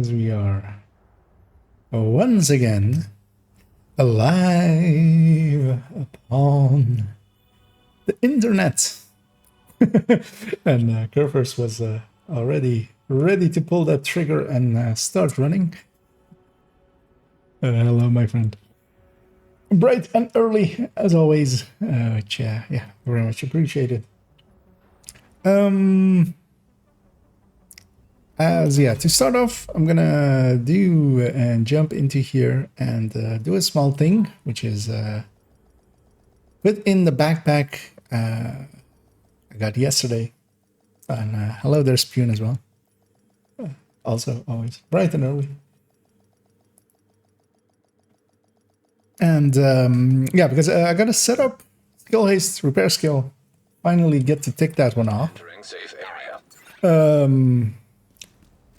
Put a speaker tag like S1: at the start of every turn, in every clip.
S1: As we are once again alive upon the internet. And Kerfers was already ready to pull that trigger and start running. Hello, my friend. Bright and early, as always, which, yeah, very much appreciated. To start off, I'm gonna do and jump into here and do a small thing, which is put in the backpack I got yesterday. And hello there, Spoon, as well. Also, always bright and early. And yeah, because I got to set up skill haste, repair skill. Finally get to tick that one off.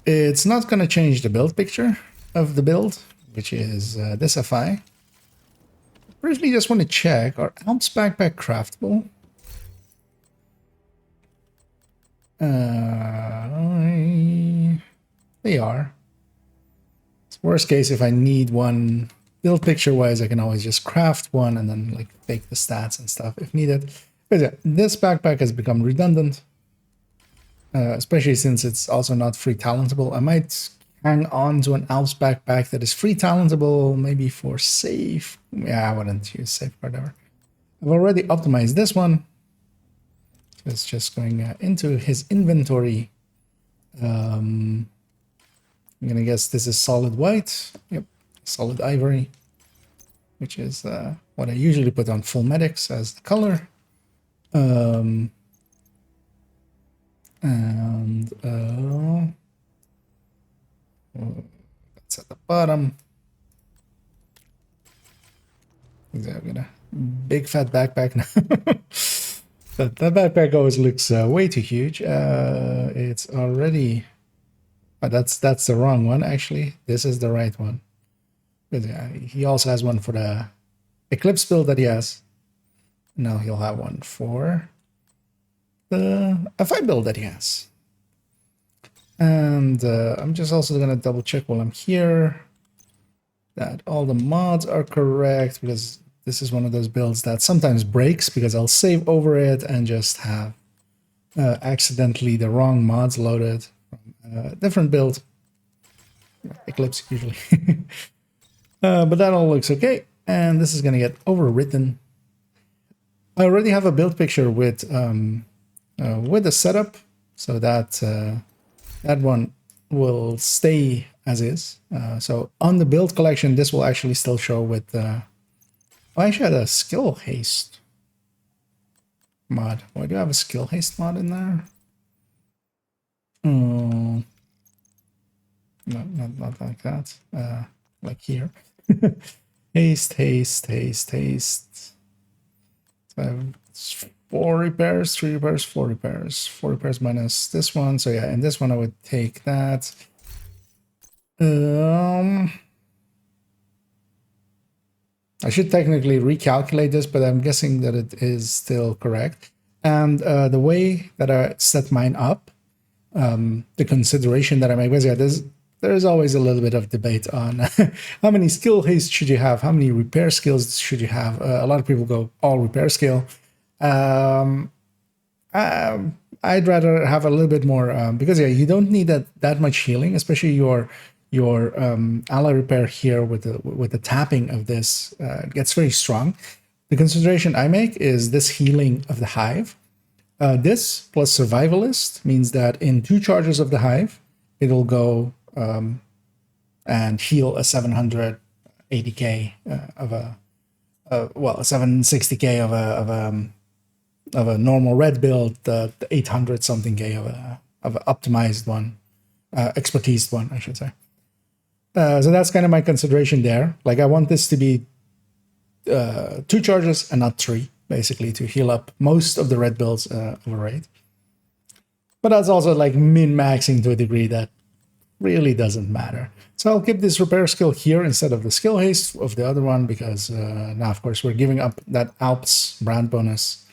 S1: It's not going to change the build picture of the build, which is this FI. Originally, just want to check, are Alps backpack craftable? They are. It's worst case, if I need one build picture wise, I can always just craft one and then like fake the stats and stuff if needed. But yeah, this backpack has become redundant, especially since it's also not free talentable. I might hang on to an Alps backpack that is free talentable, maybe for safe. Yeah, I wouldn't use safeguard ever. I've already optimized this one. It's just going into his inventory. I'm gonna guess this is solid white. Yep, solid ivory, which is what I usually put on full medics as the color. That's at the bottom. I've got a big fat backpack now. That backpack always looks way too huge. It's already... Oh, that's the wrong one, actually. This is the right one. But he also has one for the Eclipse build that he has. Now he'll have one for the FI build that he has. And I'm just also going to double check while I'm here that all the mods are correct, because this is one of those builds that sometimes breaks because I'll save over it and just have accidentally the wrong mods loaded from a different build. Eclipse, usually. But that all looks okay. And this is going to get overwritten. I already have a build picture with the setup, so that that one will stay as is. So on the build collection, this will actually still show with... I actually had a skill haste mod. Why do I have a skill haste mod in there? No, not like that. Like here. Haste. So it's 4 repairs, 3 repairs, 4 repairs. 4 repairs minus this one. So yeah, in this one I would take that. I should technically recalculate this, but I'm guessing that it is still correct. And the way that I set mine up, the consideration that I make was, yeah, there's always a little bit of debate on how many skill haste should you have, how many repair skills should you have. A lot of people go all repair skill. I'd rather have a little bit more, because yeah, you don't need that much healing, especially your ally repair here with the tapping of this gets very strong. The consideration I make is this healing of the hive. This plus survivalist means that in 2 charges of the hive, it'll go and heal a 780k of a 760k of a normal red build, the 800 something k of an optimized one, expertise one, I should say. So that's kind of my consideration there. Like, I want this to be 2 charges and not 3, basically, to heal up most of the red builds over 8. But that's also like min-maxing to a degree that really doesn't matter. So I'll keep this repair skill here instead of the skill haste of the other one, because now, of course, we're giving up that Alps brand bonus.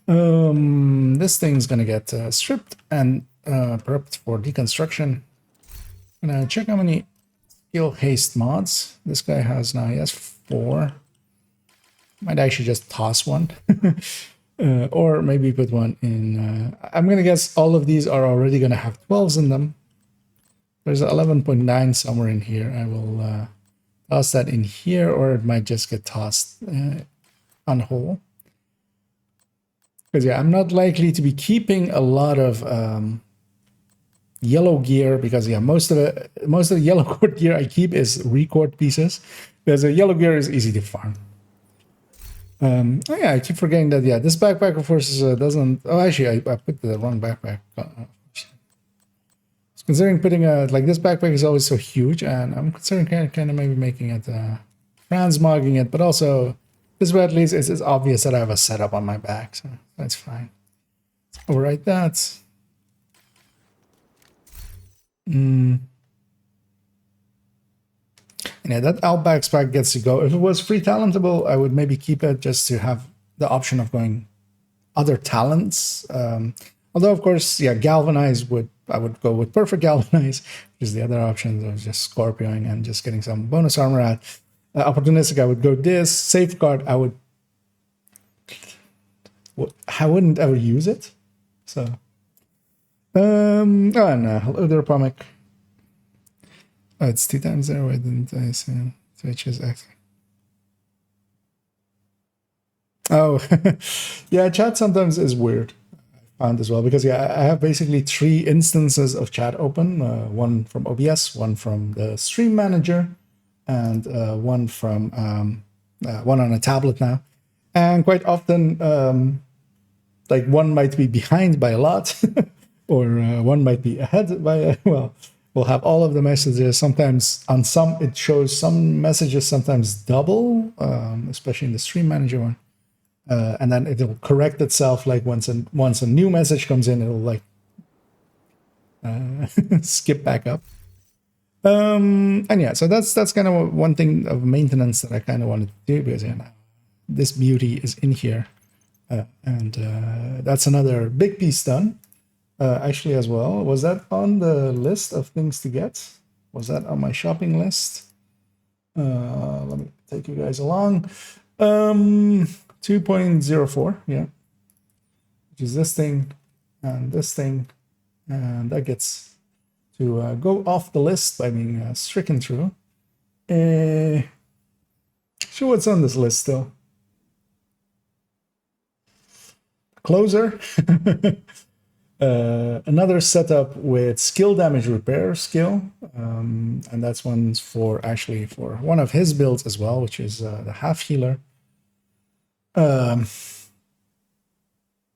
S1: This thing's going to get stripped and prepped for deconstruction. gonna check how many skill haste mods this guy has now. He has 4. Might actually just toss one. Or maybe put one in. I'm gonna guess all of these are already gonna have 12s in them. There's 11.9 somewhere in here. I will toss that in here, or it might just get tossed on whole. Because yeah, I'm not likely to be keeping a lot of yellow gear, because yeah, most of the yellow cord gear I keep is record pieces. Because the yellow gear is easy to farm. Oh yeah, I keep forgetting that. Yeah, this backpack of course doesn't. Oh, actually, I put the wrong backpack. Considering putting like this backpack is always so huge, and I'm considering kind of maybe making it transmogging it, but also this way at least it's obvious that I have a setup on my back, so that's fine. Let's overwrite that. Yeah, that Outback spec gets to go. If it was free talentable, I would maybe keep it just to have the option of going other talents. Although, of course, yeah, Galvanize I would go with Perfect Galvanize, which is the other option of just Scorpioing and just getting some bonus armor out. Opportunistic, I would go this. Safeguard, I wouldn't ever use it. So, oh no, hello there, Pomic. Oh, it's 2 times there. Why didn't I say Twitch is active? Oh, yeah, chat sometimes is weird. I found as well, because yeah, I have basically 3 instances of chat open. One from OBS, one from the Stream Manager, and one from one on a tablet now. And quite often, like one might be behind by a lot, or one might be ahead by well. We'll have all of the messages. Sometimes on some, it shows some messages sometimes double, especially in the Stream Manager one. And then it'll correct itself. Like once a new message comes in, it'll like skip back up. And yeah, so that's kind of one thing of maintenance that I kind of wanted to do, because yeah, now this beauty is in here, and that's another big piece done. Actually, as well, was that on the list of things to get? Was that on my shopping list? Let me take you guys along. 2.04, yeah, which is this thing and this thing, and that gets to go off the list by being stricken through. Sure, what's on this list still? Closer. Another setup with skill damage repair skill, and that's one's for actually for one of his builds as well, which is the half healer. Oh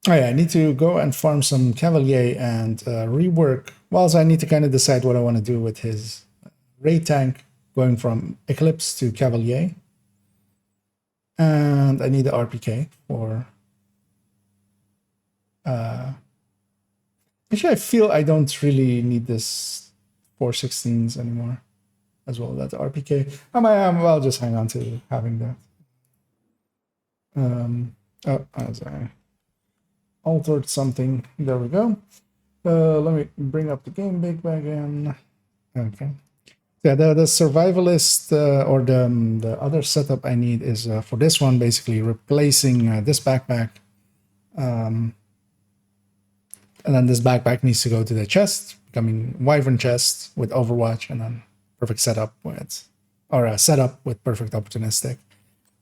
S1: yeah, I need to go and farm some Cavalier and rework. Well, so I need to kind of decide what I want to do with his raid tank, going from Eclipse to Cavalier, and I need the RPK for. Actually, I feel I don't really need this 416s anymore as well. That RPK. I'll just hang on to having that. Oh, as I altered something. There we go. Let me bring up the game big again. Okay. Yeah, the survivalist or the other setup I need is for this one, basically replacing this backpack. And then this backpack needs to go to the chest, becoming Wyvern chest with Overwatch, and then perfect setup with, or a setup with perfect opportunistic.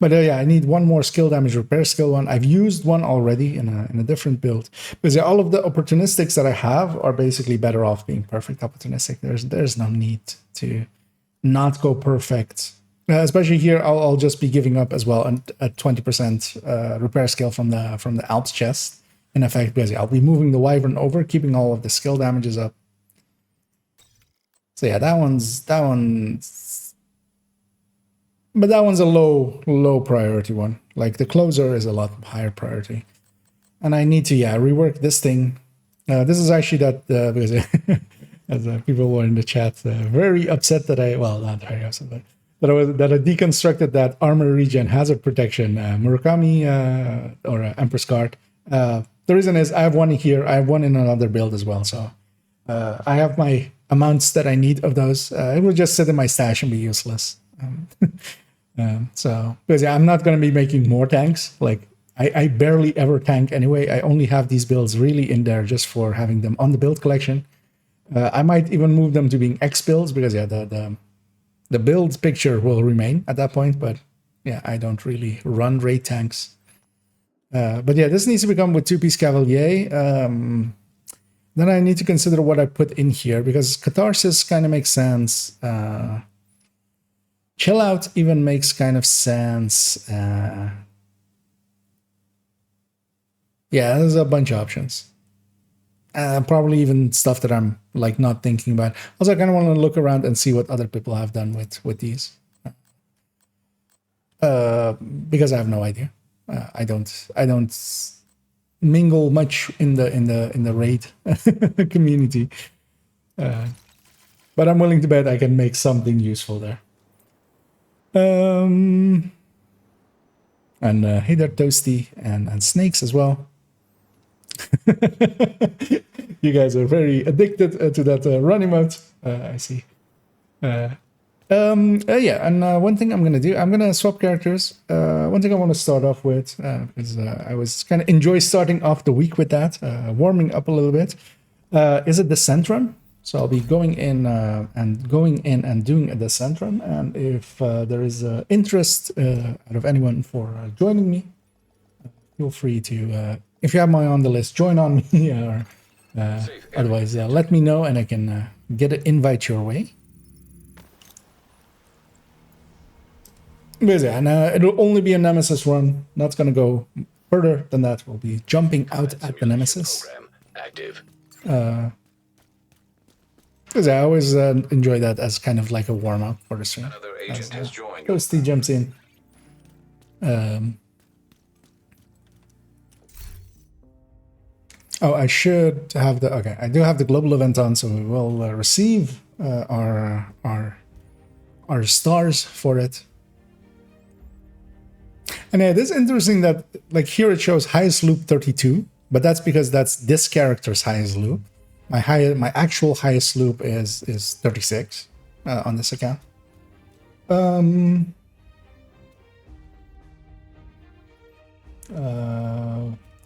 S1: But yeah, I need one more skill damage repair skill one. I've used one already in a different build, because yeah, all of the opportunistics that I have are basically better off being perfect opportunistic. There's no need to not go perfect. Especially here, I'll just be giving up as well a 20% repair skill from the Alps chest. In effect, because I'll be moving the Wyvern over, keeping all of the skill damages up. So yeah, that one's but that one's a low priority one. Like the closer is a lot higher priority, and I need to rework this thing. This is actually that because as people were in the chat very upset that not very upset, but that I deconstructed that armor regen hazard protection Murakami or Empress card. The reason is I have one here, I have one in another build as well. So I have my amounts that I need of those. It will just sit in my stash and be useless. So, because I'm not going to be making more tanks. Like, I barely ever tank anyway. I only have these builds really in there just for having them on the build collection. I might even move them to being X builds because, yeah, the build picture will remain at that point. But, yeah, I don't really run raid tanks. But, yeah, this needs to become with 2-piece Cavalier. Then I need to consider what I put in here because Catharsis kind of makes sense. Chill Out even makes kind of sense. Yeah, there's a bunch of options. Probably even stuff that I'm like not thinking about. Also, I kind of want to look around and see what other people have done with these. Because I have no idea. I don't mingle much in the raid community. But I'm willing to bet I can make something useful there. And hey there, Toasty and Snakes as well. You guys are very addicted to that run emote. I see. Yeah, and one thing I'm gonna do, I'm gonna swap characters. One thing I want to start off with, because I was kind of enjoy starting off the week with that, warming up a little bit. Is a descent run? So I'll be going in and doing a descent run. And if there is interest out of anyone for joining me, feel free to, if you have my on the list, join on me. Or otherwise, let me know and I can get an invite your way. And it'll only be a Nemesis run. Not going to go further than that. We'll be jumping out at the Nemesis.
S2: Active.
S1: Because I always enjoy that as kind of like a warm-up for the stream.
S2: Another agent has joined.
S1: Toasty jumps in. Oh, I should have the... Okay, I do have the global event on, so we will receive our stars for it. And yeah, this is interesting that, like, here it shows highest loop 32, but that's because that's this character's highest loop. My actual highest loop is 36 on this account.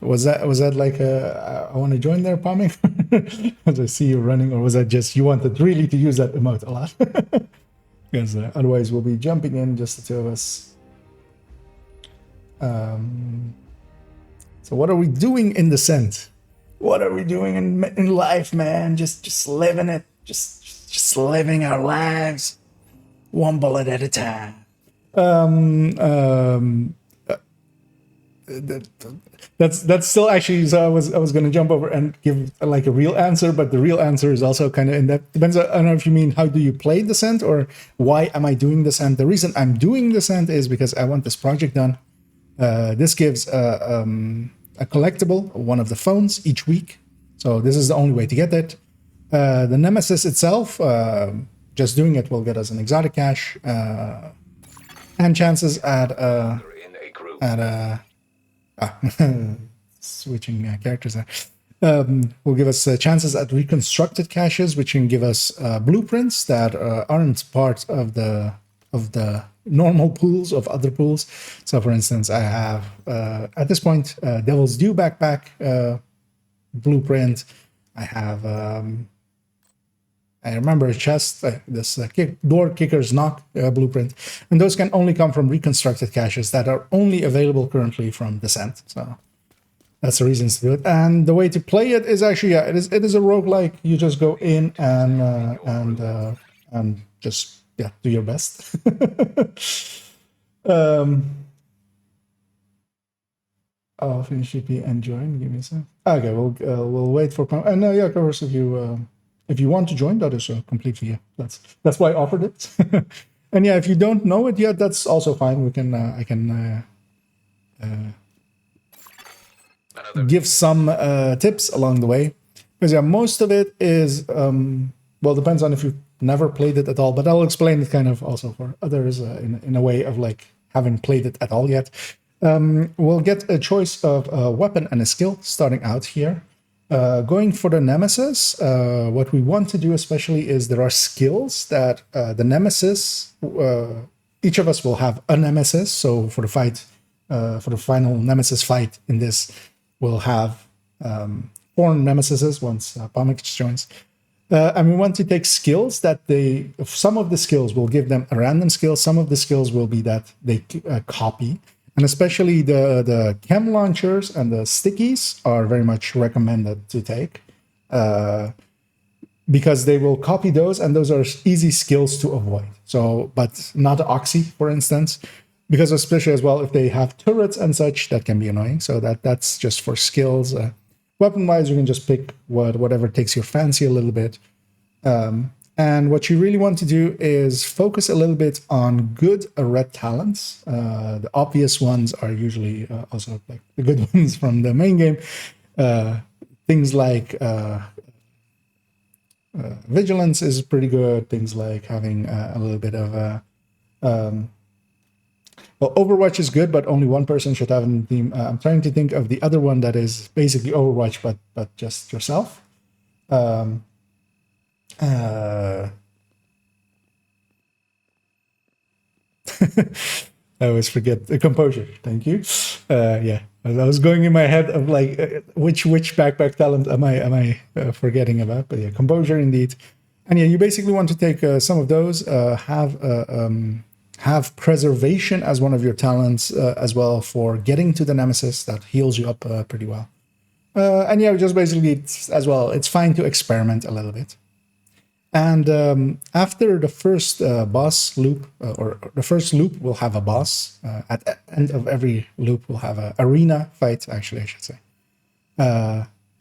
S1: Was that like I want to join there, Palming? As I see you running, or was that just you wanted really to use that emote a lot? Because otherwise we'll be jumping in just the two of us. So what are we doing in Descent? What are we doing in life, man? Just living it. Just living our lives. One bullet at a time. That's still actually, so I was going to jump over and give like a real answer, but the real answer is also kind of in that depends. I don't know if you mean how do you play Descent or why am I doing Descent? The reason I'm doing Descent is because I want this project done. This gives a collectible, one of the phones each week. So this is the only way to get it. The Nemesis itself, just doing it will get us an exotic cache and chances at switching characters there. Will give us chances at reconstructed caches, which can give us blueprints that aren't part of the normal pools of other pools. So, for instance, I have at this point Devil's Due backpack blueprint. I have I remember a chest, this door kicker's knock blueprint, and those can only come from reconstructed caches that are only available currently from Descent. So that's the reasons to do it. And the way to play it is actually, yeah, it is a roguelike. You just go in and just do your best. I'll finish EP and join. Give me a sec. Okay, we'll wait for. And yeah, of course, if you want to join, that is completely, that's why I offered it. And yeah, if you don't know it yet, that's also fine. We can I can give some tips along the way, because yeah, most of it is well, depends on if you've never played it at all. But I'll explain it kind of also for others in a way of like having played it at all yet. We'll get a choice of a weapon and a skill starting out here. Going for the nemesis, what we want to do especially is there are skills that the nemesis, each of us will have a nemesis. So for the fight, for the final nemesis fight in this, we'll have 4 nemesises once Pomix joins. And we want to take skills that some of the skills will give them a random skill, some of the skills will be that they copy. And especially the chem launchers and the stickies are very much recommended to take because they will copy those, and those are easy skills to avoid. So, but not Oxy, for instance, because especially as well, if they have turrets and such, that can be annoying. So that's just for skills. Weapon-wise, you can just pick whatever takes your fancy a little bit. And what you really want to do is focus a little bit on good red talents. The obvious ones are usually also like the good ones from the main game. Things like vigilance is pretty good. Things like having a little bit of well, Overwatch is good, but only one person should have in the team. I'm trying to think of the other one that is basically Overwatch, but just yourself. I always forget the composure. Thank you. Yeah, I was going in my head of like which backpack talent am I forgetting about? But yeah, composure indeed. And yeah, you basically want to take some of those. Have preservation as one of your talents as well for getting to the nemesis. That heals you up pretty well. And yeah, just basically it's fine to experiment a little bit. And after the first boss loop, or the first loop, we'll have a boss. At the end of every loop, we'll have an arena fight, actually, I should say.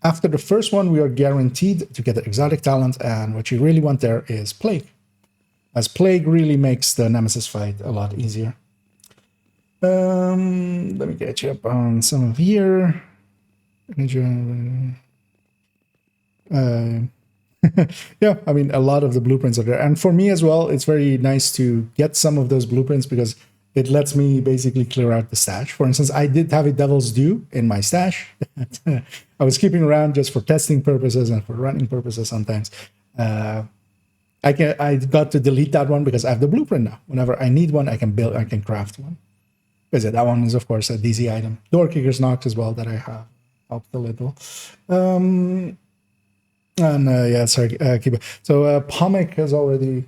S1: After the first one, we are guaranteed to get the exotic talent, and what you really want there is Plague. As Plague really makes the Nemesis fight a lot easier. Let me get you up on some of here. Yeah, I mean, a lot of the blueprints are there. And for me as well, it's very nice to get some of those blueprints because it lets me basically clear out the stash. For instance, I did have a Devil's Due in my stash. I was keeping around just for testing purposes and for running purposes sometimes. I got to delete that one because I have the blueprint now. Whenever I need one, I can craft one. Because that one is, of course, a DZ item. Door Kicker's Noct as well that I have helped a little. Yeah, sorry, keep it. So Pomic has already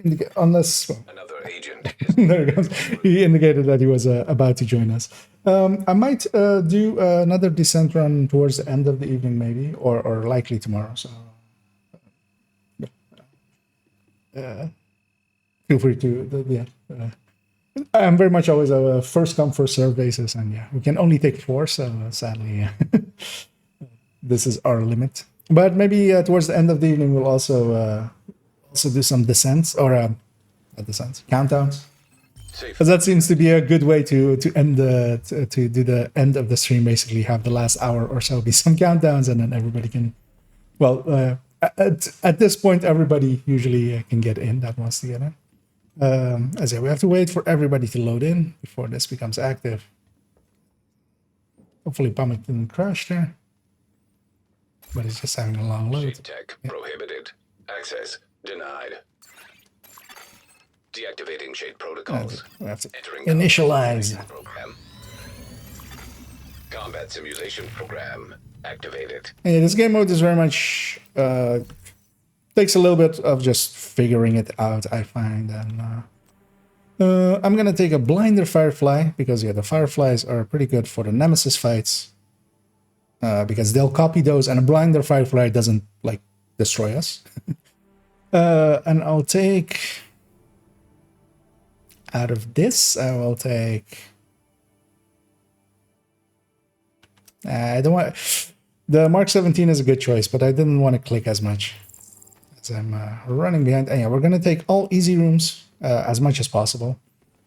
S1: indicated, unless
S2: another agent.
S1: There he goes. He indicated that he was about to join us. I might do another descent run towards the end of the evening, maybe, or likely tomorrow. So feel free to. I'm very much always a first come first serve basis, and yeah, we can only take 4. So sadly, this is our limit. But maybe towards the end of the evening, we'll also do some descents or not descents, countdowns, because that seems to be a good way to end to do the end of the stream. Basically, have the last hour or so be some countdowns, and then everybody can. Well, at this point, everybody usually can get in that wants to get in. As we have to wait for everybody to load in before this becomes active. Hopefully, Pumic didn't crash there. But it's just having a long load.
S2: Tech prohibited. Access denied. Deactivating shade protocols.
S1: We have to initialize.
S2: Program. Combat simulation program activated.
S1: Yeah, this game mode is very much takes a little bit of just figuring it out, I find. And I'm gonna take a blinder Firefly because yeah, the Fireflies are pretty good for the Nemesis fights. Because they'll copy those, and a blinder Firefly doesn't like destroy us. And I'll take out of this. I will take. I don't want the Mark 17 is a good choice, but I didn't want to click as much as I'm running behind. And yeah, we're gonna take all easy rooms as much as possible,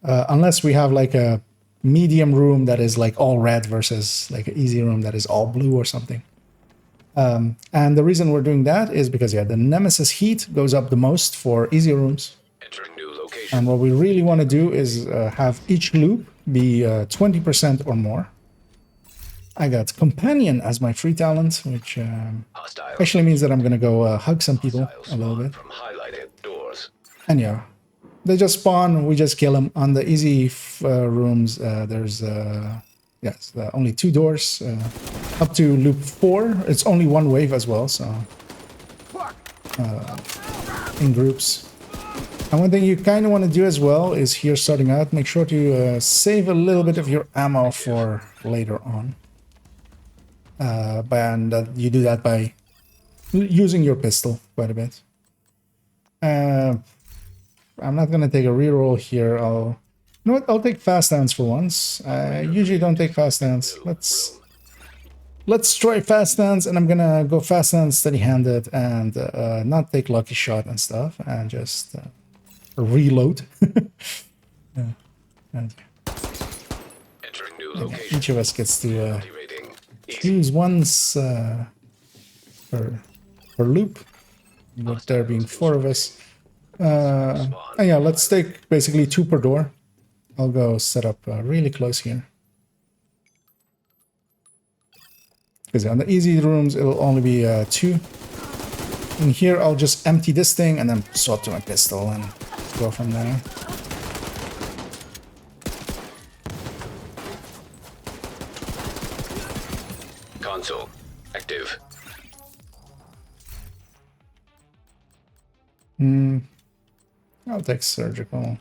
S1: unless we have like a medium room that is like all red versus like an easy room that is all blue or something. And the reason we're doing that is because yeah, the Nemesis heat goes up the most for easy rooms.
S2: Entering new location.
S1: And what we really want to do is have each loop be 20% or more. I got Companion as my free talent, which
S2: Hostile.
S1: actually means that I'm gonna go hug some people a little bit.
S2: From highlighted doors.
S1: And yeah, they just spawn, we just kill them. On the easy rooms, there's yes, only 2 doors. Up to loop 4, it's only 1 wave as well, so in groups. And one thing you kind of want to do as well is here starting out, make sure to save a little bit of your ammo for later on. And you do that by using your pistol quite a bit. I'm not going to take a reroll here. You know what? I'll take fast dance for once. I usually don't take fast dance. Let's try fast dance, and I'm gonna go fast dance steady-handed and not take lucky shot and stuff, and just reload. Yeah. And
S2: Entering new location.
S1: each of us gets to
S2: Rating.
S1: choose once per loop, with there being 4 of us. And yeah, let's take basically 2 per door. I'll go set up really close here. Because on the easy rooms, it'll only be 2. And here, I'll just empty this thing and then swap to my pistol and go from there.
S2: Console. Active.
S1: I'll take surgical.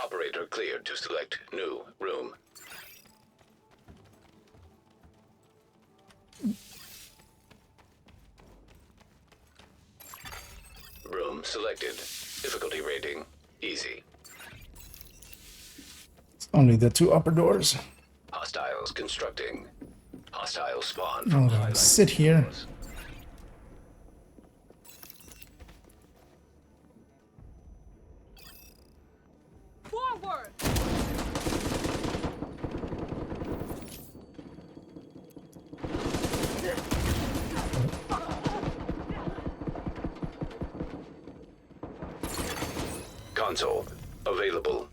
S2: Operator cleared to select new room. Room selected. Difficulty rating. Easy.
S1: Only the 2 upper doors.
S2: Hostiles constructing. Hostile spawn
S1: I'll
S2: from
S1: go sit here.
S3: Forward!
S2: Console. Available.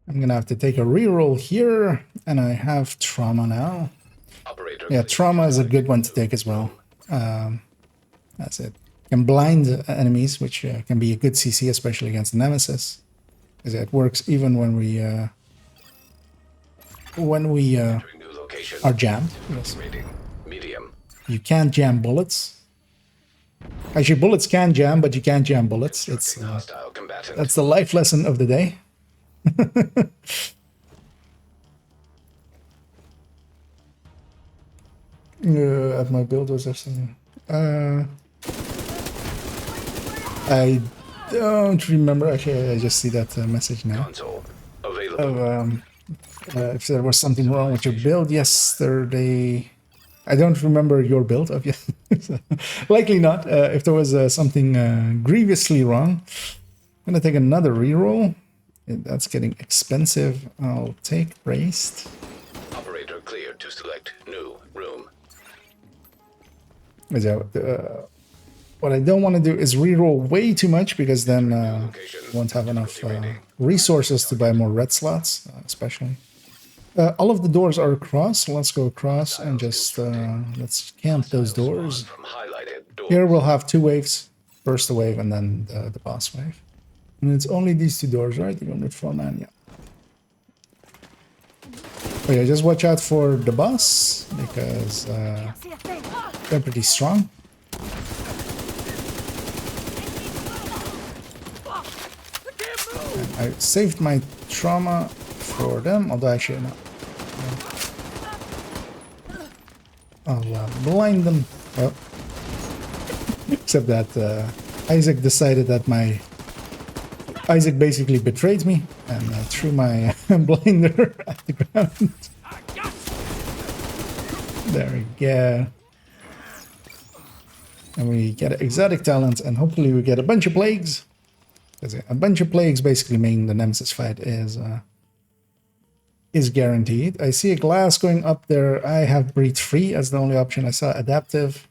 S1: I'm gonna have to take a reroll here, and I have trauma now.
S2: Operator
S1: Yeah, trauma is a good one to take as well. That's it. Can blind enemies, which can be a good CC, especially against the Nemesis. Because it works even when we
S2: New location.
S1: are jammed. Yes.
S2: Rating. Medium.
S1: You can't jam bullets. Actually, bullets can jam, but you can't jam bullets. It's
S2: Hostile combatant.
S1: that's the life lesson of the day. At my build was there something? I don't remember. Actually, I just see that message now.
S2: Console. Available.
S1: If there was something wrong with your build yesterday, I don't remember your build of likely not. If there was something grievously wrong, I'm gonna take another reroll. That's getting expensive. I'll take braced.
S2: Operator cleared to select new room.
S1: What I don't want to do is reroll way too much, because then won't have enough resources to buy more red slots, especially. All of the doors are across. Let's go across and just let's camp those doors.
S2: From highlighted door.
S1: Here we'll have 2 waves. First the wave and then the boss wave. And it's only these 2 doors, right? The unit 4-man, yeah. Oh yeah, just watch out for the boss, because they're pretty strong. And I saved my trauma for them, although actually no. I'll blind them. Oh. Except that Isaac decided that Isaac basically betrayed me and threw my blinder at the ground. There we go. And we get an exotic talent, and hopefully we get a bunch of plagues. Because a bunch of plagues basically mean the Nemesis fight is is guaranteed. I see a glass going up there. I have breathe free as the only option. I saw adaptive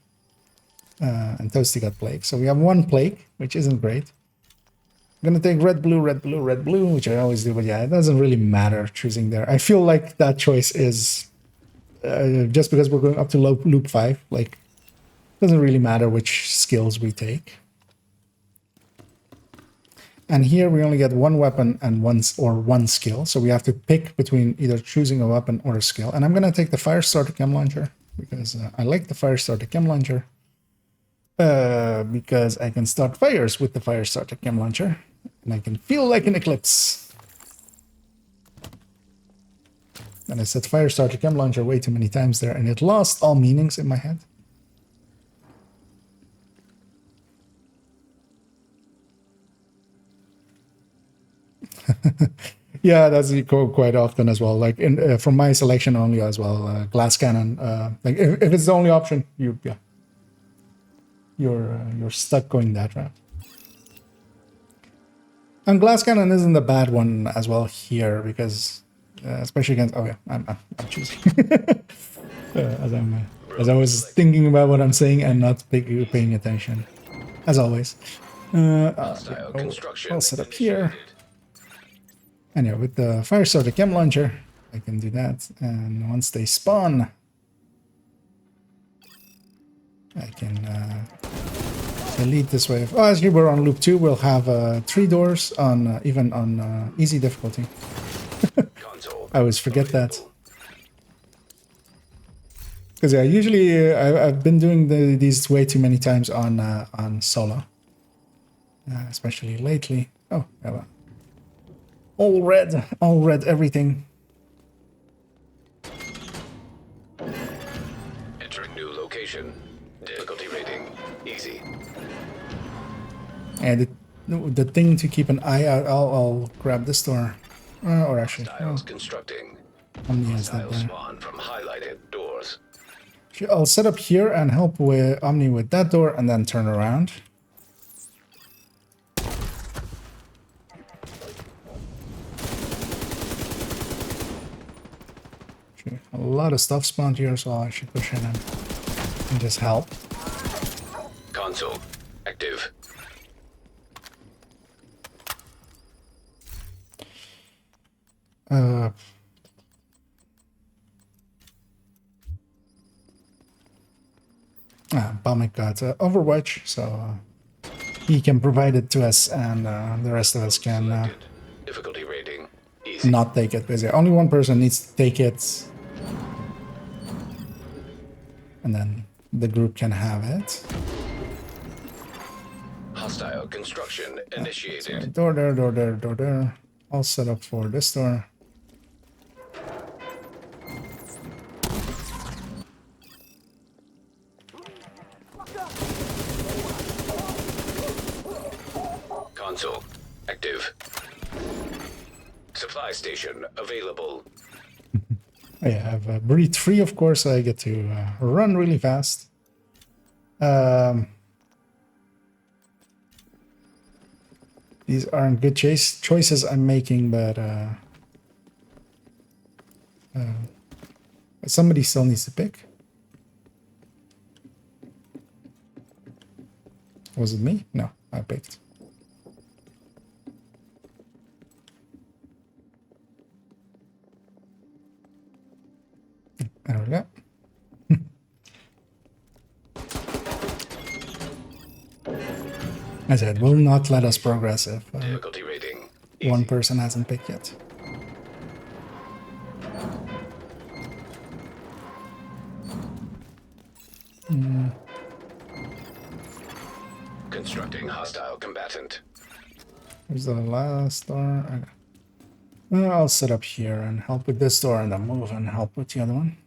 S1: and Toasty got plague. So we have one plague, which isn't great. I'm gonna take red, blue, red, blue, red, blue, which I always do, but yeah, it doesn't really matter choosing there. I feel like that choice is just because we're going up to loop 5, like, doesn't really matter which skills we take. And here we only get one weapon and one skill, so we have to pick between either choosing a weapon or a skill. And I'm gonna take the fire starter chem launcher because I like the fire starter chem launcher because I can start fires with the fire starter chem launcher. And I can feel like an eclipse. And I said fire starter chem launcher way too many times there, and it lost all meanings in my head. Yeah, that's quite often as well. Like in from my selection only as well. Glass cannon. Like if it's the only option, you're stuck going that route. And glass cannon isn't a bad one as well here because, especially against. Oh yeah, I'm choosing as I was thinking about what I'm saying and not paying attention, as always. I'll set up here. And yeah, with the fire starter chem launcher, I can do that. And once they spawn, I can delete this wave. Oh, actually, we're on loop 2. We'll have 3 doors on even on easy difficulty. I always forget that. Because yeah, usually I've been doing these way too many times on solo, especially lately. Oh, yeah. All red, everything.
S2: Entering new location. Difficulty rating easy.
S1: And the thing to keep an eye out. I'll grab this door, or actually,
S2: Styles constructing.
S1: Omni has that there.
S2: Spawn from highlighted doors.
S1: I'll set up here and help with Omni with that door, and then turn around. A lot of stuff spawned here, so I should push in and just help.
S2: Console active. Balmic got Overwatch, so he can provide it to us, and the rest of us can Difficulty rating easy.
S1: not take it, because only one person needs to take it, and then the group can have it.
S2: Hostile construction initiated.
S1: So door there, door there, door there. All set up for this door.
S2: Console active. Supply station available.
S1: I have breathe free, of course. So I get to run really fast. These aren't good choices I'm making, but somebody still needs to pick. Was it me? No, I picked. There we go. I said, will not let us progress if
S2: Difficulty rating
S1: one person hasn't picked yet.
S2: Constructing hostile combatant.
S1: Here's the last door. Okay. Well, I'll set up here and help with this door, and then move and help with the other one.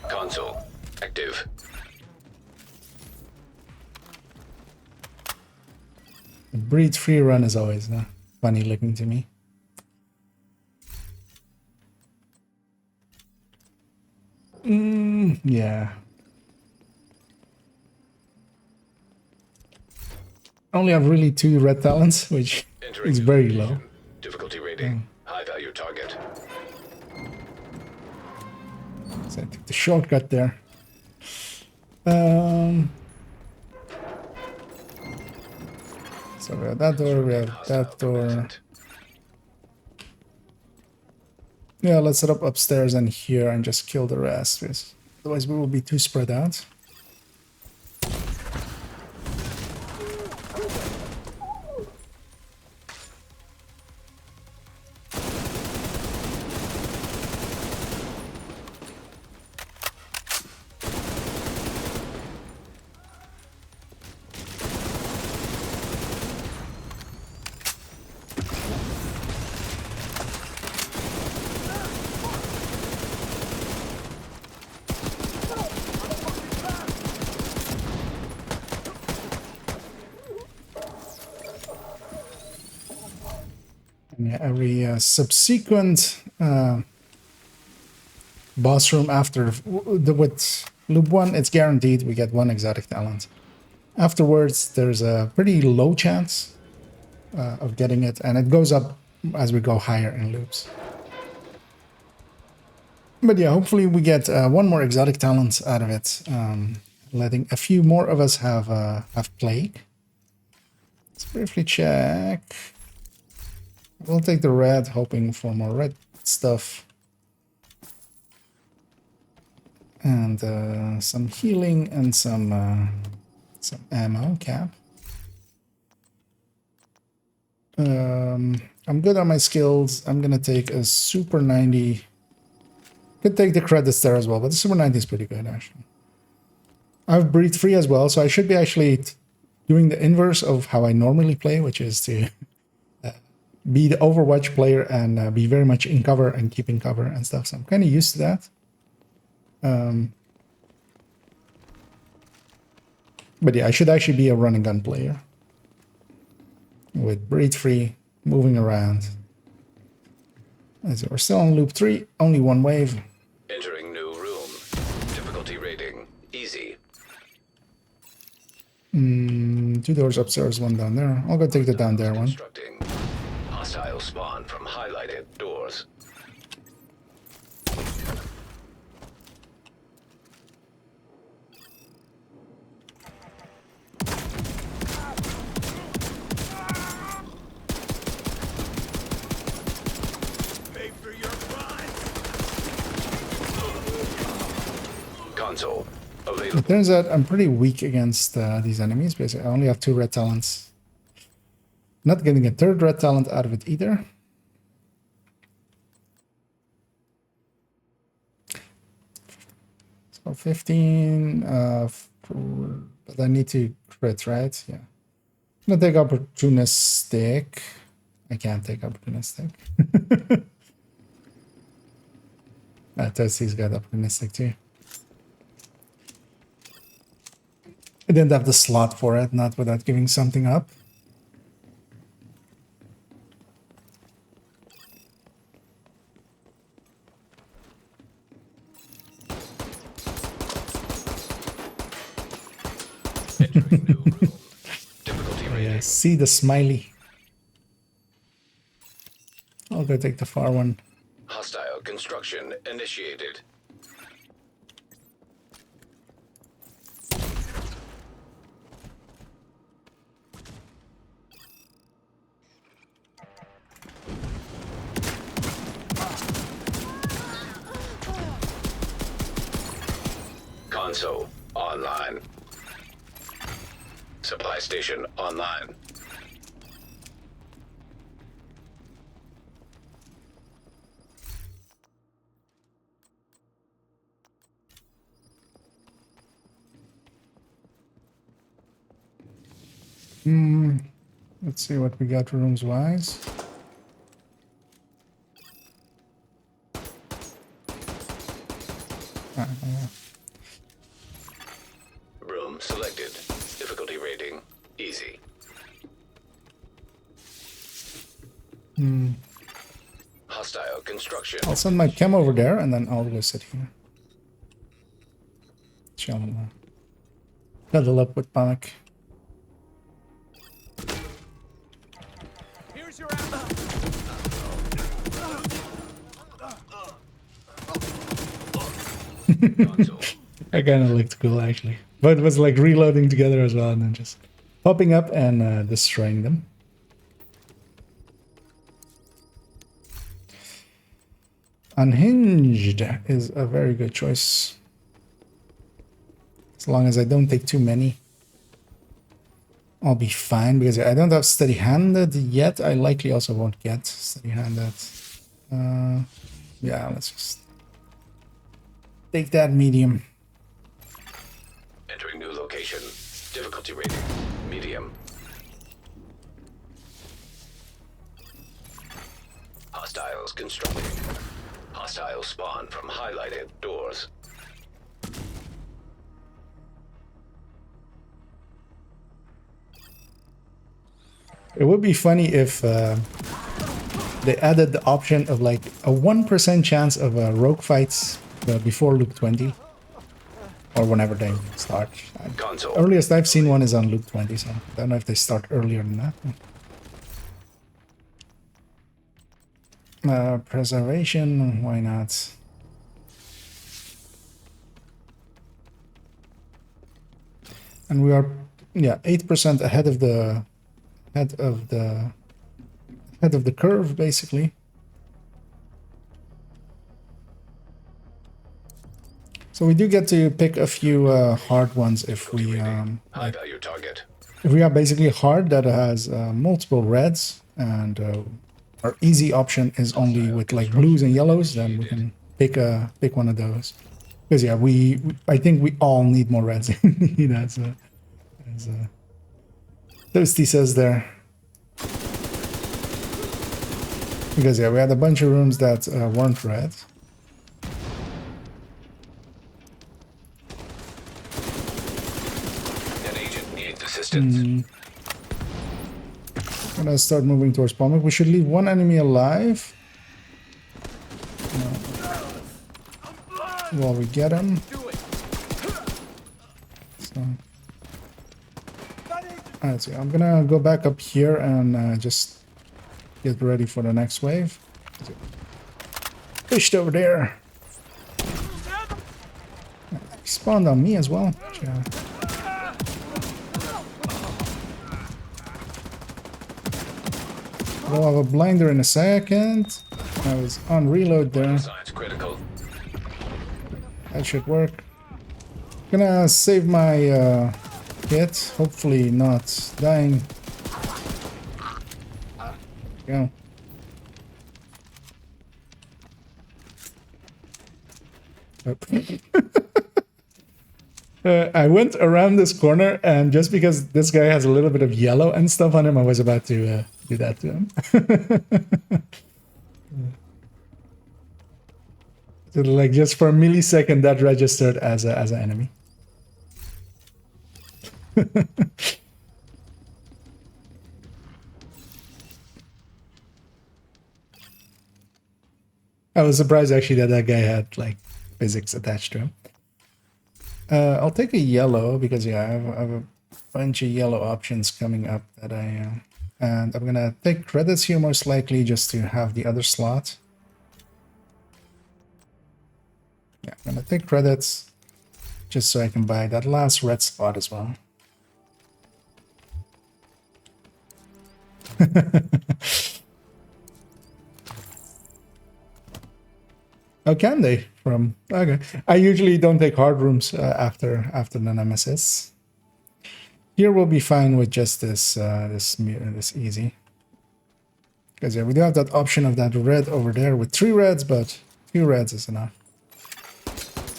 S2: Console active.
S1: The breathe free run is always funny looking to me. Yeah. I only have really 2 red talents, which is very low.
S4: Difficulty rating. High value target.
S1: So I took the shortcut there. So we have that door, we have that door. Yeah, let's set up upstairs and here and just kill the rest, because otherwise we will be too spread out. Yeah, every subsequent boss room after with loop 1, it's guaranteed we get 1 exotic talent. Afterwards, there's a pretty low chance of getting it, and it goes up as we go higher in loops. But yeah, hopefully we get 1 more exotic talent out of it, letting a few more of us have plague. Let's briefly check. We'll take the red, hoping for more red stuff. And some healing and some ammo cap. I'm good on my skills. I'm gonna take a super 90. Could take the credits there as well, but the super 90 is pretty good actually. I have breathe free as well, so I should be actually doing the inverse of how I normally play, which is to be the Overwatch player and be very much in cover and keeping cover and stuff. So I'm kind of used to that. But yeah, I should actually be a run and gun player with breathe free, moving around. As we're still on loop 3, only 1 wave.
S4: Entering new room. Difficulty rating. Easy.
S1: 2 doors upstairs, 1 down there. I'll go take the down there one.
S4: Constructing. Hostile spawn from highlighted doors. Console available.
S1: It turns out I'm pretty weak against these enemies, because I only have 2 red talents. Not getting a 3rd red talent out of it either. So 15, but I need to crit, right? Yeah. I'm gonna take opportunistic. I can't take opportunistic. Toasty's got opportunistic too. I didn't have the slot for it, not without giving something up.
S4: Entering new room. Difficulty rating.
S1: Yeah, see the smiley. I'll go take the far one.
S4: Hostile construction initiated. Console online. Supply station online.
S1: Let's see what we got rooms wise. Yeah.
S4: Room selected. Difficulty rating. Easy. Hostile construction.
S1: I'll send my chem over there and then I'll go sit here. Chill. Cuddle up with Panik. That kind of looked cool actually, but it was like reloading together as well, and then just popping up and destroying them. Unhinged is a very good choice. As long as I don't take too many, I'll be fine, because I don't have steady-handed yet. I likely also won't get steady-handed. Yeah, let's just take that medium.
S4: Entering new location. Difficulty rating. Medium. Hostiles constructing. Hostiles spawn from highlighted doors.
S1: It would be funny if they added the option of like a 1% chance of rogue fights before Loop 20. Or whenever they start.
S4: Console.
S1: Earliest I've seen one is on Loop 20, so I don't know if they start earlier than that. Preservation, why not? And we are, yeah, 8% ahead of the curve, basically. So we do get to pick a few hard ones if we
S4: High value target.
S1: if we are basically hard that has multiple reds, and our easy option is only with like blues and yellows, then we can pick one of those. Because yeah, I think we all need more reds. as Toasty says there. Because yeah, we had a bunch of rooms that weren't red.
S4: Assistance.
S1: I'm gonna start moving towards Palmer. We should leave one enemy alive. While we get him. So. Alright, so I'm gonna go back up here and just get ready for the next wave. Fished over there. He spawned on me as well. Yeah. We'll have a blinder in a second. I was on reload there. That should work. Gonna save my kit. Hopefully not dying. Go. I went around this corner, and just because this guy has a little bit of yellow and stuff on him, I was about to do that to him. So like just for a millisecond, that registered as an enemy. I was surprised actually that guy had like physics attached to him. I'll take a yellow because yeah, I have a bunch of yellow options coming up that and I'm gonna take credits here most likely just to have the other slot. Yeah, I'm gonna take credits just so I can buy that last red spot as well. Oh, can they? From okay. I usually don't take hard rooms after the nemesis. Here we'll be fine with just this this easy. Because yeah, we do have that option of that red over there with 3 reds, but 2 reds is enough.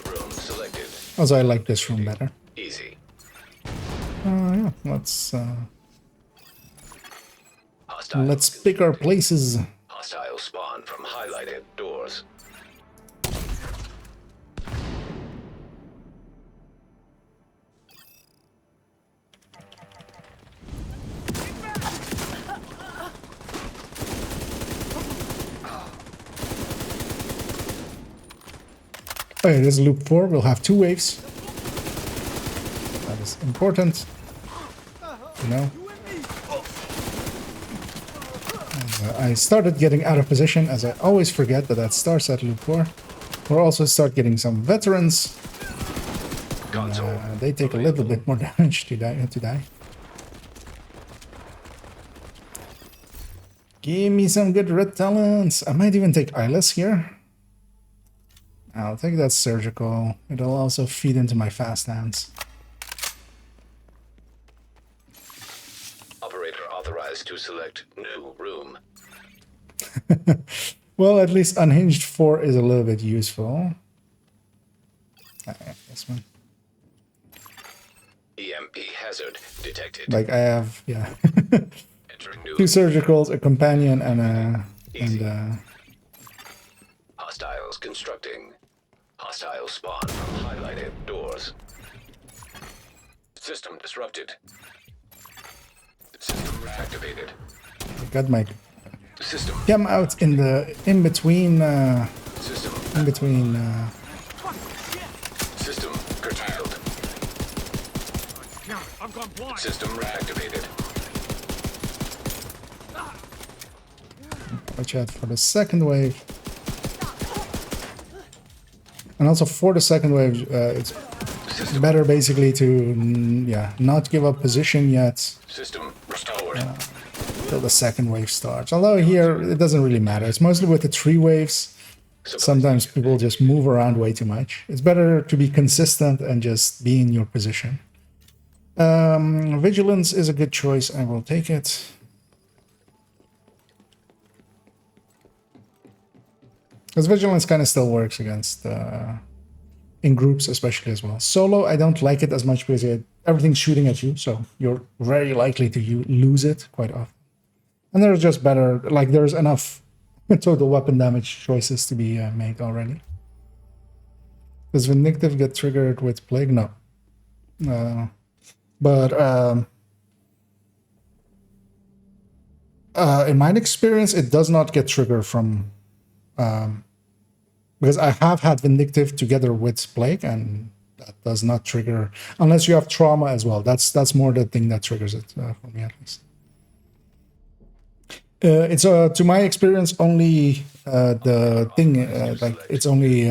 S4: Room selected.
S1: Also, I like this room better.
S4: Easy.
S1: Yeah, let's pick our places.
S4: Hostile spawn from highlighted doors.
S1: Okay, this is loop 4. We'll have 2 waves. That is important. You know. I started getting out of position, as I always forget that starts at loop 4. We'll also start getting some veterans. They take a little bit more damage to die. Give me some good red talents. I might even take eyeless here. I'll take that surgical. It'll also feed into my fast hands.
S4: Operator authorized to select new room.
S1: Well, at least unhinged 4 is a little bit useful. This one.
S4: EMP hazard detected.
S1: Like I have, yeah.
S4: Entering new
S1: 2 surgicals, a companion, and a...
S4: Hostiles constructing. Hostile spawn from highlighted doors. System disrupted. System reactivated.
S1: I got my
S4: System.
S1: cam out in the in-between...
S4: System.
S1: in-between...
S4: System curtailed.
S3: I've gone blind.
S4: System reactivated.
S1: Watch out for the second wave. And also for the second wave, it's better basically to not give up position yet
S4: System restored.
S1: till the second wave starts. Although here it doesn't really matter. It's mostly with the 3 waves. Sometimes people just move around way too much. It's better to be consistent and just be in your position. Vigilance is a good choice. I will take it. Because Vigilance kind of still works against, in groups especially as well. Solo, I don't like it as much because everything's shooting at you, so you're very likely to lose it quite often. And there's just better, like there's enough total weapon damage choices to be made already. Does Vindictive get triggered with Plague? No. But in my experience, it does not get triggered from... because I have had Vindictive together with Plague, and that does not trigger unless you have trauma as well. That's more the thing that triggers it for me at least. It's to my experience only the thing like it's only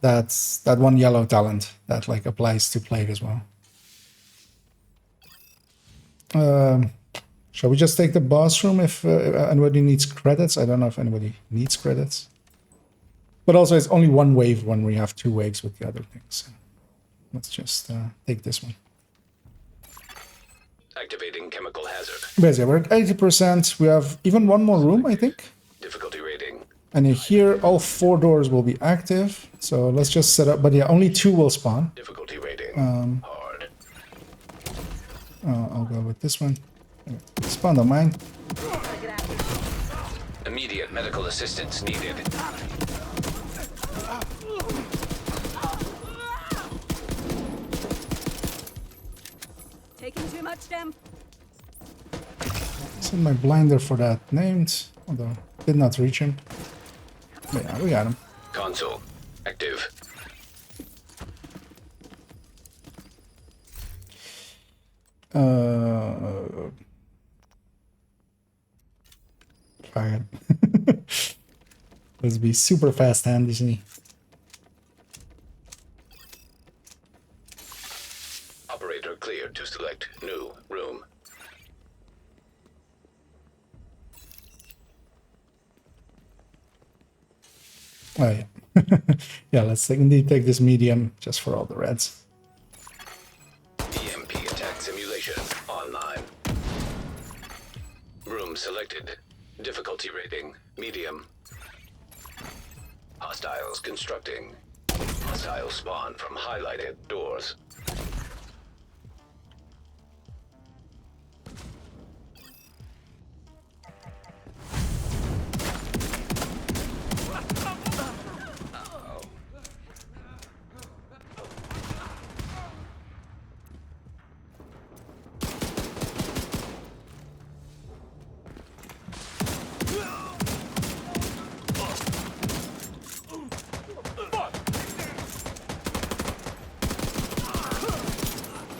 S1: that one yellow talent that like applies to Plague as well. Shall we just take the boss room if anybody needs credits? I don't know if anybody needs credits. But also it's only 1 wave when we have 2 waves with the other things. So let's just take this one.
S4: Activating chemical hazard.
S1: Basically, we're at 80%. We have even 1 more room, I think.
S4: Difficulty rating.
S1: And in here, all 4 doors will be active. So let's just set up, but yeah, only 2 will spawn.
S4: Difficulty rating. Hard.
S1: I'll go with this one. Spawn on mine.
S4: Immediate medical assistance needed.
S3: Taking too much damn.
S1: Set my blinder for that named, although did not reach him. But yeah, we got him.
S4: Console active.
S1: Fine. Let's be super fast hand, isn't he?
S4: Operator cleared to select new room.
S1: Oh yeah. Yeah, let's indeed take this medium just for all the reds.
S4: EMP attack simulation online. Room selected. Difficulty rating medium. Hostiles constructing. Hostile spawn from highlighted doors.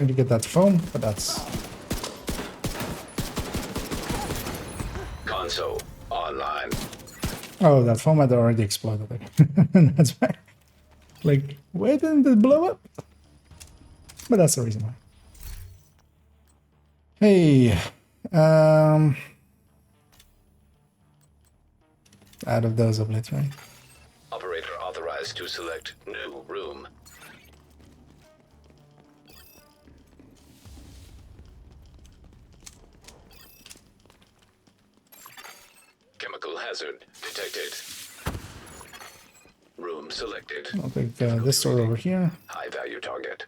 S1: Need to get that foam, but that's...
S4: Console online.
S1: Oh, that foam had already exploded. That's why. Like, why didn't it blow up? But that's the reason why. Hey, out of those obliterate.
S4: Operator authorized to select new room. Chemical hazard detected. Room selected.
S1: I'll take this door over here.
S4: High value target.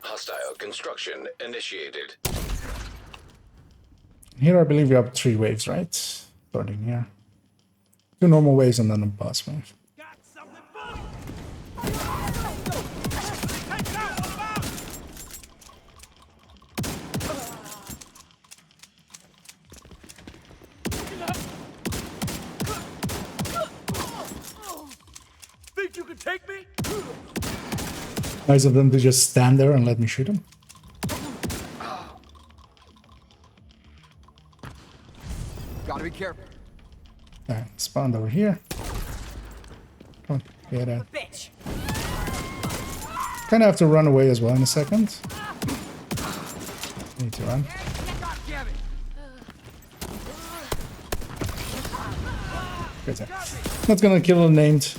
S4: Hostile construction initiated.
S1: Here I believe you have 3 waves, right? Starting here. 2 normal waves and then a boss wave.
S3: Got something funny. Take that one out. Think you can take me?
S1: Nice of them to just stand there and let me shoot them.
S5: Gotta be careful.
S1: Alright, spawned over here. Come on, get out.
S3: Bitch.
S1: Kind of have to run away as well in a second. Need to run.
S3: God damn it.
S1: Good time. Not gonna kill a named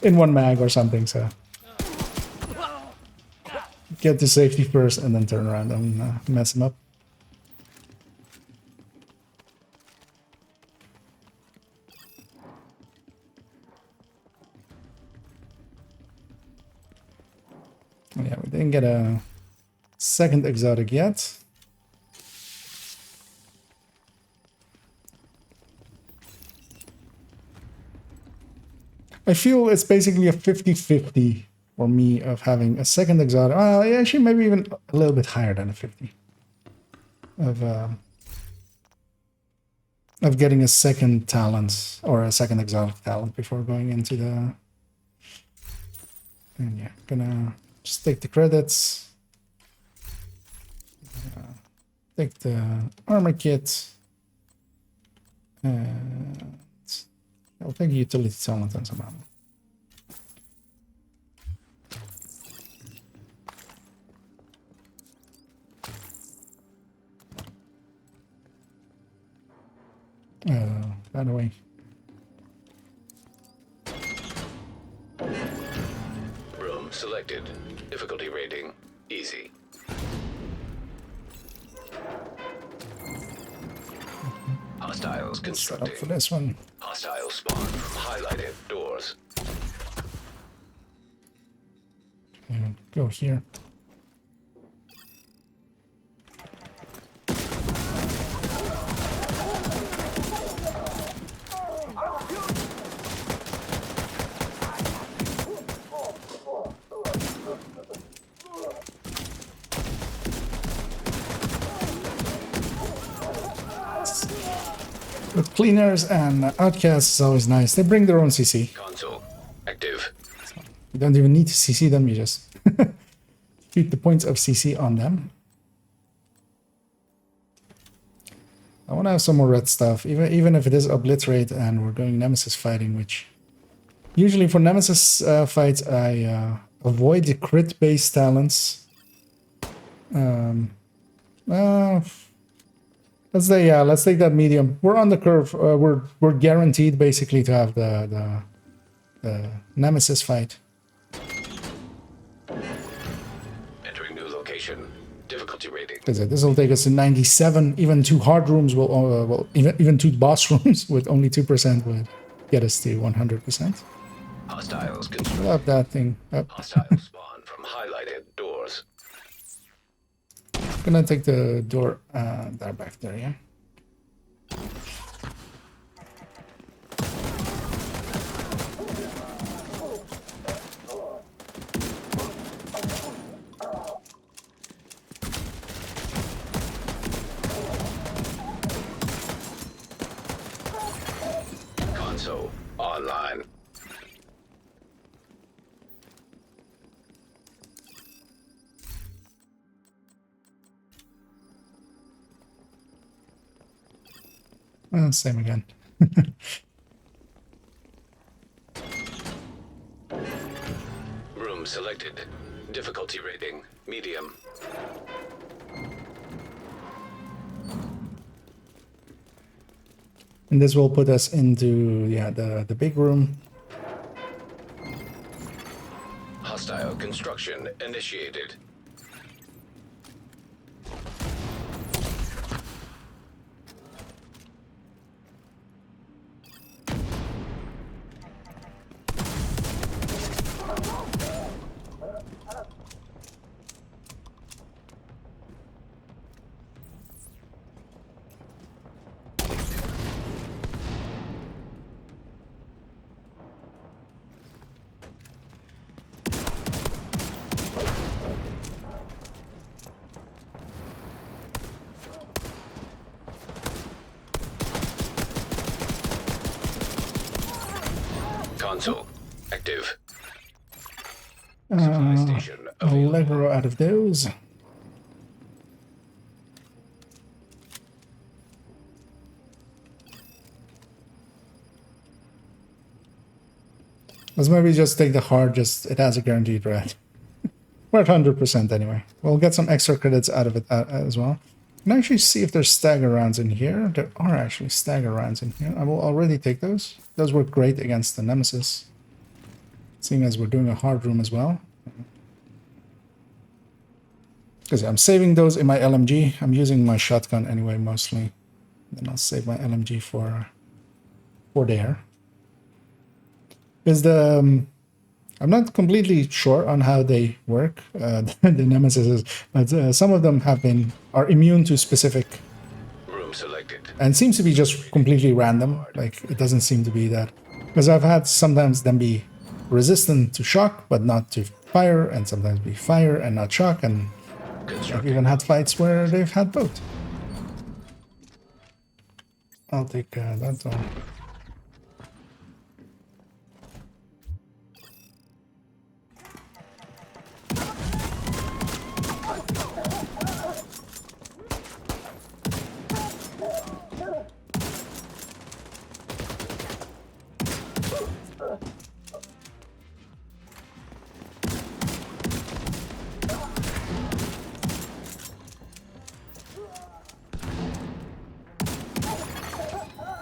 S1: in 1 mag or something, so get to safety first and then turn around and mess him up. Yeah, we didn't get a second exotic yet. I feel it's basically a 50-50 for me of having a second exotic. Well, yeah, actually, maybe even a little bit higher than a 50 of getting a second talent or a second exotic talent before going into the. And yeah, gonna just take the credits, take the armor kit, and I'll take a utility talent and some ammo. By the way.
S4: Room selected. Difficulty rating easy. Hostiles
S1: Set up
S4: constructing.
S1: for this one.
S4: Hostile spawn from highlighted doors.
S1: And go here. With cleaners and outcasts is always nice. They bring their own CC.
S4: Console active.
S1: You don't even need to CC them, you just keep the points of CC on them. I want to have some more red stuff, even if it is obliterate and we're doing Nemesis fighting, which usually for Nemesis fights I avoid the crit-based talents. Let's say let's take that medium. We're on the curve. We're guaranteed basically to have the Nemesis fight.
S4: Entering new location. Difficulty rating.
S1: This will take us to 97. Even 2 hard rooms will, well, even 2 boss rooms with only 2% would get us to 100%.
S4: Hostiles constructing.
S1: Love that thing. Up.
S4: Hostile spawn from highlighted doors.
S1: Gonna take the door there back there, yeah.
S4: Console online.
S1: Same again.
S4: Room selected. Difficulty rating, medium.
S1: And this will put us into, yeah, the big room.
S4: Hostile construction initiated. Console active. Supply station available.
S1: Allegro out of those. Let's maybe just take the hard, just it has a guaranteed red. We're at 100% anyway. We'll get some extra credits out of it as well. Can I actually see if there's stagger rounds in here? There are actually stagger rounds in here. I will already take those. Those work great against the Nemesis. Seeing as we're doing a hard room as well. Because I'm saving those in my LMG. I'm using my shotgun anyway, mostly. Then I'll save my LMG for there. Because I'm not completely sure on how they work, the Nemesis, but some of them are immune to specific.
S4: Room selected.
S1: And seems to be just completely random. Like, it doesn't seem to be that. Because I've had sometimes them be resistant to shock, but not to fire, and sometimes be fire and not shock, and I've even had fights where they've had both. I'll take that one.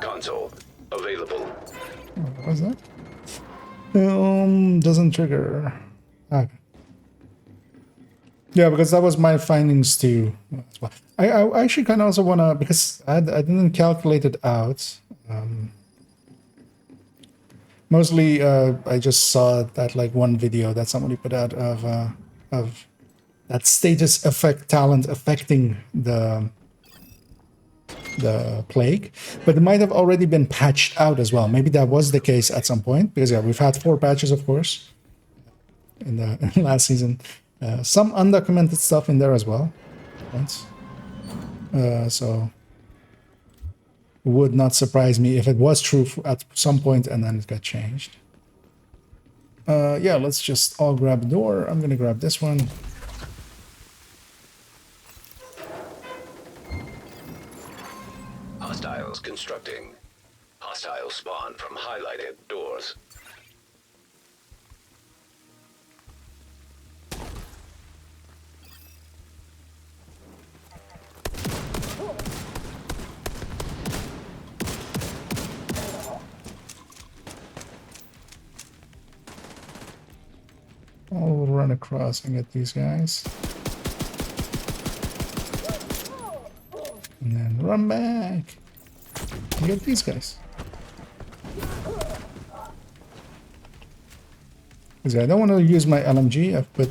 S4: Console available.
S1: What was that? Doesn't trigger. Okay. Yeah, because that was my findings too. I actually kind of also want to, because I didn't calculate it out. Mostly, I just saw that like one video that somebody put out of that status effect talent affecting the plague, but it might have already been patched out as well. Maybe that was the case at some point, because yeah, we've had 4 patches, of course, in the last season. Some undocumented stuff in there as well. So would not surprise me if it was true at some point and then it got changed. Yeah, let's just all grab a door. I'm gonna grab this one.
S4: Hostiles constructing. Hostile spawn from highlighted doors.
S1: I'll run across and get these guys. And then run back and get these guys. Because I don't want to use my LMG. I've put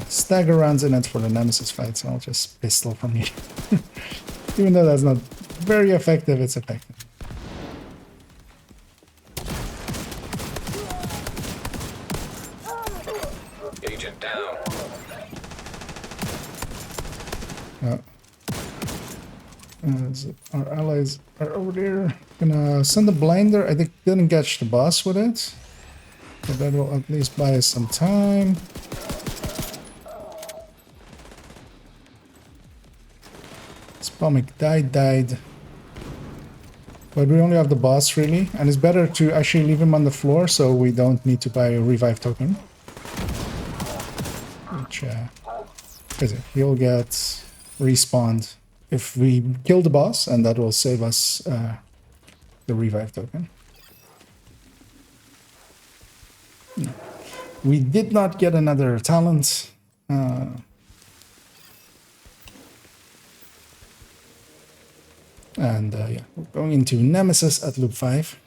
S1: stagger rounds in it for the Nemesis fight, so I'll just pistol from here. Even though that's not very effective, it's effective.
S4: Agent down.
S1: Our allies are over there. Gonna send a blinder. I think didn't catch the boss with it, but that will at least buy us some time. Spomic died. But we only have the boss, really. And it's better to actually leave him on the floor so we don't need to buy a revive token. Which, is it? He'll get respawned if we kill the boss, and that will save us the revive token. We did not get another talent. And yeah, we're going into Nemesis at loop 5.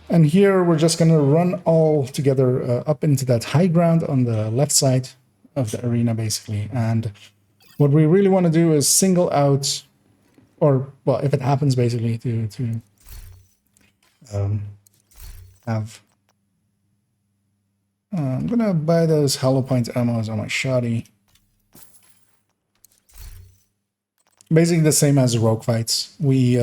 S1: And here we're just going to run all together up into that high ground on the left side of the arena, basically. And what we really want to do is single out, or, well, if it happens, basically, to have... I'm going to buy those hollow point ammos on my shoddy. Basically the same as rogue fights. We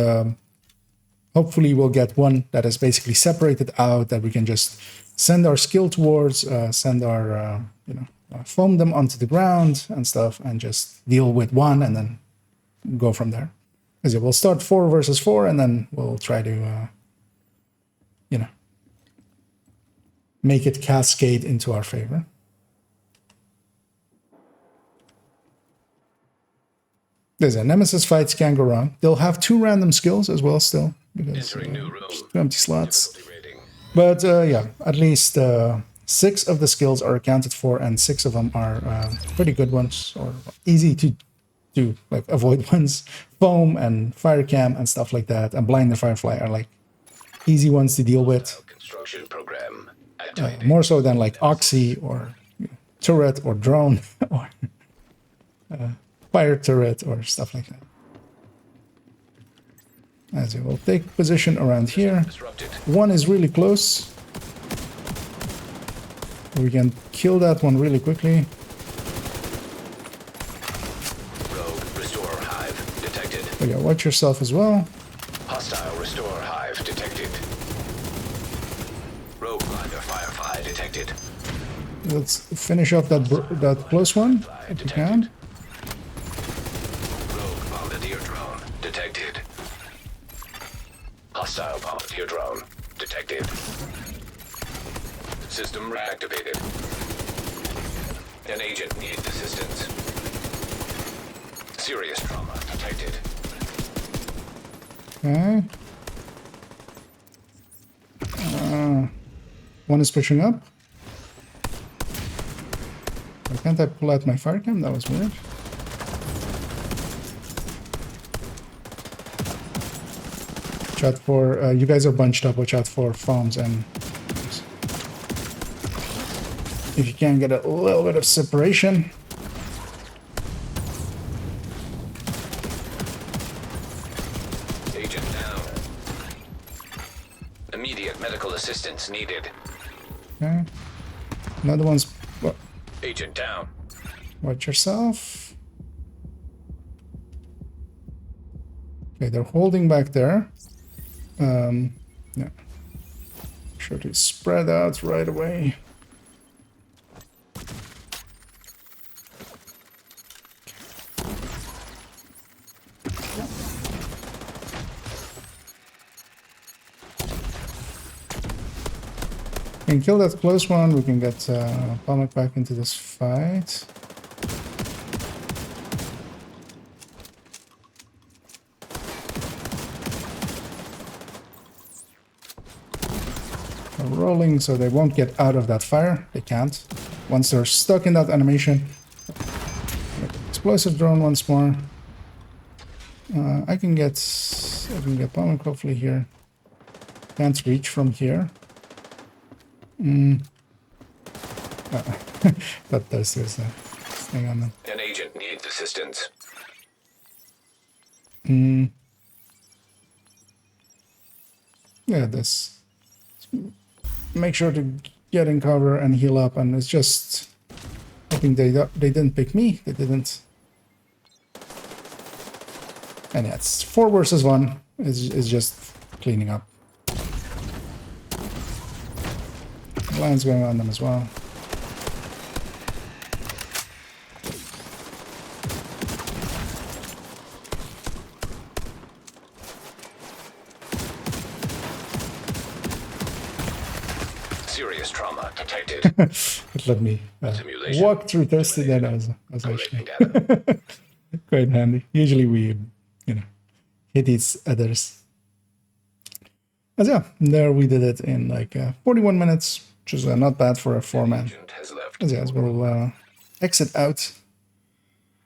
S1: hopefully will get one that is basically separated out, that we can just send our skill towards, send our, foam them onto the ground and stuff, and just deal with one and then go from there. Because we'll start 4 versus 4, and then we'll try to, make it cascade into our favor. There's a Nemesis fights can't go wrong. They'll have 2 random skills as well still, because 2 empty slots. But yeah, at least 6 of the skills are accounted for, and 6 of them are pretty good ones, or easy to do, like avoid ones. Foam and fire cam and stuff like that, and blind the firefly are like easy ones to deal with.
S4: Construction program.
S1: More so than like Oxy or turret or drone or fire turret or stuff like that. As we will take position around here. One is really close. We can kill that one really quickly.
S4: Rogue restore hive detected.
S1: But yeah, watch yourself as well.
S4: Hostile restore hive detected. Rogue blinder firefly detected.
S1: Let's finish off that close one if we can.
S4: Rogue bombardier drone detected. Hostile bombardier drone detected. System reactivated. An agent needs assistance. Serious trauma detected.
S1: Okay. One is pushing up. Why can't I pull out my fire cam? That was weird. Watch out for, you guys are bunched up, watch out for foams, and if you can get a little bit of separation.
S4: Agent down. Immediate medical assistance needed.
S1: Okay. Another one's... Well,
S4: Agent down.
S1: watch yourself. Okay, they're holding back there. Yeah. Make sure to spread out right away. We can kill that close one. We can get Palmek back into this fight. They're rolling, so they won't get out of that fire. They can't. Once they're stuck in that animation. Explosive drone once more. I can get Palmek hopefully here. Can't reach from here. But there's a thing on them.
S4: An agent needs assistance.
S1: Yeah, this. Make sure to get in cover and heal up, and it's just hoping they didn't pick me. They didn't. And yeah, it's 4 versus 1. It's just cleaning up. Lines going on them as well.
S4: Serious trauma detected.
S1: It let me
S4: Simulation.
S1: walk through tested that as
S4: Collecting
S1: actually
S4: data.
S1: quite handy. Usually we, hit each others. But yeah, there we did it in like 41 minutes, which is not bad for a 4-man.
S4: Agent has left.
S1: As we'll exit out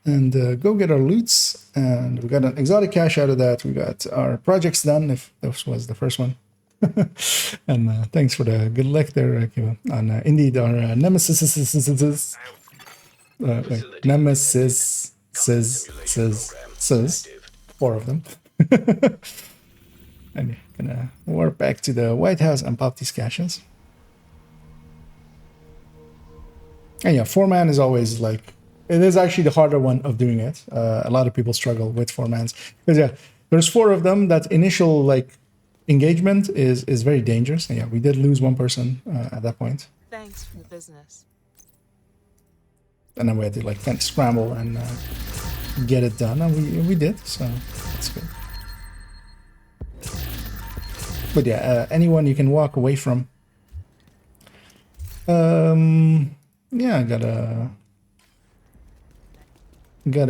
S1: and go get our loots. And we got an exotic cache out of that. We got our projects done, if this was the first one. And thanks for the good luck there, Akiva. And indeed, our nemesis, says 4 of them. And we're gonna warp back to the White House and pop these caches. And yeah, 4-man is always like, it is actually the harder one of doing it. A lot of people struggle with 4-mans. Because yeah, there's 4 of them. That initial like engagement is very dangerous. And yeah, we did lose 1 person at that point.
S6: Thanks for the business.
S1: And then we had to like kind of scramble and get it done. And we did, so that's good. But yeah, anyone you can walk away from. Yeah, I got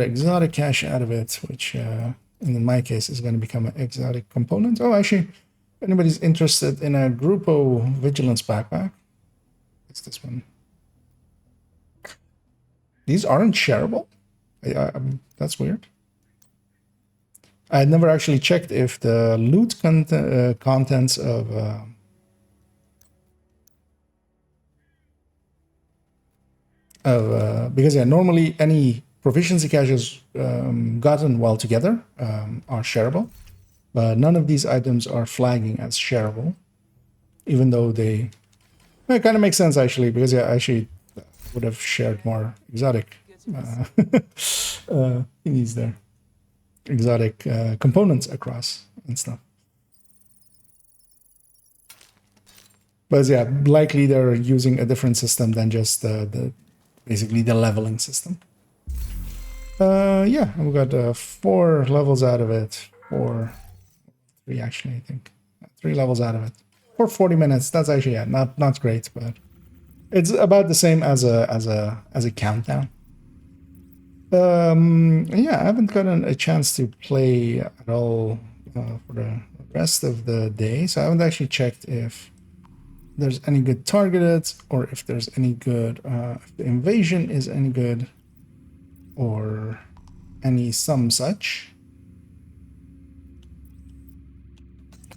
S1: an exotic cache out of it, which in my case is going to become an exotic component. Oh, actually, if anybody's interested in a Grupo Vigilance backpack, it's this one. These aren't shareable? That's weird. I had never actually checked if the loot contents of because yeah, normally any proficiency caches gotten while together are shareable, but none of these items are flagging as shareable, even though it kind of makes sense actually, because yeah, actually would have shared more exotic thingies there, exotic components across and stuff. But yeah, likely they're using a different system than just basically the leveling system. Yeah, we got 4 levels out of it, 3 actually, I think. 3 levels out of it for 40 minutes. That's actually not great, but it's about the same as a countdown. Yeah, I haven't gotten a chance to play at all for the rest of the day, so I haven't actually checked if there's any good targeted, or if there's any good, if the invasion is any good, or any some such.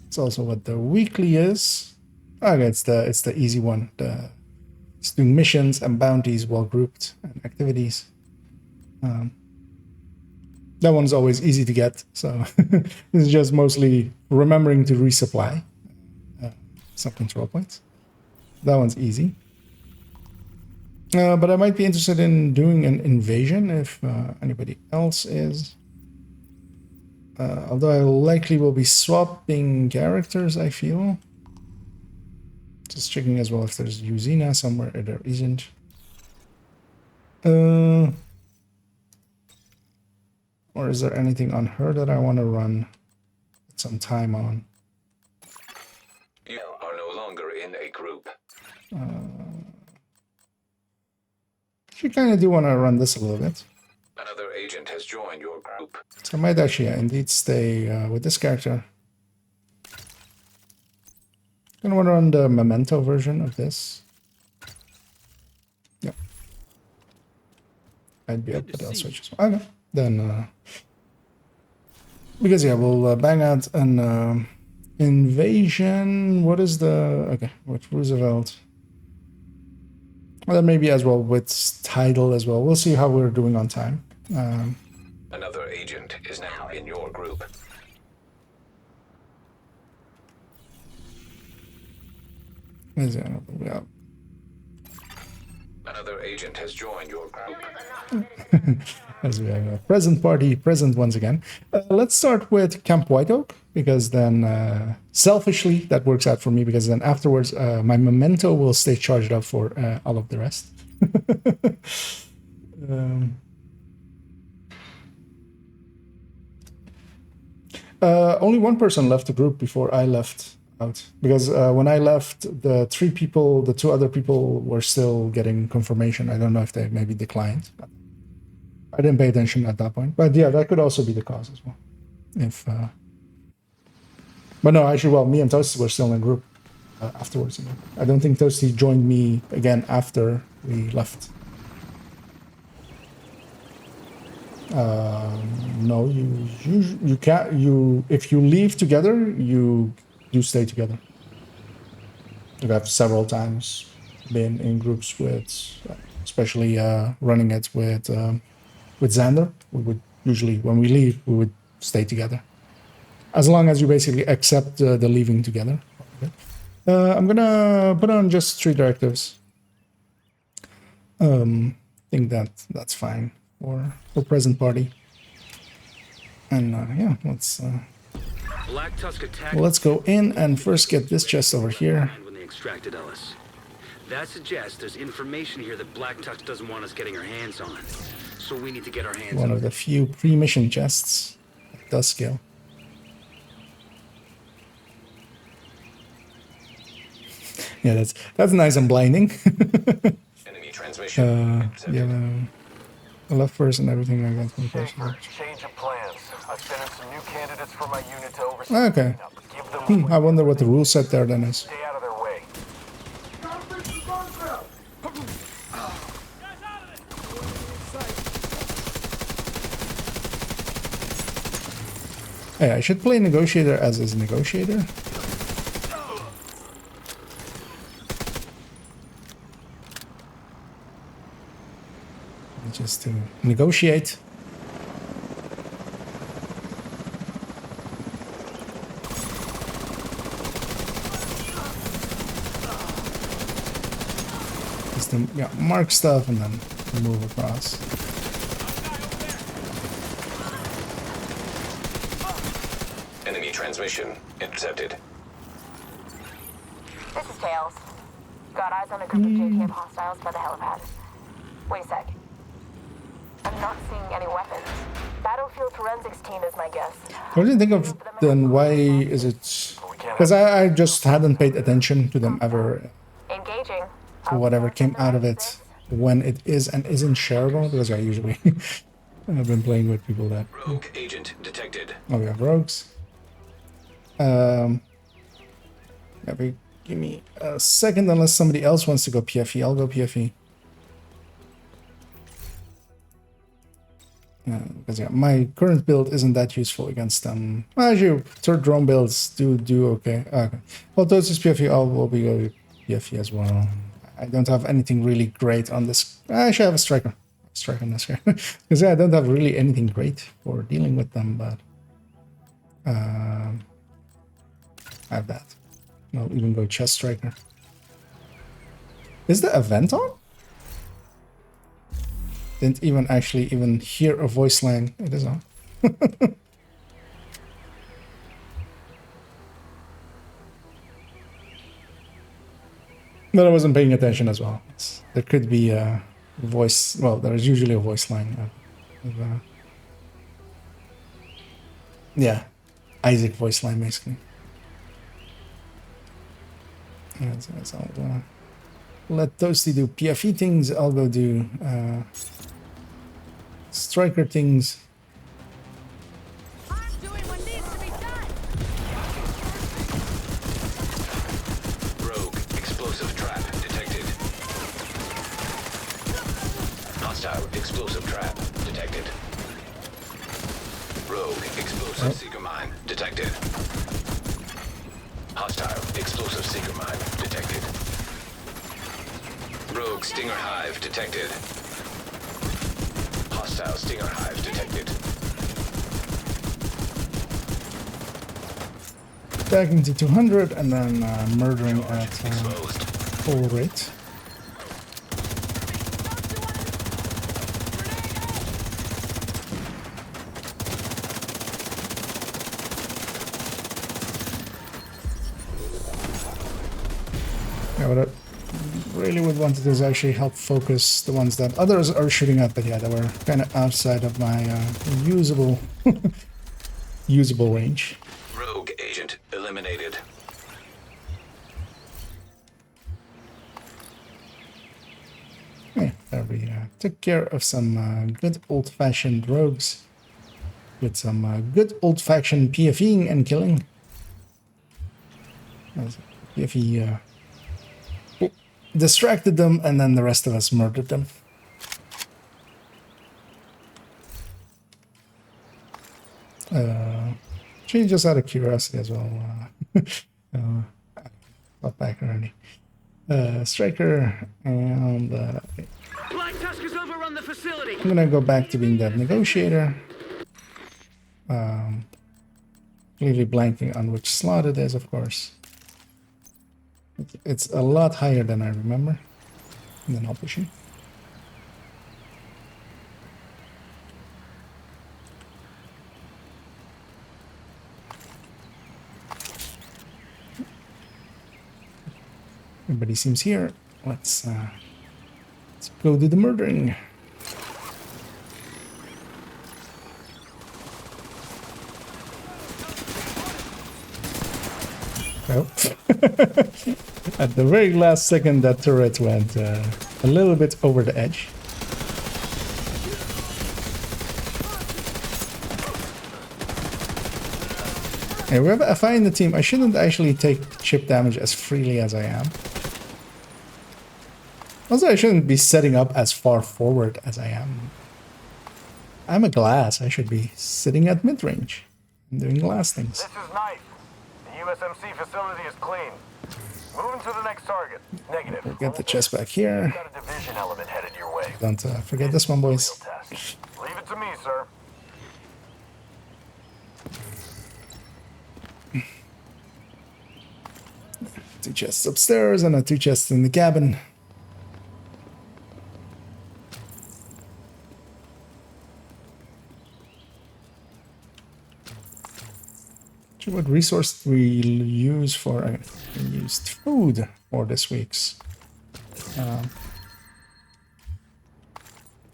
S1: It's also what the weekly is. Okay, it's the easy one. It's doing missions and bounties well grouped and activities. That one's always easy to get, so this is just mostly remembering to resupply some control points. That one's easy. But I might be interested in doing an invasion if anybody else is. Although I likely will be swapping characters, I feel. Just checking as well if there's Yuzina somewhere, or there isn't. Or is there anything on her that I want to run some time on?
S4: You are no longer in a group.
S1: I kind of do want to run this a little bit.
S4: Another agent has joined your group.
S1: So I might actually indeed stay with this character. I'm going to run the Memento version of this. Yep. I'd be up, but I'll switch as well. Okay. Then, because yeah, we'll bang out an invasion. What is the, okay, with Roosevelt. Well, then maybe as well with title as well. We'll see how we're doing on time.
S4: Another agent is now in your group.
S1: Yeah.
S4: Another agent has joined your group.
S1: As we have a present party, present once again. Let's start with Camp White Oak, because then selfishly that works out for me, because then afterwards my memento will stay charged up for all of the rest. Only one person left the group before I left out because when I left, the two other people were still getting confirmation. I don't know if they maybe declined. But I didn't pay attention at that point. But yeah, that could also be the cause as well. If, but no, actually, well, me and Toasty were still in a group afterwards. You know? I don't think Toasty joined me again after we left. No, you can't. If you leave together, you stay together. I've several times been in groups with, especially running it with Xander. We would usually, when we leave, we would stay together, as long as you basically accept the leaving together. Okay. I'm gonna put on just 3 directives. Think that's fine for present party. And yeah,
S6: Black Tusk attacked.
S1: let's go in and first get this chest over here.
S6: When they extracted Ellis. That suggests there's information here that Black Tusk doesn't want us getting our hands on. So we need to get our hands
S1: One
S6: on
S1: of the few pre-mission chests that does scale. Yeah, that's nice and blinding.
S4: Enemy transmission.
S1: Yeah, the left first and everything like that.
S7: Schaefer, change of plans. I've sent in some new candidates for my unit to oversee.
S1: Okay.
S7: Give them
S1: I wonder what the rule set there then is.
S7: stay out of their way.
S1: Hey, I should play negotiator as his negotiator. Just to negotiate. Just to mark stuff and then move across.
S4: Enemy transmission intercepted.
S8: This is Tails. Got eyes on a group of JKM hostiles by the helipad. Wait a sec. I'm not seeing any weapons. Battlefield forensics team is my guess.
S1: What do you think of then? Why is it? Because I just hadn't paid attention to them ever.
S8: Engaging.
S1: To whatever came out of it when it is and isn't shareable. Because I usually I've been playing with people that.
S4: Rogue agent detected.
S1: Oh, we have rogues. Maybe give me a second unless somebody else wants to go PFE. I'll go PFE. Because yeah, my current build isn't that useful against them. Actually, third drone builds do okay. Okay. Well, those is PFE. We'll be going PFE as well. I don't have anything really great on this. I actually have a striker. Striker on this guy. Because yeah, I don't have really anything great for dealing with them, but I have that. I'll even go chest striker. Is the event on? Didn't even actually hear a voice line. It is on. But I wasn't paying attention as well. There could be a voice. Well, there's usually a voice line. Yeah, Isaac voice line basically. Yeah, so I'll let Toasty do PFE things. I'll go do striker things.
S8: I'm doing what needs to be done.
S4: Rogue explosive trap detected. Hostile explosive trap detected. Rogue explosive seeker mine detected. Hostile explosive seeker mine detected. Rogue stinger hive detected. Hostile stinger hive detected.
S1: Backing to 200 and then murdering at
S4: Exposed.
S1: full rate. Yeah, what I really would want to do is actually help focus the ones that others are shooting at, but yeah, they were kind of outside of my usable range.
S4: Rogue agent eliminated.
S1: There we took care of some good old-fashioned rogues with some good old-fashioned PFEing and killing. PFE distracted them, and then the rest of us murdered them. Just out of curiosity as well. Got back already. Striker and
S6: Black Tusk has overrun the facility.
S1: I'm gonna go back to being that negotiator. Completely blanking on which slot it is, of course. It's a lot higher than I remember. And then I'll push you. Everybody seems here. Let's go do the murdering. Oh. At the very last second, that turret went a little bit over the edge. Hey, wherever I find the team, I shouldn't actually take chip damage as freely as I am. Also, I shouldn't be setting up as far forward as I am. I'm a glass. I should be sitting at mid-range and doing glass things.
S7: This is Knife. The USMC facility is clean. Moving to the next target. Negative.
S1: We'll get the chest back here.
S7: Got a division element headed your way.
S1: Don't forget this one, boys.
S7: Test. Leave it to me, sir.
S1: Two chests upstairs and 2 chests in the cabin. What resource we use for? I used food for this week's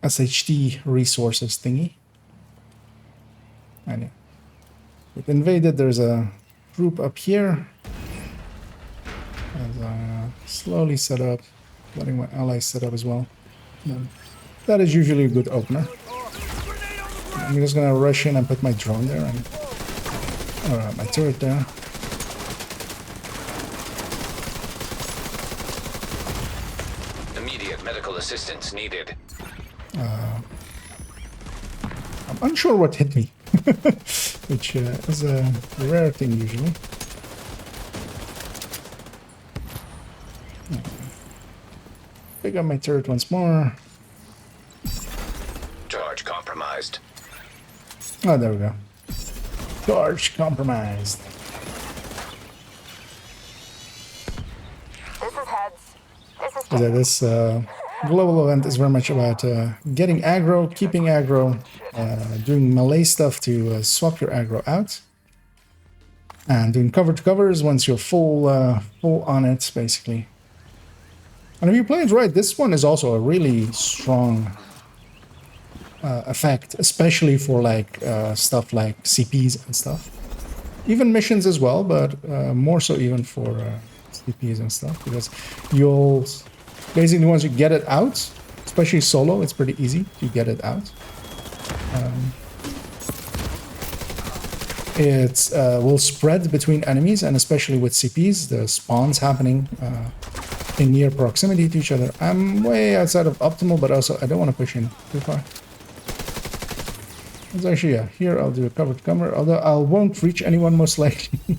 S1: SHD resources thingy. And we've invaded. There's a group up here. As I slowly set up, letting my allies set up as well. And that is usually a good opener. I'm just gonna rush in and put my drone there and. Alright, my turret there.
S4: Immediate medical assistance needed.
S1: I'm unsure what hit me, which is a rare thing usually. Pick up my turret once more.
S4: Charge compromised.
S1: Oh, there we go. Charge compromised.
S8: This is heads. This is
S1: Yeah, this global event is very much about getting aggro, keeping aggro, doing melee stuff to swap your aggro out, and doing cover to covers once you're full on it, basically. And if you play it right, this one is also a really strong effect, especially for like stuff like CPs and stuff. Even missions as well, but more so even for CPs and stuff, because you'll basically once you get it out, especially solo, it's pretty easy to get it out. It will spread between enemies, and especially with CPs, the spawns happening in near proximity to each other. I'm way outside of optimal, but also I don't want to push in too far. It's actually, yeah, here I'll do a covered cover, although I won't reach anyone most likely.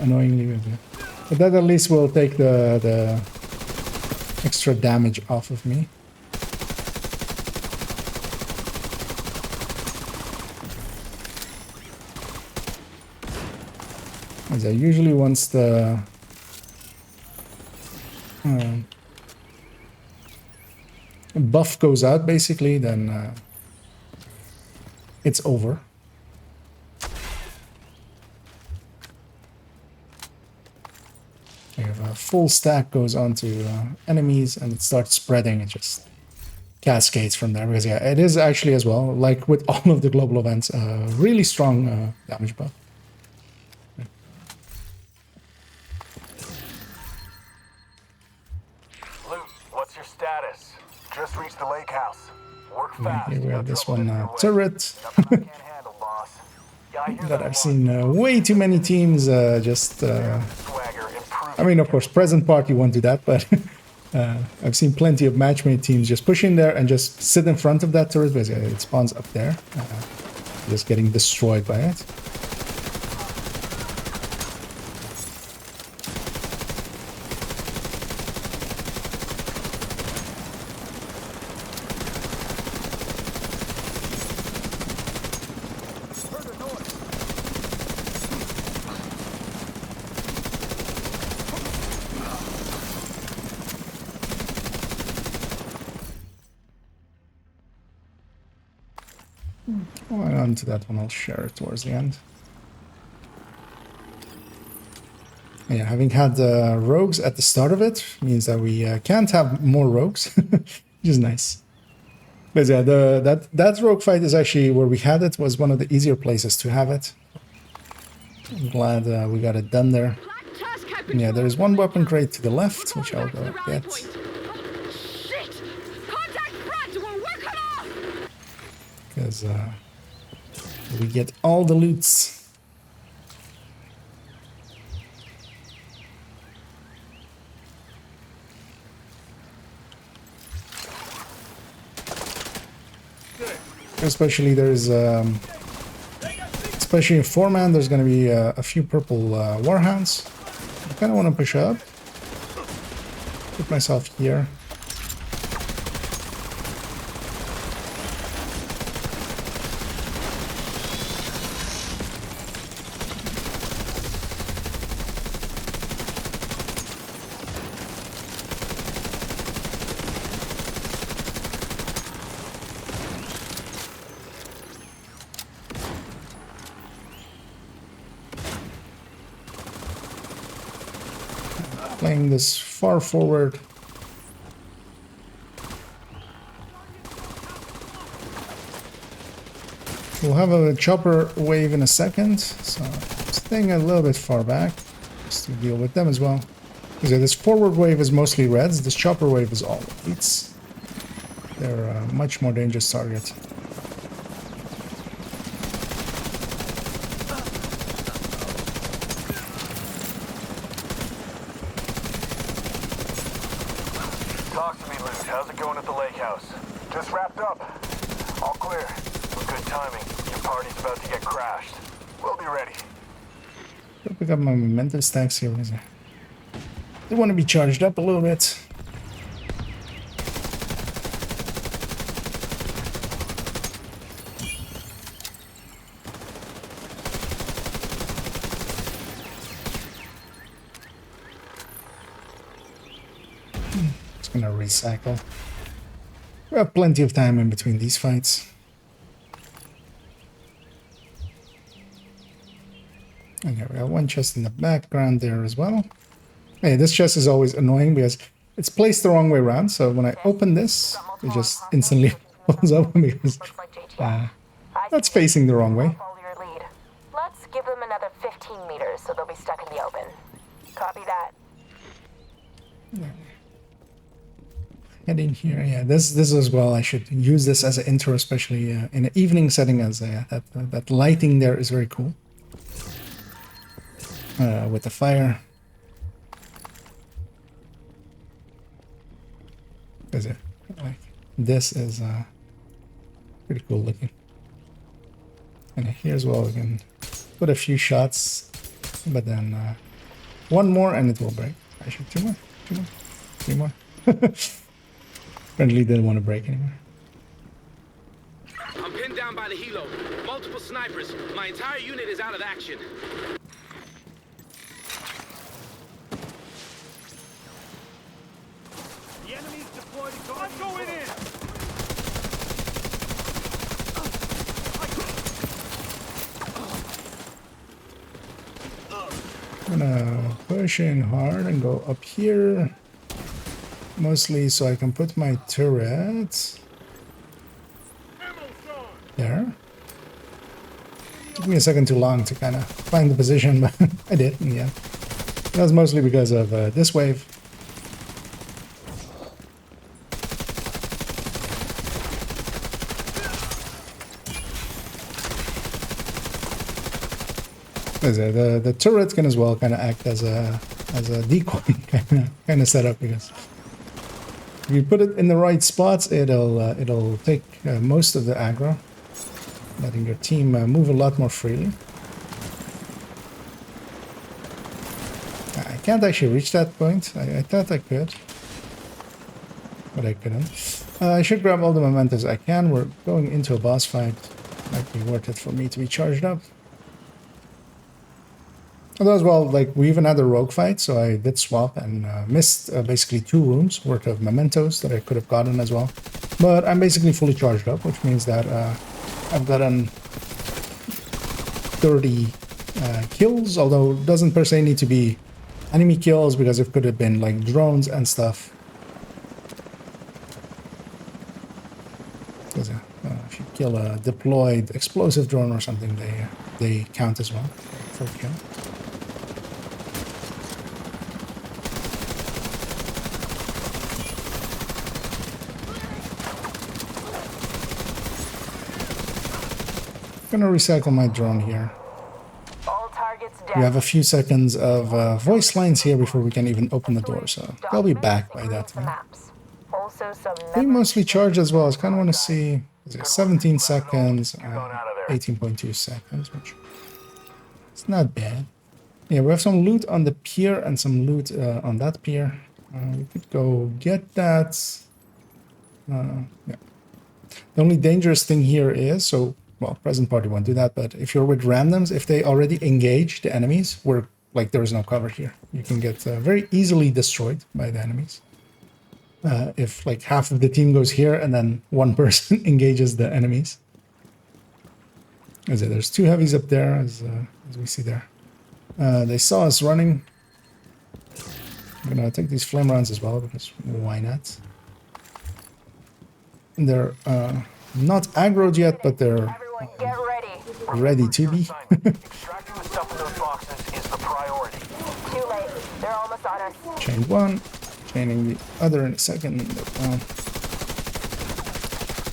S1: Annoyingly, but that at least will take the extra damage off of me. As I usually once the buff goes out, basically, then it's over. You have a full stack goes onto enemies, and it starts spreading. It just cascades from there, because yeah, it is actually as well, like with all of the global events, really strong damage buff.
S7: Luke, what's your status? the lake house. Work fast.
S1: Here we
S7: No
S1: have this
S7: trouble
S1: one
S7: heading your way.
S1: turret
S7: Nothing I can't handle, boss. Yeah, I hear
S1: that
S7: a
S1: I've
S7: lot.
S1: seen way too many teams just.
S7: Swagger, improve
S1: I mean, of course, present party won't do that, but I've seen plenty of matchmade teams just push in there and just sit in front of that turret because it spawns up there, just getting destroyed by it. Well, onto that one, I'll share it towards the end. Yeah, having had rogues at the start of it means that we can't have more rogues, which is nice. But yeah, that rogue fight is actually where we had it, was one of the easier places to have it. I'm glad we got it done there. And yeah, there's one weapon crate to the left, which I'll go get. Because we get all the loots. Especially there's, especially in 4-man, there's going to be a few purple warhounds. I kind of want to push up. Put myself here. Playing this far forward. We'll have a chopper wave in a second, so staying a little bit far back just to deal with them as well. Because this forward wave is mostly reds, this chopper wave is all whites. They're a much more dangerous target.
S7: Talk to me, Luke. How's it going at the lake house? Just wrapped up. All clear. Good timing. Your party's about to get crashed. We'll be ready.
S1: I'll pick up my memento stacks here. They want to be charged up a little bit. Just gonna recycle. We have plenty of time in between these fights. Okay, we got one chest in the background there as well. Hey, this chest is always annoying because it's placed the wrong way around. So when I open this, it just instantly pulls up because that's facing the wrong way.
S8: Follow your lead. Let's give them another 15 meters so they'll be stuck in the open. Copy that.
S1: Head in here. Yeah, this as well. I should use this as an intro, especially in an evening setting. As that lighting there is very cool. With the fire. Is it like this is pretty cool looking. And here as well we can put a few shots, but then one more and it will break. Actually, two more, 3 more. Apparently didn't want to break anymore.
S6: I'm pinned down by the helo. Multiple snipers. My entire unit is out of action.
S3: The enemy's deployed to guard. I'm going in!
S1: I'm gonna push in hard and go up here. Mostly so I can put my turret there. Took me a second too long to kind of find the position, but I did in the end. That was mostly because of this wave. The turret can as well kind of act as a decoy kind of setup, because if you put it in the right spots, it'll take most of the aggro, letting your team move a lot more freely. I can't actually reach that point. I thought I could, but I couldn't. I should grab all the mementos I can. We're going into a boss fight. Might be worth it for me to be charged up. Although as well, like, we even had a rogue fight, so I did swap and missed basically 2 rooms worth of mementos that I could have gotten as well. But I'm basically fully charged up, which means that I've gotten 30 kills, although it doesn't per se need to be enemy kills, because it could have been like drones and stuff. Because if you kill a deployed explosive drone or something, they count as well for kill. I'm gonna recycle my drone here.
S8: All targets down.
S1: We have a few seconds of voice lines here before we can even open the door, so they'll be back by that time.
S8: Also some
S1: They mostly charged as well. I kind of want to see 17 seconds, 18.2 seconds, which is not bad. Yeah, we have some loot on the pier and some loot on that pier. We could go get that. Yeah. The only dangerous thing here is, so, well, present party won't do that, but if you're with randoms, if they already engage the enemies, where, like, there is no cover here, you can get very easily destroyed by the enemies. If, like, half of the team goes here and then one person engages the enemies. As there's 2 heavies up there, as we see there. They saw us running. I'm gonna take these flame rounds as well, because why not? And they're not aggroed yet, but they're
S8: Get ready.
S1: ready to be.
S7: Extracting the stuff in those boxes is the priority.
S8: Too late. They're almost on us.
S1: Chained one, chaining the other in a second.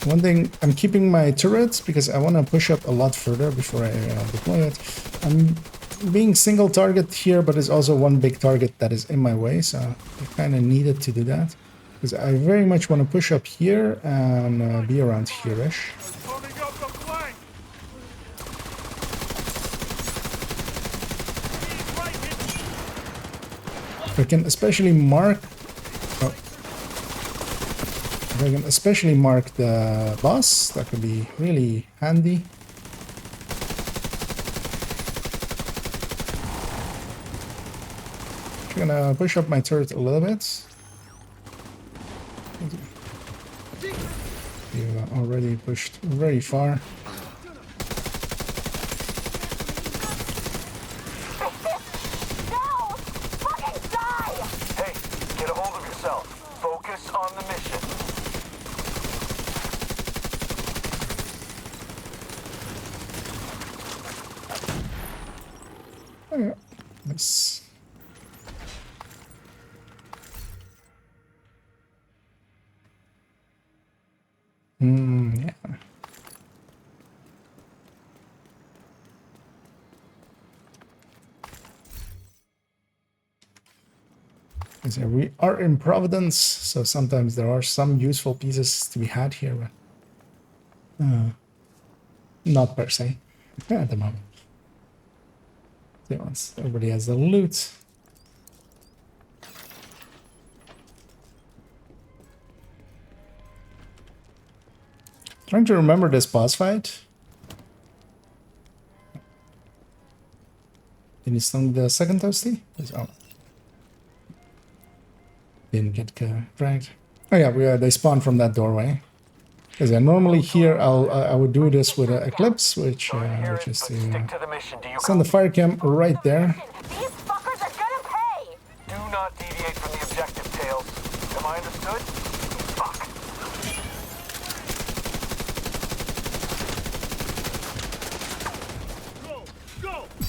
S1: One thing, I'm keeping my turrets because I want to push up a lot further before I deploy it. I'm being single target here, but there's also one big target that is in my way, so I kind of needed to do that. Because I very much want to push up here and be around here-ish.
S3: Moving up the flank. He's right here.
S1: If I can especially mark... Oh. If I can especially mark the boss, that could be really handy. I'm gonna push up my turret a little bit. You already pushed very far.
S8: No! Fucking die!
S7: Hey, get a hold of yourself. Focus on the mission.
S1: Oh, yeah. Nice. Yeah. So we are in Providence, so sometimes there are some useful pieces to be had here, but not per se at the moment. So once everybody has the loot. Trying to remember this boss fight. Did you stun the second toasty? Oh. Didn't get dragged. Oh yeah, they spawn from that doorway. Because normally here I would do this with an Eclipse, which is to
S7: Stick to the mission. Do you
S1: send the fire cam right there.
S8: These fuckers are gonna pay!
S7: do not deviate from the objective, Tails? Am I understood? Fuck.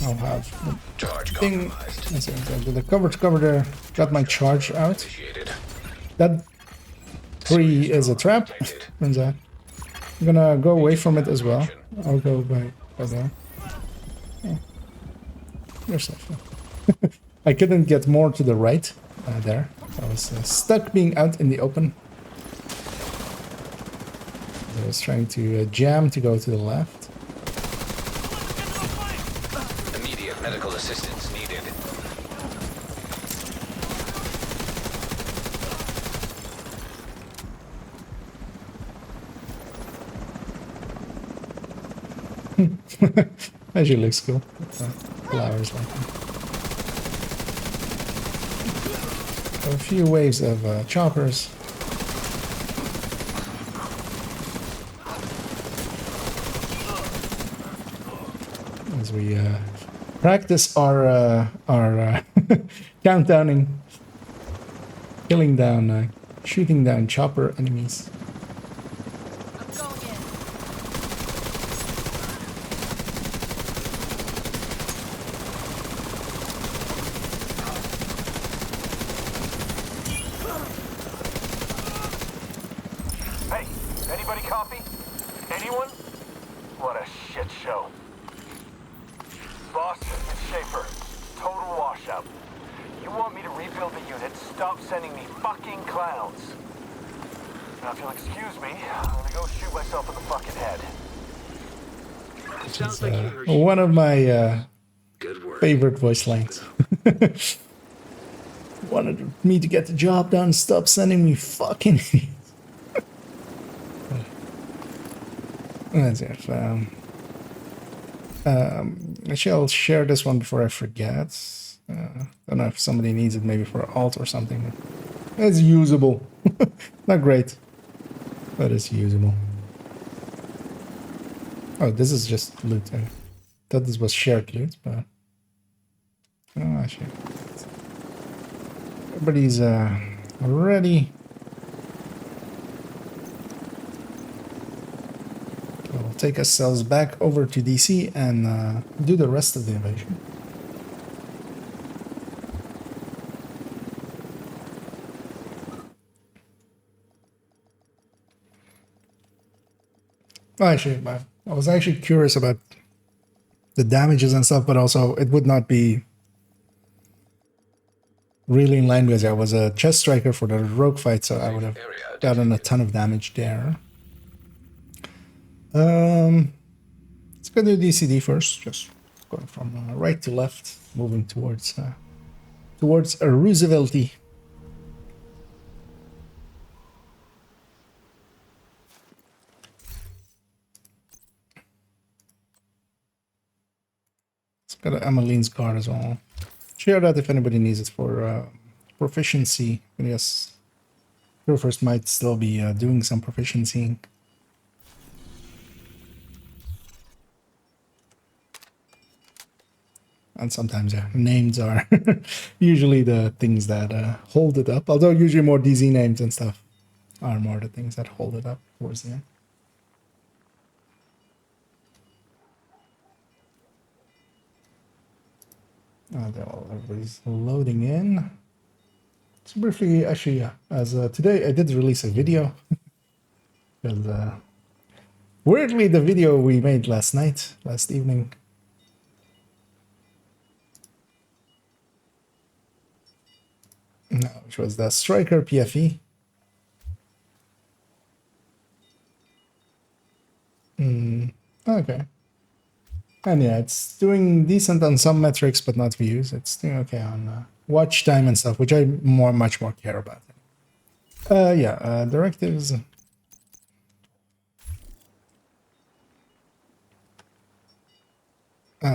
S1: I'll have
S4: Charge
S1: the thing.
S4: compromised.
S1: The cover there. Got my charge out.
S4: Initiated.
S1: That tree is a trap. Turns out. I'm gonna go away from it as well. I'll go by there. Yeah. You're safe. I couldn't get more to the right there. I was stuck being out in the open. I was trying to jam to go to the left.
S4: Immediate medical assistance needed.
S1: Actually looks cool. Flowers like that. A few waves of choppers. As we practice our countdowning, killing down, shooting down chopper enemies.
S7: Hey, anybody copy? Anyone? What a shit show. Boss, it's Schaefer. Total washout. You want me to rebuild the unit? Stop sending me fucking clowns. Now, if you'll excuse me, I'm gonna go shoot myself in the fucking head.
S6: It sounds like you heard
S1: One of my
S6: good work.
S1: favorite voice lines. Wanted me to get the job done. Stop sending me fucking idiots. That's it. Actually, I'll share this one before I forget. Don't know if somebody needs it, maybe for alt or something. It's usable. Not great, but it's usable. Oh, this is just loot. I thought this was shared loot, but oh, actually, everybody's ready. We'll take ourselves back over to DC and do the rest of the invasion. Well, actually, I was actually curious about the damages and stuff, but also it would not be really in line because I was a chest striker for the rogue fight, so I would have gotten a ton of damage there. Let's go do DCD first, just going from right to left, moving towards Roosevelt-y. It's got an Emmeline's card as well. Share that if anybody needs it for proficiency. And yes, your first might still be doing some proficiency. And sometimes, yeah, names are usually the things that hold it up. Although usually more DZ names and stuff are more the things that hold it up towards the end. Everybody's loading in. So briefly, actually, yeah, as today I did release a video. Because weirdly, the video we made last evening, no, which was the Striker PFE. Okay. And yeah, it's doing decent on some metrics, but not views. It's doing okay on watch time and stuff, which I much more care about. Directives.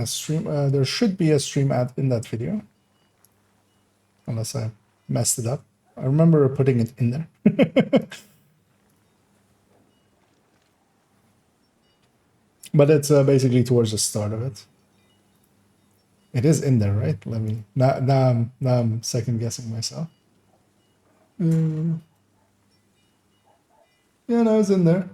S1: Stream. There should be a stream ad in that video, unless I messed it up. I remember putting it in there. But it's basically towards the start of it. It is in there, right? Let me now I'm second guessing myself. Yeah, no, it's in there.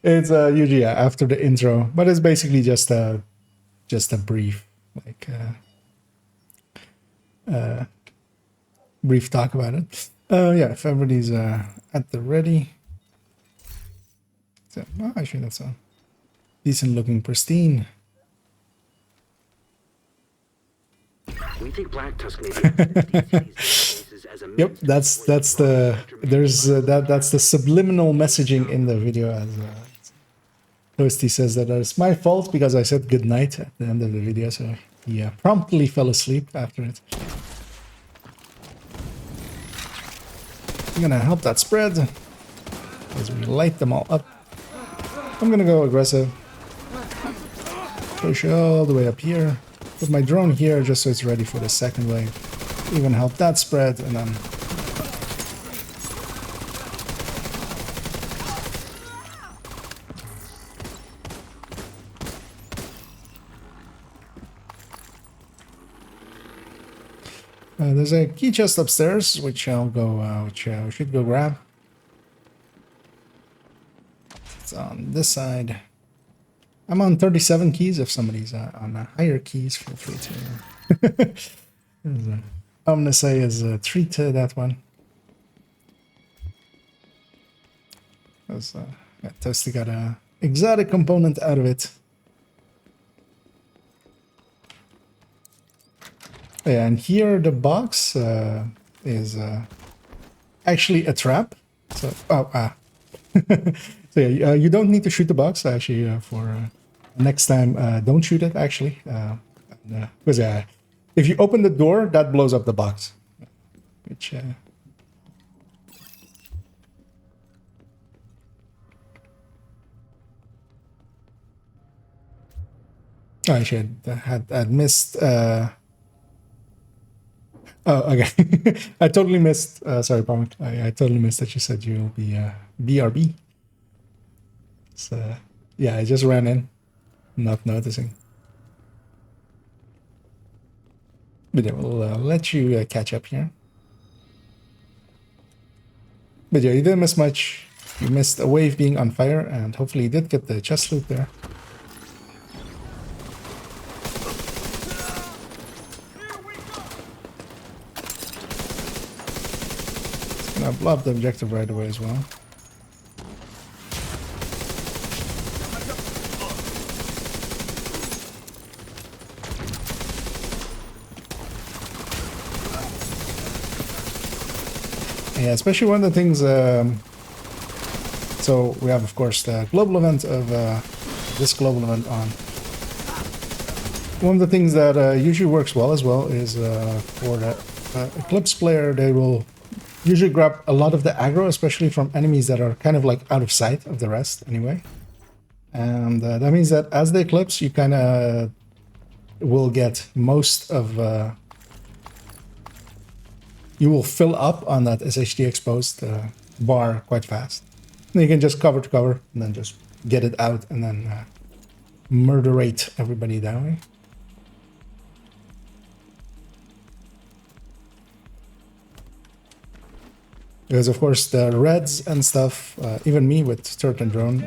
S1: It's usually after the intro, but it's basically just a brief brief talk about it. Yeah, if everybody's at the ready. So, actually, that's on. decent looking, pristine.
S6: We think Black Tusk may be as a
S1: Yep, that's the that's the subliminal messaging in the video, as Toasty says that it's my fault because I said good night at the end of the video, so he promptly fell asleep after it. I'm gonna help that spread as we light them all up. I'm gonna go aggressive. Push all the way up here. Put my drone here just so it's ready for the second wave. Even help that spread, and then there's a key chest upstairs, which I'll go, which we should go grab. It's on this side. I'm on 37 keys. If somebody's on higher keys, feel free to. I'm gonna say is treat to that one. Because Toasty got a exotic component out of it. Yeah, and here the box is actually a trap. So so yeah, you don't need to shoot the box actually. For next time, don't shoot it actually, because if you open the door, that blows up the box. Which I should had missed. Oh, okay. I totally missed. Sorry, Parmak. I totally missed that you said you'll be BRB. So, yeah, I just ran in, not noticing. But yeah, we'll let you catch up here. But yeah, you didn't miss much. You missed a wave being on fire, and hopefully you did get the chest loot there. I'll blow up the objective right away as well. Yeah, especially one of the things, so we have of course the global event of this global event on. One of the things that usually works well as well is for the Eclipse player, they will usually grab a lot of the aggro, especially from enemies that are kind of like out of sight of the rest anyway. And that means that as they Eclipse, you kind of will get most of... you will fill up on that SHD exposed bar quite fast. And you can just cover to cover and then just get it out and then murderate everybody that way. Because of course the reds and stuff, even me with turret and drone,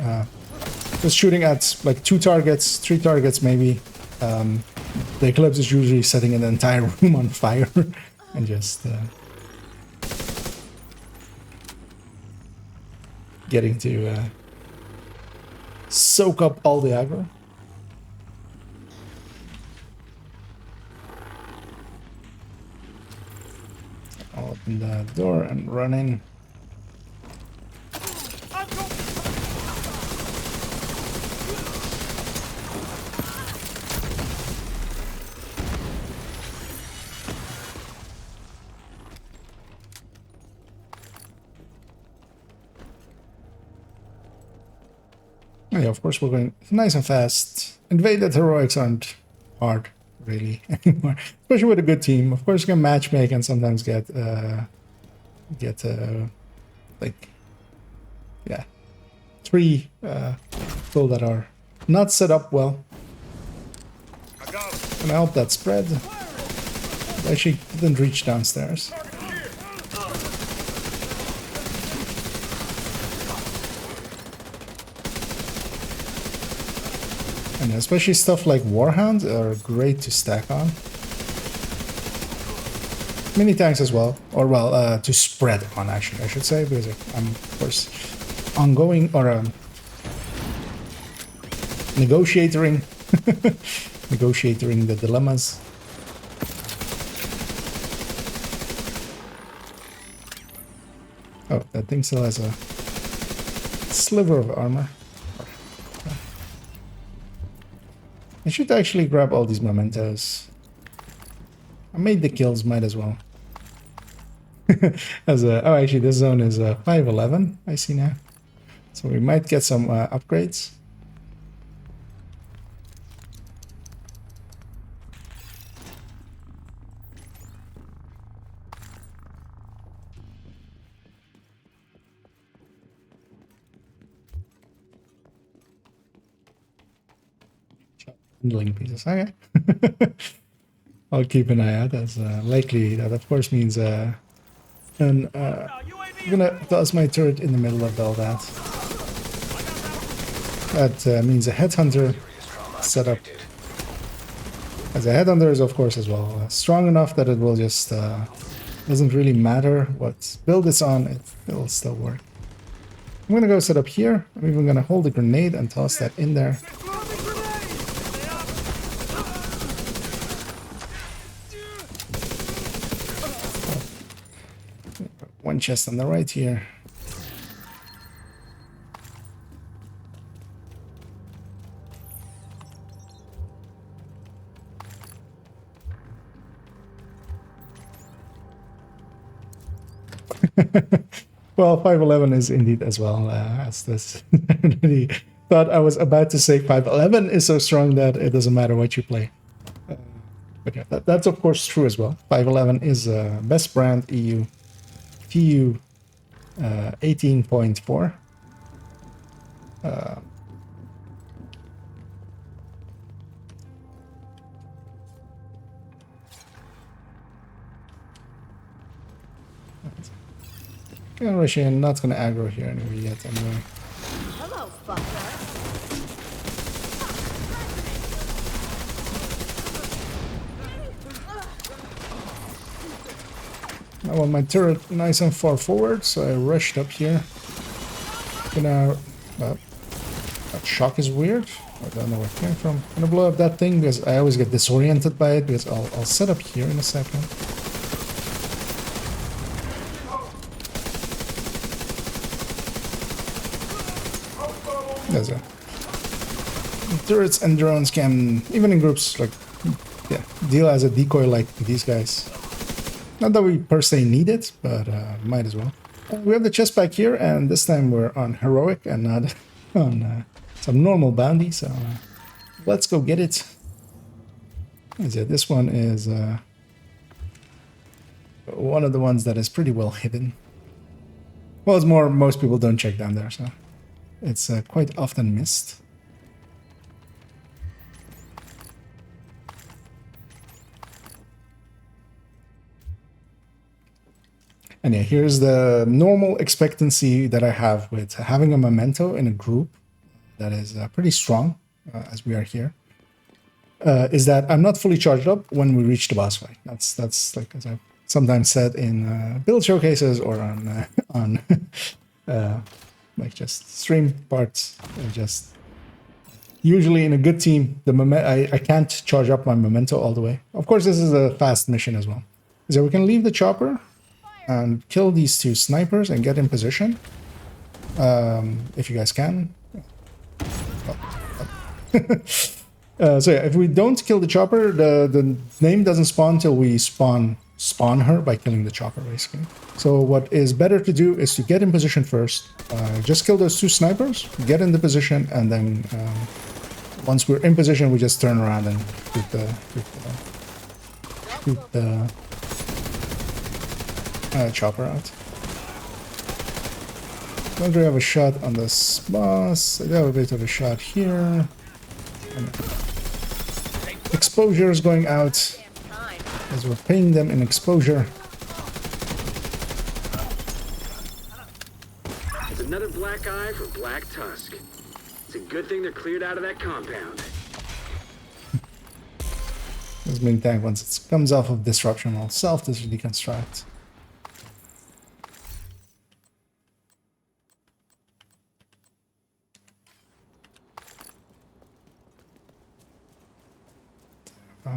S1: just shooting at like 2 targets, 3 targets maybe. The Eclipse is usually setting an entire room on fire and just getting to soak up all the aggro. I'll open the door and run in. Oh yeah, of course we're going nice and fast. Invaded heroics aren't hard really anymore, especially with a good team. Of course you can matchmake and sometimes get like, yeah, 3 people that are not set up well. Can I help that spread? I actually didn't reach downstairs. And especially stuff like Warhound are great to stack on. Mini tanks as well, or well, to spread on actually, I should say, because I'm of course ongoing or negotiating, negotiating the dilemmas. Oh, that thing still has a sliver of armor. I should actually grab all these mementos. I made the kills, might as well. Oh, actually, this zone is 511. I see now, so we might get some upgrades. Handling pieces. Okay. I'll keep an eye out, as likely that of course means I'm gonna toss my turret in the middle of all that. That means a headhunter setup. As a headhunter is of course as well strong enough that it will just doesn't really matter what build it's on, it'll still work. I'm gonna go set up here. I'm even gonna hold a grenade and toss that in there. One chest on the right here. Well, 511 is indeed as well as this. I really thought I was about to say 511 is so strong that it doesn't matter what you play. But yeah, that's of course true as well. 511 is best brand EU. TU 18.4. Gonna rush in, not gonna aggro here anyway yet anyway.
S9: Hello, fucker.
S1: I want my turret nice and far forward, so I rushed up here. Gonna... that shock is weird. I don't know where it came from. I'm gonna blow up that thing because I always get disoriented by it, because I'll set up here in a second. There's a... turrets and drones can, even in groups, like, yeah, deal as a decoy like these guys. Not that we per se need it, but might as well. We have the chest back here, and this time we're on heroic and not on some normal bounty, so let's go get it. This one is one of the ones that is pretty well hidden. Well, it's more, most people don't check down there, so it's quite often missed. And yeah, here's the normal expectancy that I have with having a memento in a group that is pretty strong, as we are here, is that I'm not fully charged up when we reach the boss fight. That's like, as I've sometimes said in build showcases or on like just stream parts. Just usually in a good team, I can't charge up my memento all the way. Of course, this is a fast mission as well. So we can leave the chopper and kill these two snipers and get in position. If you guys can. So yeah, if we don't kill the chopper, the name doesn't spawn till we spawn her by killing the chopper, basically. So what is better to do is to get in position first, just kill those two snipers, get in the position, and then once we're in position, we just turn around and shoot the chopper out. Don't really have a shot on this boss. I have a bit of a shot here. Exposure is going out as we're paying them in exposure.
S6: It's another black eye for Black Tusk. It's a good thing they're cleared out of that compound.
S1: This main tank, once it comes off of disruption, will self-deconstruct.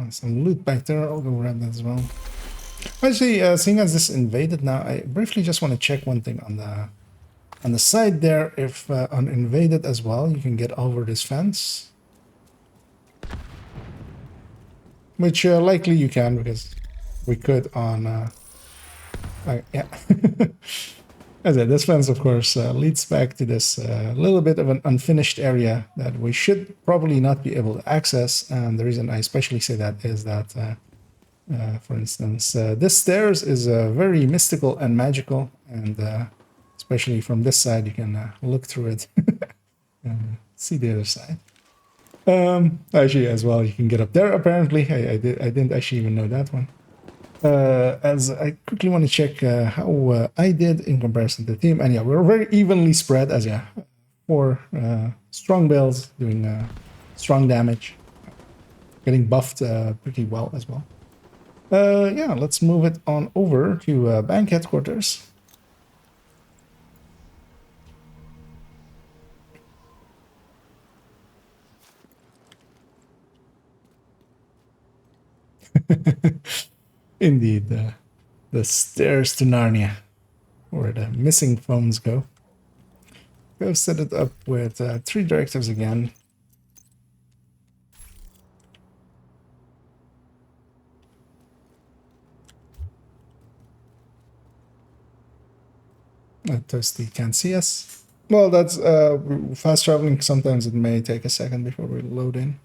S1: some loot back there. I'll go grab that as well. Actually, seeing as this invaded now, I briefly just want to check one thing on the side there. If on invaded as well, you can get over this fence, which likely you can, because we could on yeah. As I said, this fence, of course, leads back to this little bit of an unfinished area that we should probably not be able to access. And the reason I especially say that is that, for instance, this stairs is very mystical and magical. And especially from this side, you can look through it and see the other side. Actually, as well, you can get up there, apparently. I didn't actually even know that one. As I quickly want to check how I did in comparison to the team. And yeah, we're very evenly spread, as yeah, 4 strong builds doing strong damage, getting buffed pretty well as well. Yeah, let's move it on over to bank headquarters. Indeed, the stairs to Narnia, where the missing phones go. Go set it up with 3 directives again. Toasty can't see us. Well, that's fast traveling. Sometimes it may take a second before we load in.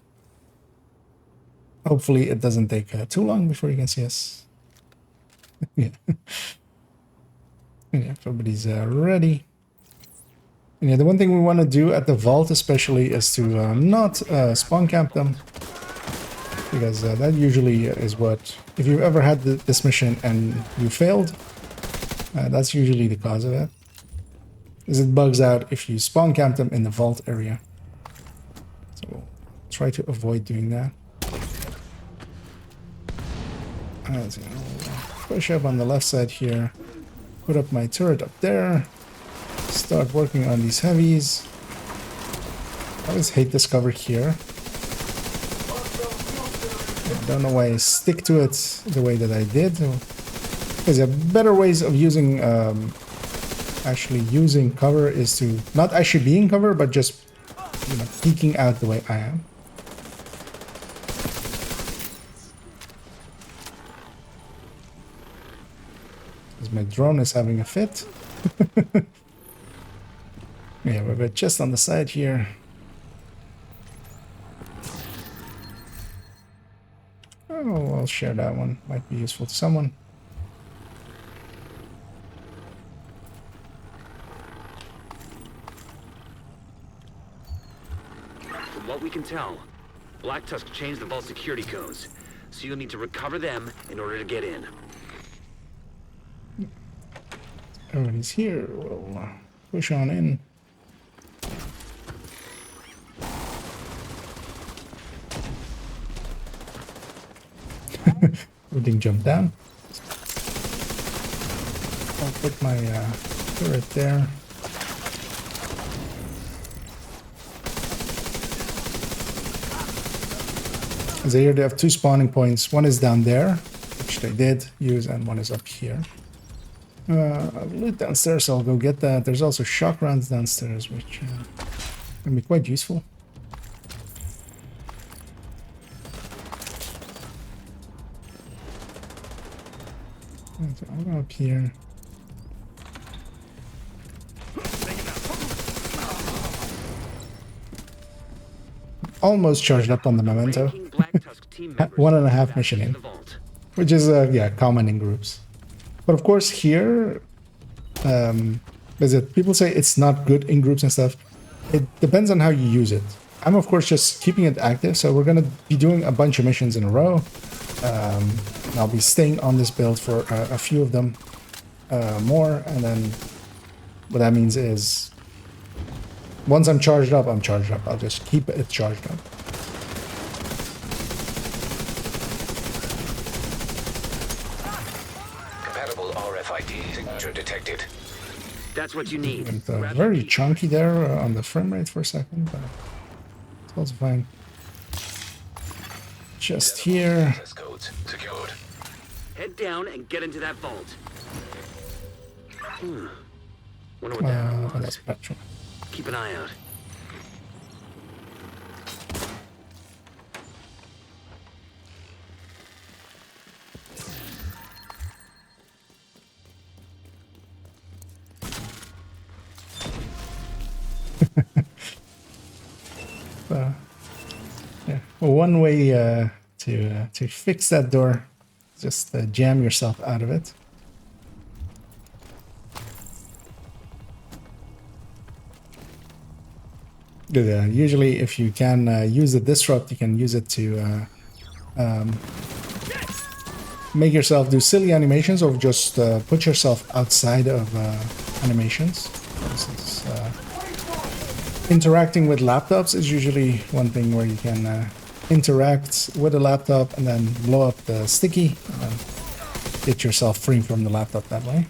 S1: Hopefully it doesn't take too long before you can see us. Yeah. Yeah, everybody's ready. And yeah, the one thing we want to do at the vault especially is to not spawn camp them. Because that usually is what... If you've ever had this mission and you failed, that's usually the cause of it. Is it bugs out if you spawn camp them in the vault area. So try to avoid doing that. Let's push up on the left side here, put up my turret up there, start working on these heavies. I always hate this cover here. I don't know why I stick to it the way that I did. Because better ways of using, actually using cover is to not actually be in cover, but just, you know, peeking out the way I am. My drone is having a fit. Yeah, we've got just on the side here. Oh, I'll share that one. Might be useful to someone.
S6: From what we can tell, Black Tusk changed the vault security codes, so you'll need to recover them in order to get in.
S1: Everybody's here. We'll push on in. Everything jumped down. I'll put my turret there. As I hear, they have 2 spawning points. One is down there, which they did use, and one is up here. Loot downstairs, so I'll go get that. There's also shock rounds downstairs, which can be quite useful. So I'll go up here. Almost charged up on the memento. 1.5 mission in, which is yeah, common in groups. But of course here, people say it's not good in groups and stuff. It depends on how you use it. I'm of course just keeping it active, so we're gonna be doing a bunch of missions in a row. I'll be staying on this build for a few of them more, and then what that means is once I'm charged up, I'm charged up. I'll just keep it charged up.
S4: Detected.
S6: That's what you need.
S1: Went, very chunky there on the frame rate for a second, but it's also fine. Just here.
S4: Access codes secured.
S6: Head down and get into that vault. Wonder what that
S1: That's
S6: was.
S1: petrol.
S6: Keep an eye out.
S1: Yeah. Well, one way to fix that door, just jam yourself out of it. Usually, if you can use the disrupt, you can use it to make yourself do silly animations, or just put yourself outside of animations. For instance, interacting with laptops is usually one thing where you can interact with a laptop and then blow up the sticky and then get yourself free from the laptop that way.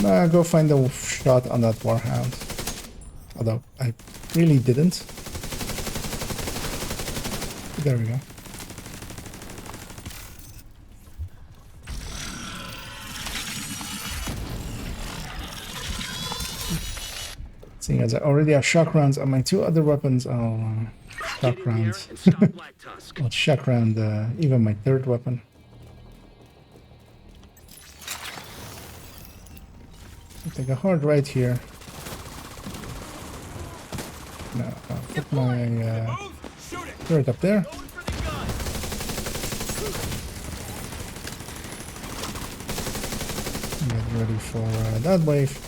S1: Gonna go find the shot on that warhound, although I really didn't. There we go. Seeing as I already have shock rounds on my two other weapons, I'll shock
S6: Get in there
S1: rounds.
S6: and stop Black Tusk.
S1: I'll shock round even my third weapon. I'll take a hard right here. No, I'll put my turret up there. Get ready for that wave.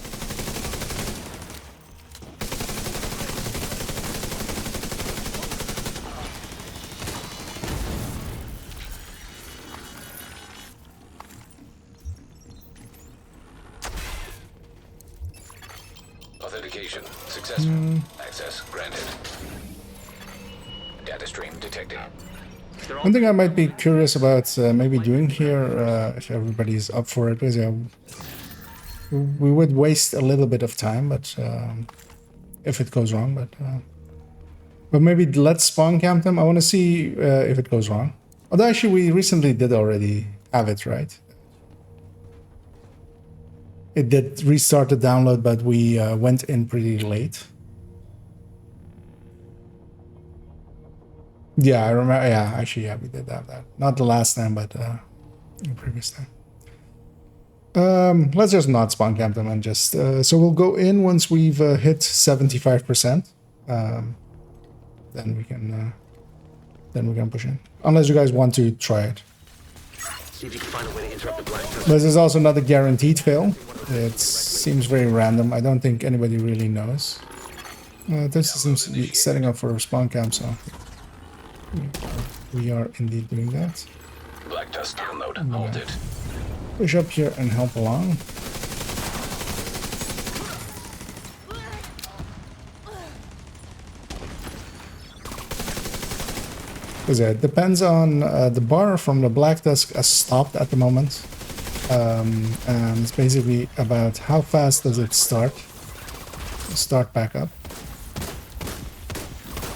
S4: Authentication successful. Access granted. Data stream detected.
S1: One thing I might be curious about maybe doing here, if everybody's up for it, is we would waste a little bit of time, but if it goes wrong, but maybe let's spawn camp them. I want to see if it goes wrong. Although actually we recently did already have it, right? It did restart the download, but we went in pretty late. Yeah, I remember. Yeah, actually, yeah, we did have that. Not the last time, but the previous time. Let's just not spawn camp them and just. So we'll go in once we've hit 75%. Then we can push in. Unless you guys want to try it.
S6: See if you can find a way to interrupt the Black Tusk.
S1: This is also not a guaranteed fail. It seems very random. I don't think anybody really knows. This seems to be setting up for a spawn camp, so we are indeed doing that.
S4: Black Tusk download halted.
S1: Push up here and help along. Because it depends on the bar from the Black Tusk has stopped at the moment. And it's basically about how fast does it start back up.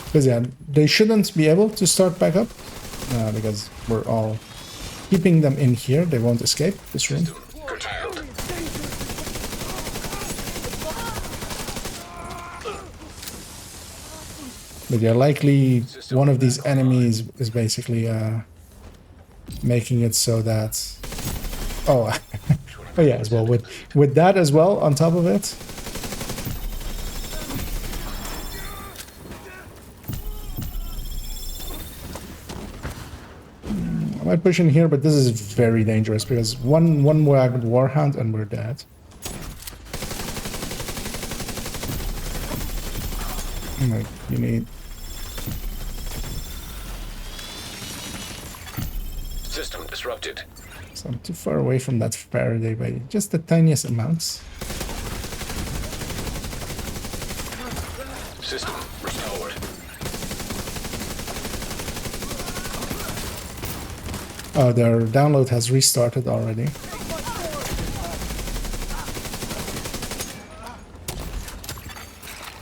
S1: Because yeah, they shouldn't be able to start back up because we're all keeping them in here. They won't escape this room.
S4: Curtailed.
S1: But yeah, likely one of these enemies is basically making it so that. Oh, oh yeah, as well with that as well on top of it. I might push in here, but this is very dangerous because one wagged warhound and we're dead. Like, you need.
S4: System disrupted.
S1: So I'm too far away from that Faraday by just the tiniest amounts.
S4: System restored.
S1: Oh, their download has restarted already.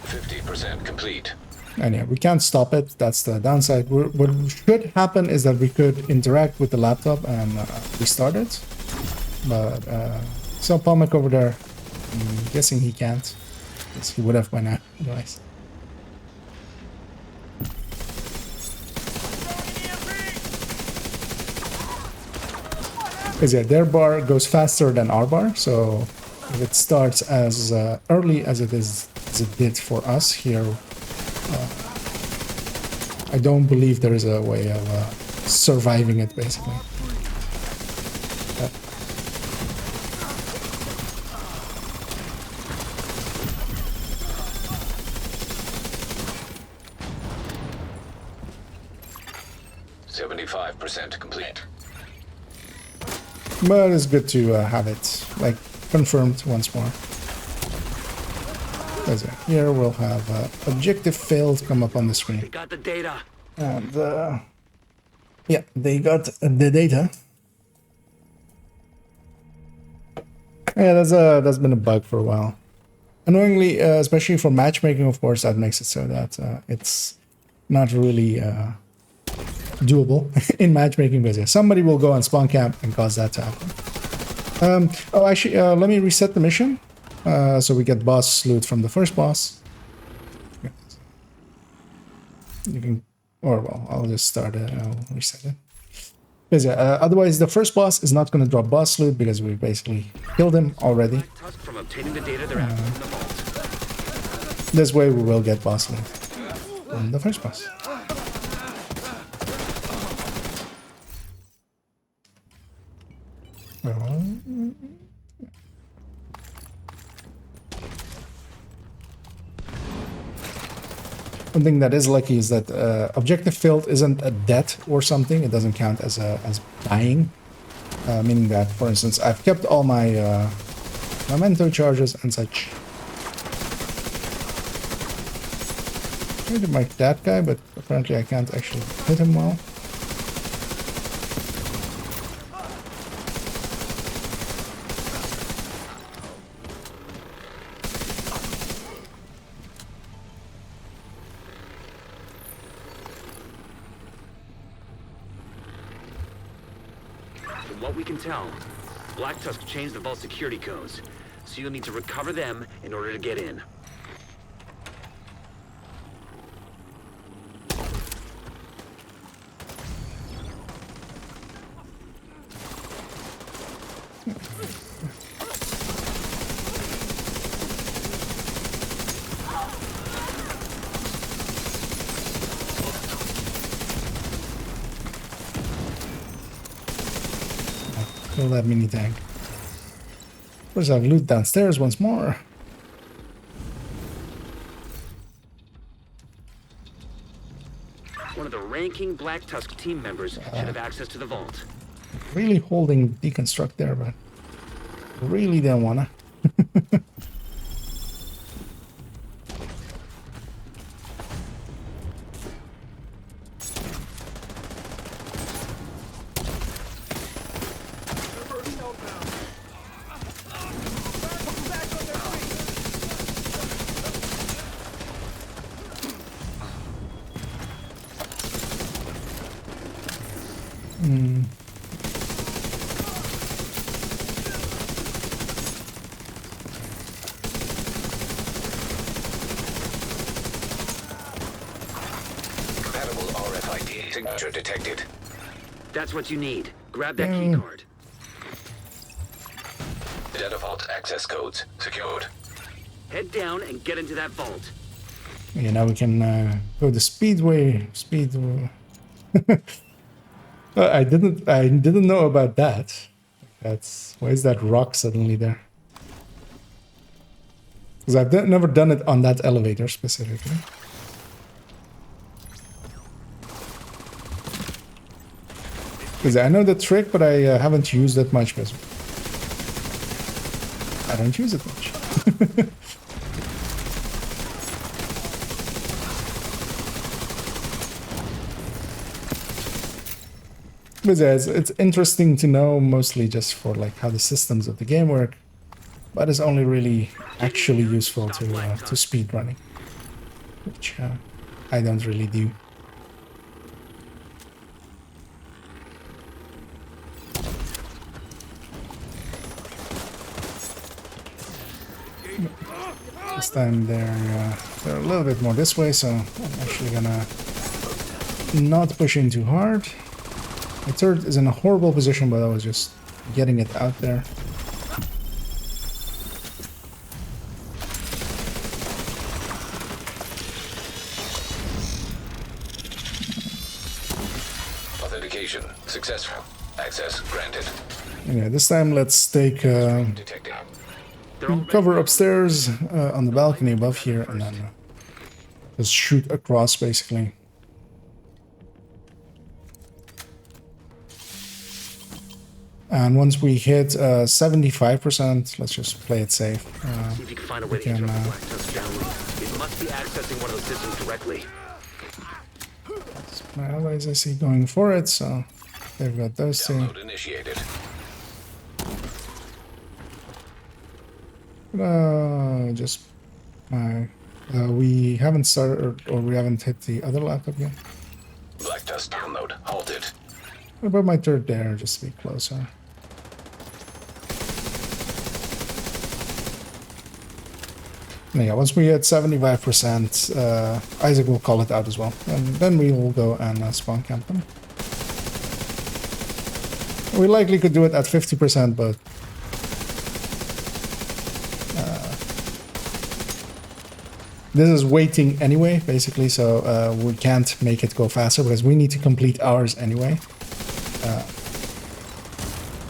S4: 50% complete.
S1: And yeah, we can't stop it. That's the downside. What should happen is that we could interact with the laptop and restart it. But so Pomek over there, I'm guessing he can't. Because he would have by now, otherwise. Because yeah, their bar goes faster than our bar, so if it starts as early as it did for us here, I don't believe there is a way of surviving it, basically.
S4: 75% complete.
S1: But it's good to have it like confirmed once more. Here we'll have objective failed come up on the screen.
S6: They got the data.
S1: And yeah, they got the data. Yeah, that's been a bug for a while. Annoyingly, especially for matchmaking, of course, that makes it so that it's not really doable in matchmaking, because yeah, somebody will go on spawn camp and cause that to happen. Oh, actually, let me reset the mission. So we get boss loot from the first boss. You can, or well, I'll just start it. I'll reset it. Because yeah, otherwise the first boss is not going to drop boss loot because we basically killed him already.
S6: From obtaining the data they're after from the vault.
S1: This way we will get boss loot from the first boss. One thing that is lucky is that objective failed isn't a death or something. It doesn't count as dying, meaning that, for instance, I've kept all my memento charges and such. I tried to make that guy, but apparently I can't actually hit him well.
S6: From what we can tell, Black Tusk changed the vault security codes, so you'll need to recover them in order to get in.
S1: Kill that mini tank. Of course, I've loot downstairs once more.
S6: One of the ranking Black Tusk team members should have access to the vault.
S1: Really holding deconstruct there, but really don't wanna.
S4: Compatible RFID signature detected.
S6: That's what you need. Grab that key card.
S4: Data vault access codes secured.
S6: Head down and get into that vault.
S1: Yeah, now we can go the speedway. I didn't know about that. Why is that rock suddenly there? Because I've never done it on that elevator specifically. Because I know the trick, but I haven't used it much because I don't use it much. But yeah, it's interesting to know, mostly just for like how the systems of the game work, but it's only really actually useful to speed running, which I don't really do. This time they're a little bit more this way, so I'm actually gonna not push in too hard. My turret is in a horrible position, but I was just getting it out there.
S4: Authentication successful. Access granted.
S1: Yeah, this time let's take
S4: Detecting.
S1: cover upstairs on the balcony above here, and then just shoot across, basically. And once we hit 75%, let's just play it safe.
S6: See if you can find a way to interrupt the Black Tusk download. It must be accessing one of those systems directly.
S1: My allies I see going for it, so they've got those two.
S4: Download initiated.
S1: Just we haven't started, or we haven't hit the other laptop yet.
S4: Black Tusk download halted.
S1: What about my third there, just to be closer? Yeah, once we hit 75%, Isaac will call it out as well. And then we will go and spawn camp them. We likely could do it at 50%, but this is waiting anyway, basically, so we can't make it go faster because we need to complete ours anyway.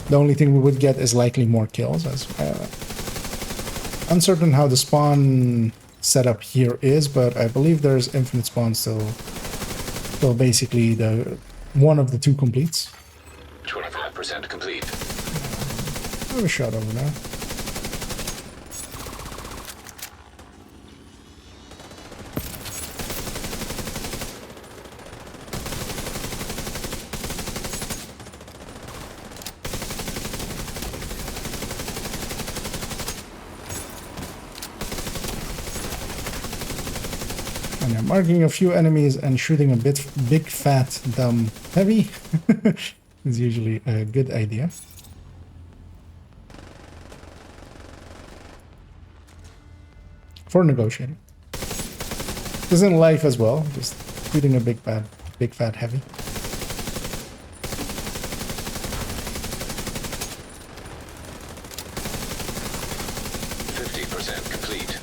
S1: The only thing we would get is likely more kills. As uncertain how the spawn setup here is, but I believe there's infinite spawns till basically the one of the two completes.
S4: 25% complete.
S1: I have a shot over there. And I'm marking a few enemies and shooting a bit big, fat, dumb, heavy is usually a good idea. For negotiating. This in life as well, just shooting a big, fat, heavy.
S4: Complete.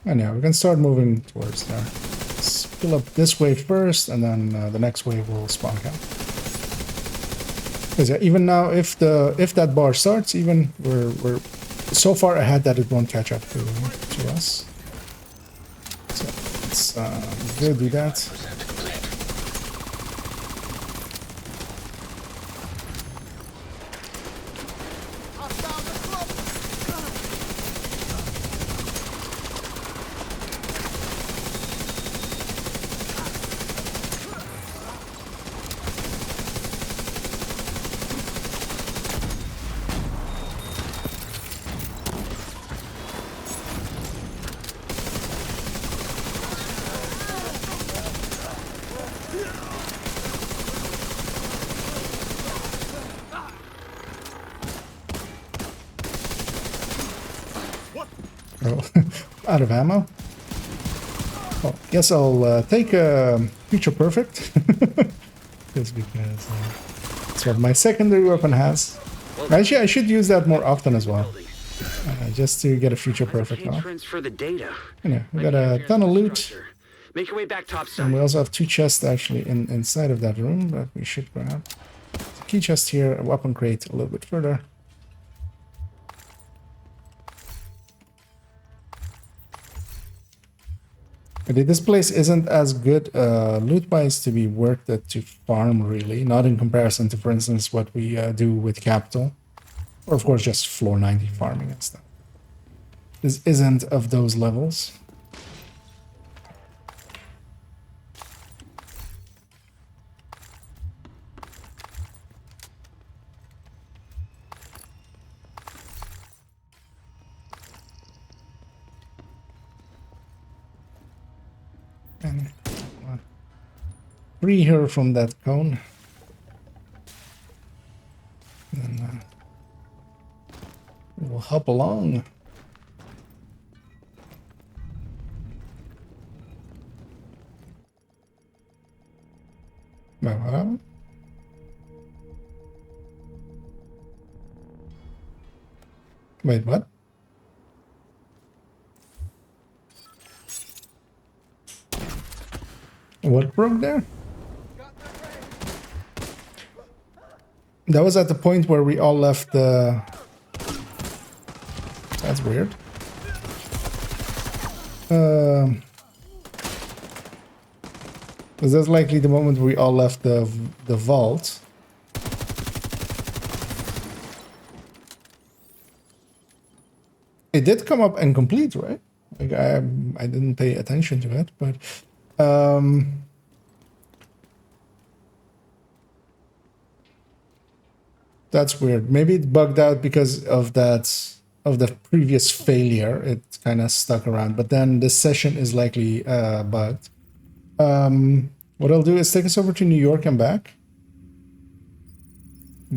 S1: And yeah, we can start moving towards there. Let's fill up this wave first, and then the next wave will spawn camp. Because yeah, even now, if that bar starts, even we're so far ahead that it won't catch up to us. So let's go do that. Oh, out of ammo. Well, guess I'll take Future Perfect. Just because that's what my secondary weapon has. Actually, I should use that more often as well. Just to get a Future Perfect off.
S6: Transfer the data.
S1: Yeah, we got a ton of loot.
S6: Make your way back topside.
S1: And we also have two chests actually inside of that room that we should grab. A key chest here, a weapon crate a little bit further. Okay, this place isn't as good loot-wise to be worth it to farm, really. Not in comparison to, for instance, what we do with Capital. Or, of course, just floor 90 farming and stuff. This isn't of those levels. And free her from that cone. And we'll hop along. Wait, what happened? Wait, what? What broke there? That was at the point where we all left the... That's weird. That's likely the moment we all left the vault. It did come up incomplete, right? Like I didn't pay attention to it, but that's weird. Maybe it bugged out because of the previous failure. It kind of stuck around, but then this session is likely bugged. What I'll do is take us over to New York and back,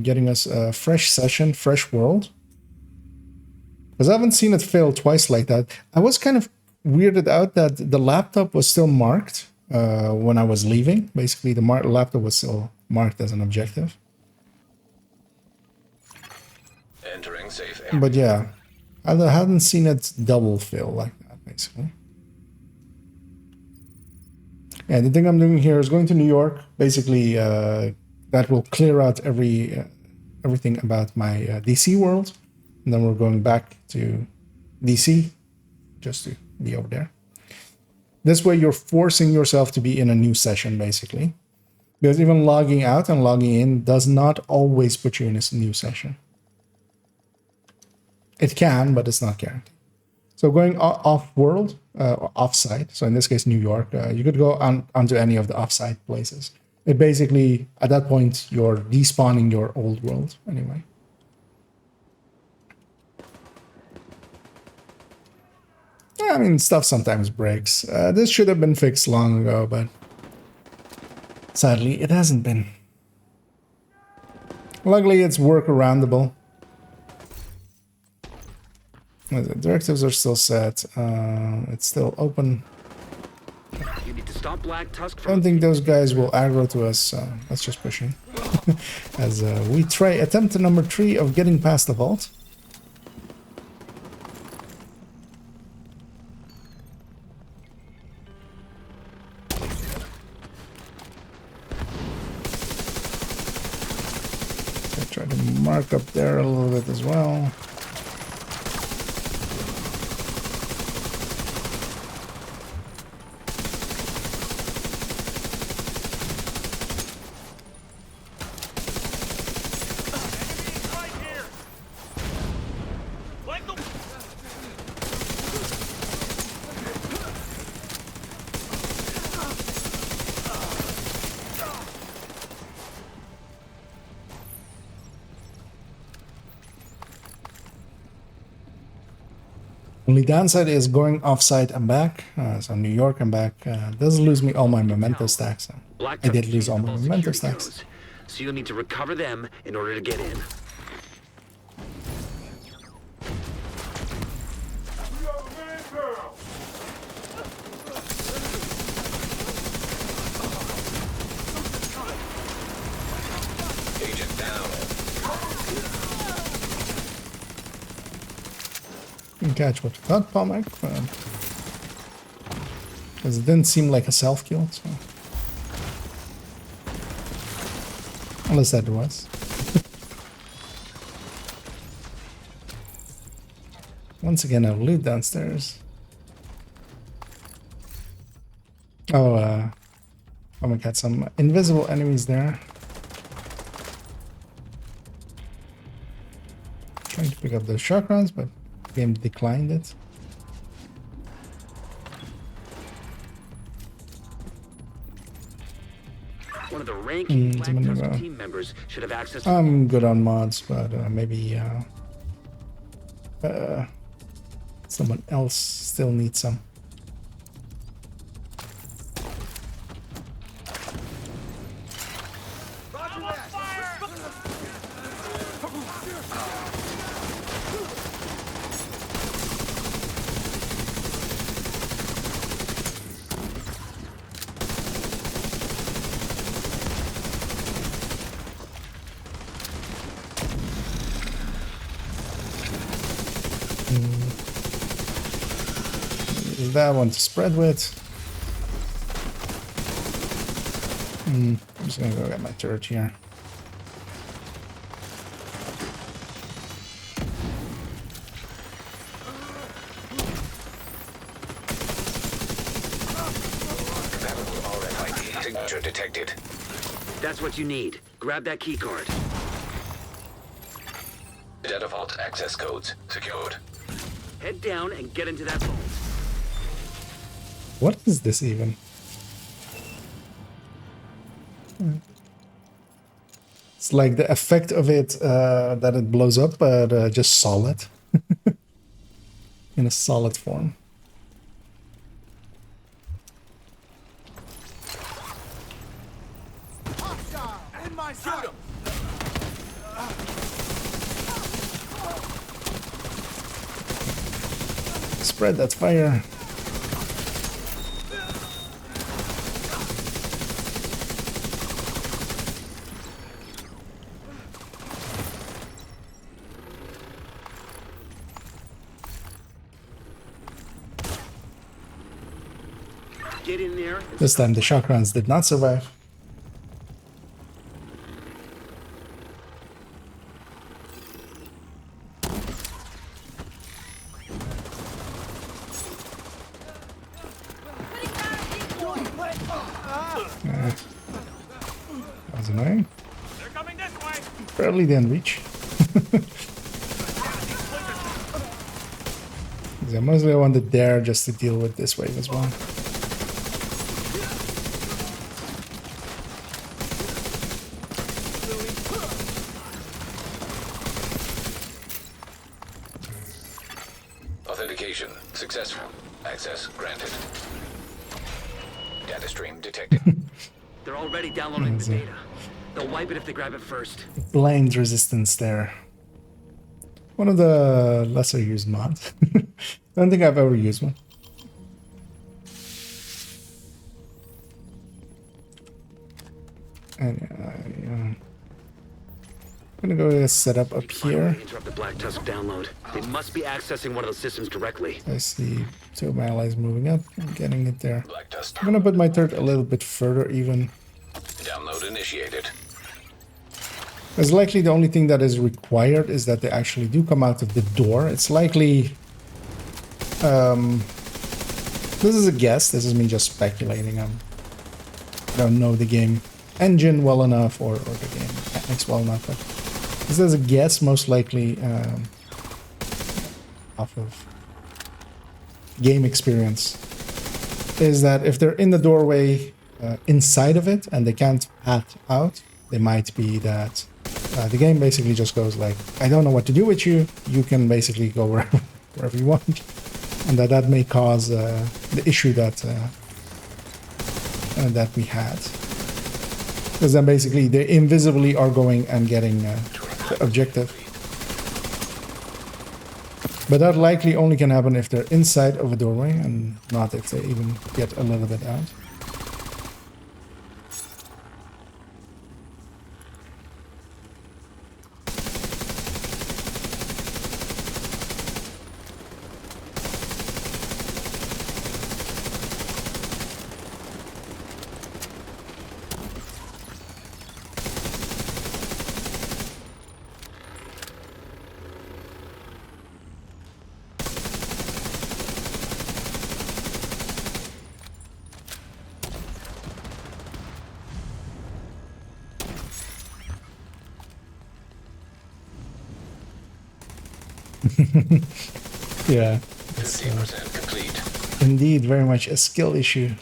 S1: getting us a fresh session, fresh world. Because I haven't seen it fail twice like that. I was kind of weirded out that the laptop was still marked when I was leaving. Basically, the laptop was still marked as an objective.
S4: Entering safe area.
S1: But yeah, I hadn't seen it double fail like that, basically. Yeah, the thing I'm doing here is going to New York. Basically, that will clear out everything about my DC world. And then we're going back to DC, just to be over there. This way you're forcing yourself to be in a new session, basically. Because even logging out and logging in does not always put you in a new session. It can, but it's not guaranteed. So going off-world, off-site, so in this case New York, you could go onto any of the off-site places. It basically, at that point, you're despawning your old world, anyway. I mean, stuff sometimes breaks. This should have been fixed long ago, but sadly, it hasn't been. Luckily, it's workaroundable. The directives are still set. It's still open.
S6: You need to stop Black Tusk
S1: I don't think those guys will aggro to us. Let's just push in. As we try attempt number 3 of getting past the vault. Try to mark up there a little bit as well.
S3: Right here. Like the...
S1: Only downside is going off-site and back. So New York and back does lose me all my memento stacks.
S6: Black
S1: I
S6: Tusk
S1: did lose
S6: changed
S1: all
S6: the
S1: my
S6: vault
S1: memento
S6: security
S1: stacks.
S6: codes, so you'll need to recover them in order to get in.
S4: Agent down.
S1: Didn't catch what you thought, Pomac. Because it didn't seem like a self-kill. So. Unless that was. Once again, I'll loot downstairs. Oh, we got some invisible enemies there. Trying to pick up those shotguns, but the game declined it.
S6: One of the ranking Black
S1: I'm gonna
S6: Tusk
S1: go.
S6: team members should have access to
S1: I'm good on mods, but maybe someone else still needs some. Use that one to spread with. I'm just gonna go get my turret here.
S4: RFID signature detected.
S6: That's what you need. Grab that key card.
S4: Data vault access codes secured.
S6: Head down and get into that vault.
S1: What is this even? It's like the effect of it that it blows up, but just solid. In a solid form.
S3: In my sight!
S1: Spread that fire.
S6: Get in there.
S1: This time the shotguns did not survive. That was annoying.
S3: They're coming this way!
S1: Barely didn't reach. Yeah, mostly I wanted there just to deal with this wave as well.
S4: Authentication successful. Access granted. Data stream detected.
S6: They're already downloading the data. They'll wipe it if they grab it first.
S1: Blind resistance there. One of the lesser used mods. Don't think I've ever used one. And I'm gonna go set up up here.
S6: Interrupt the Black Tusk download. They must be accessing one of those systems directly.
S1: I see two of my allies moving up. I'm getting it there.
S4: Black Tusk.
S1: I'm gonna put my turret a little bit further even.
S4: Download initiated.
S1: Because likely the only thing that is required is that they actually do come out of the door. It's likely... this is a guess. This is me just speculating. I don't know the game engine well enough or the game mechanics well enough. But this is a guess, most likely off of game experience. Is that if they're in the doorway inside of it and they can't path out, they might be that... the game basically just goes like, I don't know what to do with you. You can basically go wherever you want. And that may cause the issue that that we had. Because then basically they invisibly are going and getting the objective. But that likely only can happen if they're inside of a doorway and not if they even get a little bit out. Yeah.
S4: 15% complete.
S1: Indeed, very much a skill issue.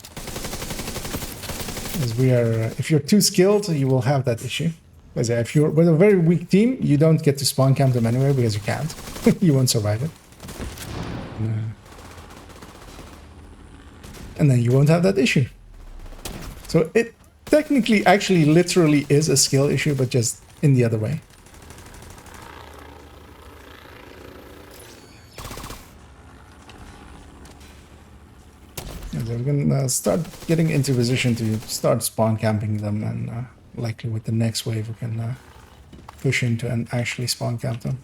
S1: As we are, if you're too skilled, you will have that issue. Because if you're with a very weak team, you don't get to spawn camp them anyway because you can't. You won't survive it. And then you won't have that issue. So it technically, actually, literally is a skill issue, but just in the other way. And we're gonna start getting into position to start spawn camping them, and likely with the next wave we can push into and actually spawn camp them.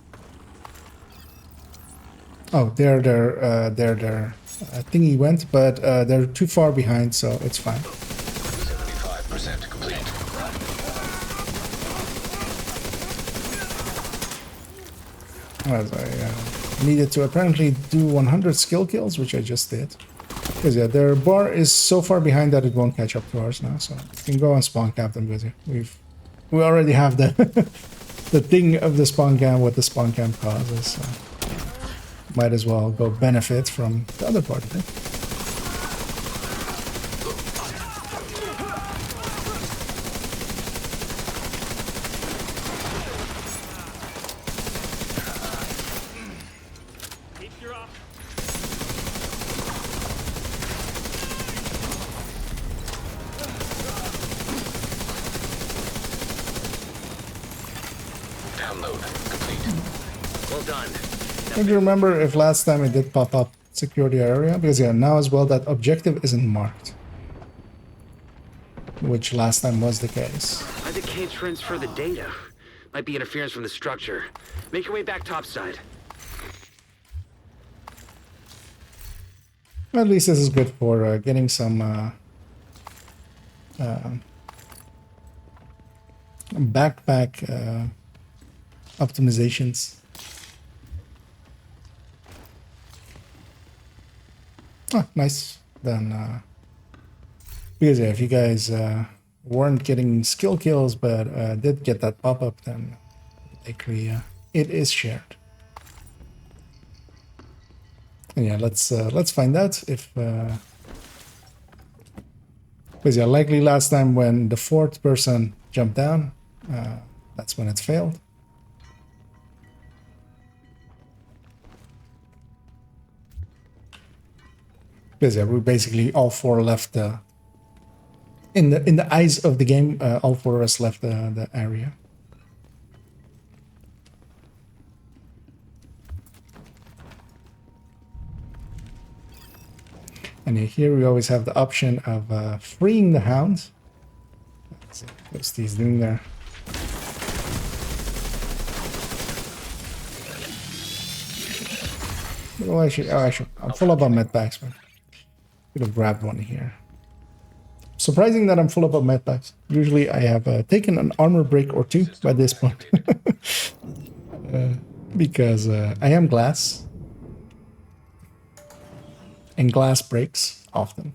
S1: Oh, there, thingy went, but they're too far behind, so it's fine.
S4: 75% complete.
S1: As I needed to apparently do 100 skill kills, which I just did. Because yeah, their bar is so far behind that it won't catch up to ours now, so you can go and spawn camp them with you. We already have the the thing of the spawn camp, what the spawn camp causes. So might as well go benefit from the other part of it.
S3: Keep your up.
S4: Download complete.
S6: Well done.
S1: Don't you remember if last time it did pop up security area? Because yeah, now as well that objective isn't marked. Which last time was the case.
S6: I think can't transfer the data. Might be interference from the structure. Make your way back topside.
S1: At least this is good for getting some backpack optimizations. Oh, nice. Then, because yeah, if you guys weren't getting skill kills but did get that pop-up, then likely it is shared. And yeah, let's find out if because yeah, likely last time when the fourth person jumped down, that's when it failed. Because yeah, we basically all four left in the eyes of the game. All four of us left the area. And here we always have the option of freeing the hound. Let's see what Steve's doing there. Well, actually, I'm full up on medpacks, but could have grabbed one here. Surprising that I'm full up on medpacks. Usually I have taken an armor break or two by this point. Because I am glass. And glass breaks often.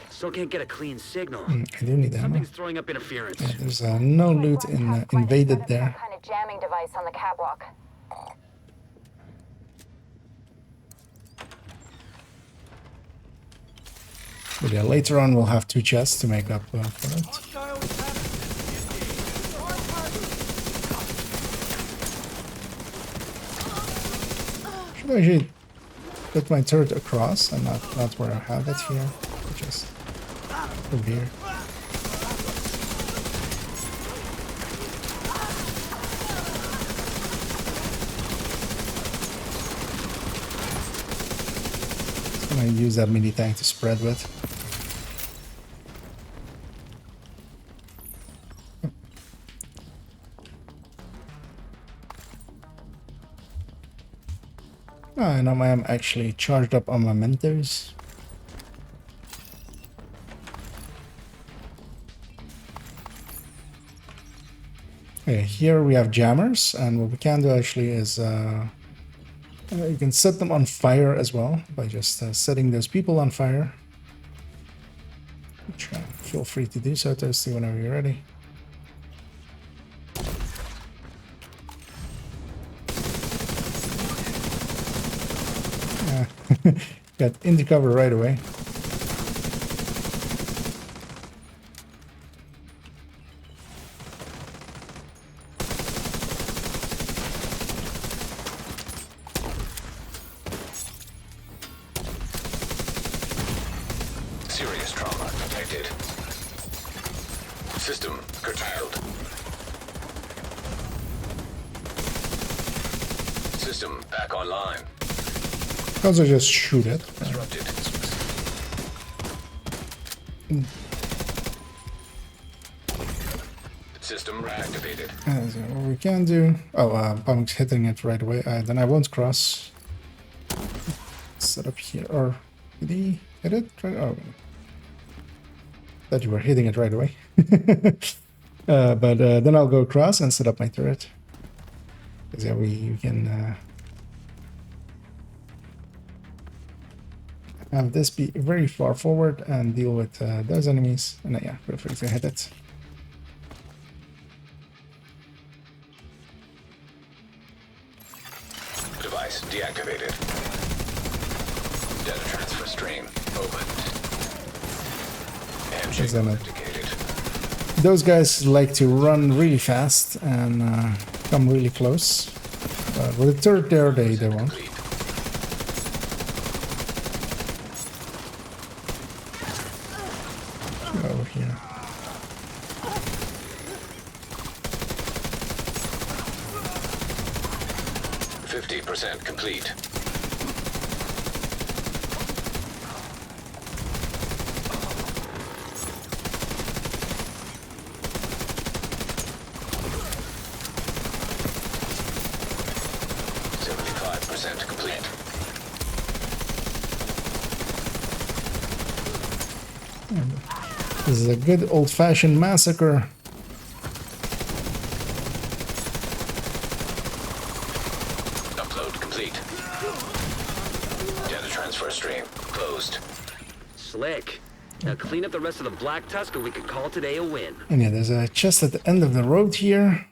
S6: Still can't get a clean signal.
S1: I do need ammo.
S6: Something's throwing up interference.
S1: Yeah, there's no loot in invaded there.
S8: Some kind of jamming device on the catwalk.
S1: But yeah, later on we'll have two chests to make up for it. Should I actually put my turret across and not where I have it here, just over here. I'm gonna use that mini tank to spread with. And now I am actually charged up on my Mentos. Okay, here we have jammers, and what we can do actually is you can set them on fire as well by just setting those people on fire. Which, feel free to do so, Toasty, whenever you're ready. Got into cover right away.
S4: Serious trauma detected. System curtailed. System back online.
S1: Also just shoot it.
S4: Disrupted. System reactivated.
S1: So what we can do... Oh, Pump's hitting it right away. Then I won't cross. Set up here. Or did he hit it? Oh, thought you were hitting it right away. But then I'll go across and set up my turret. Because yeah, we can have this be very far forward and deal with those enemies. And yeah, feel free to hit it.
S4: Device deactivated. Data transfer stream opened. Handshake authenticated.
S1: Those guys like to run really fast and come really close. With the turret there, they won't. Over here.
S4: %50 complete. Complete.
S1: This is a good old-fashioned massacre.
S4: Upload complete. Data transfer stream closed.
S6: Slick. Now clean up the rest of the Black Tusk and we can call today a win.
S1: And yeah, there's a chest at the end of the road here.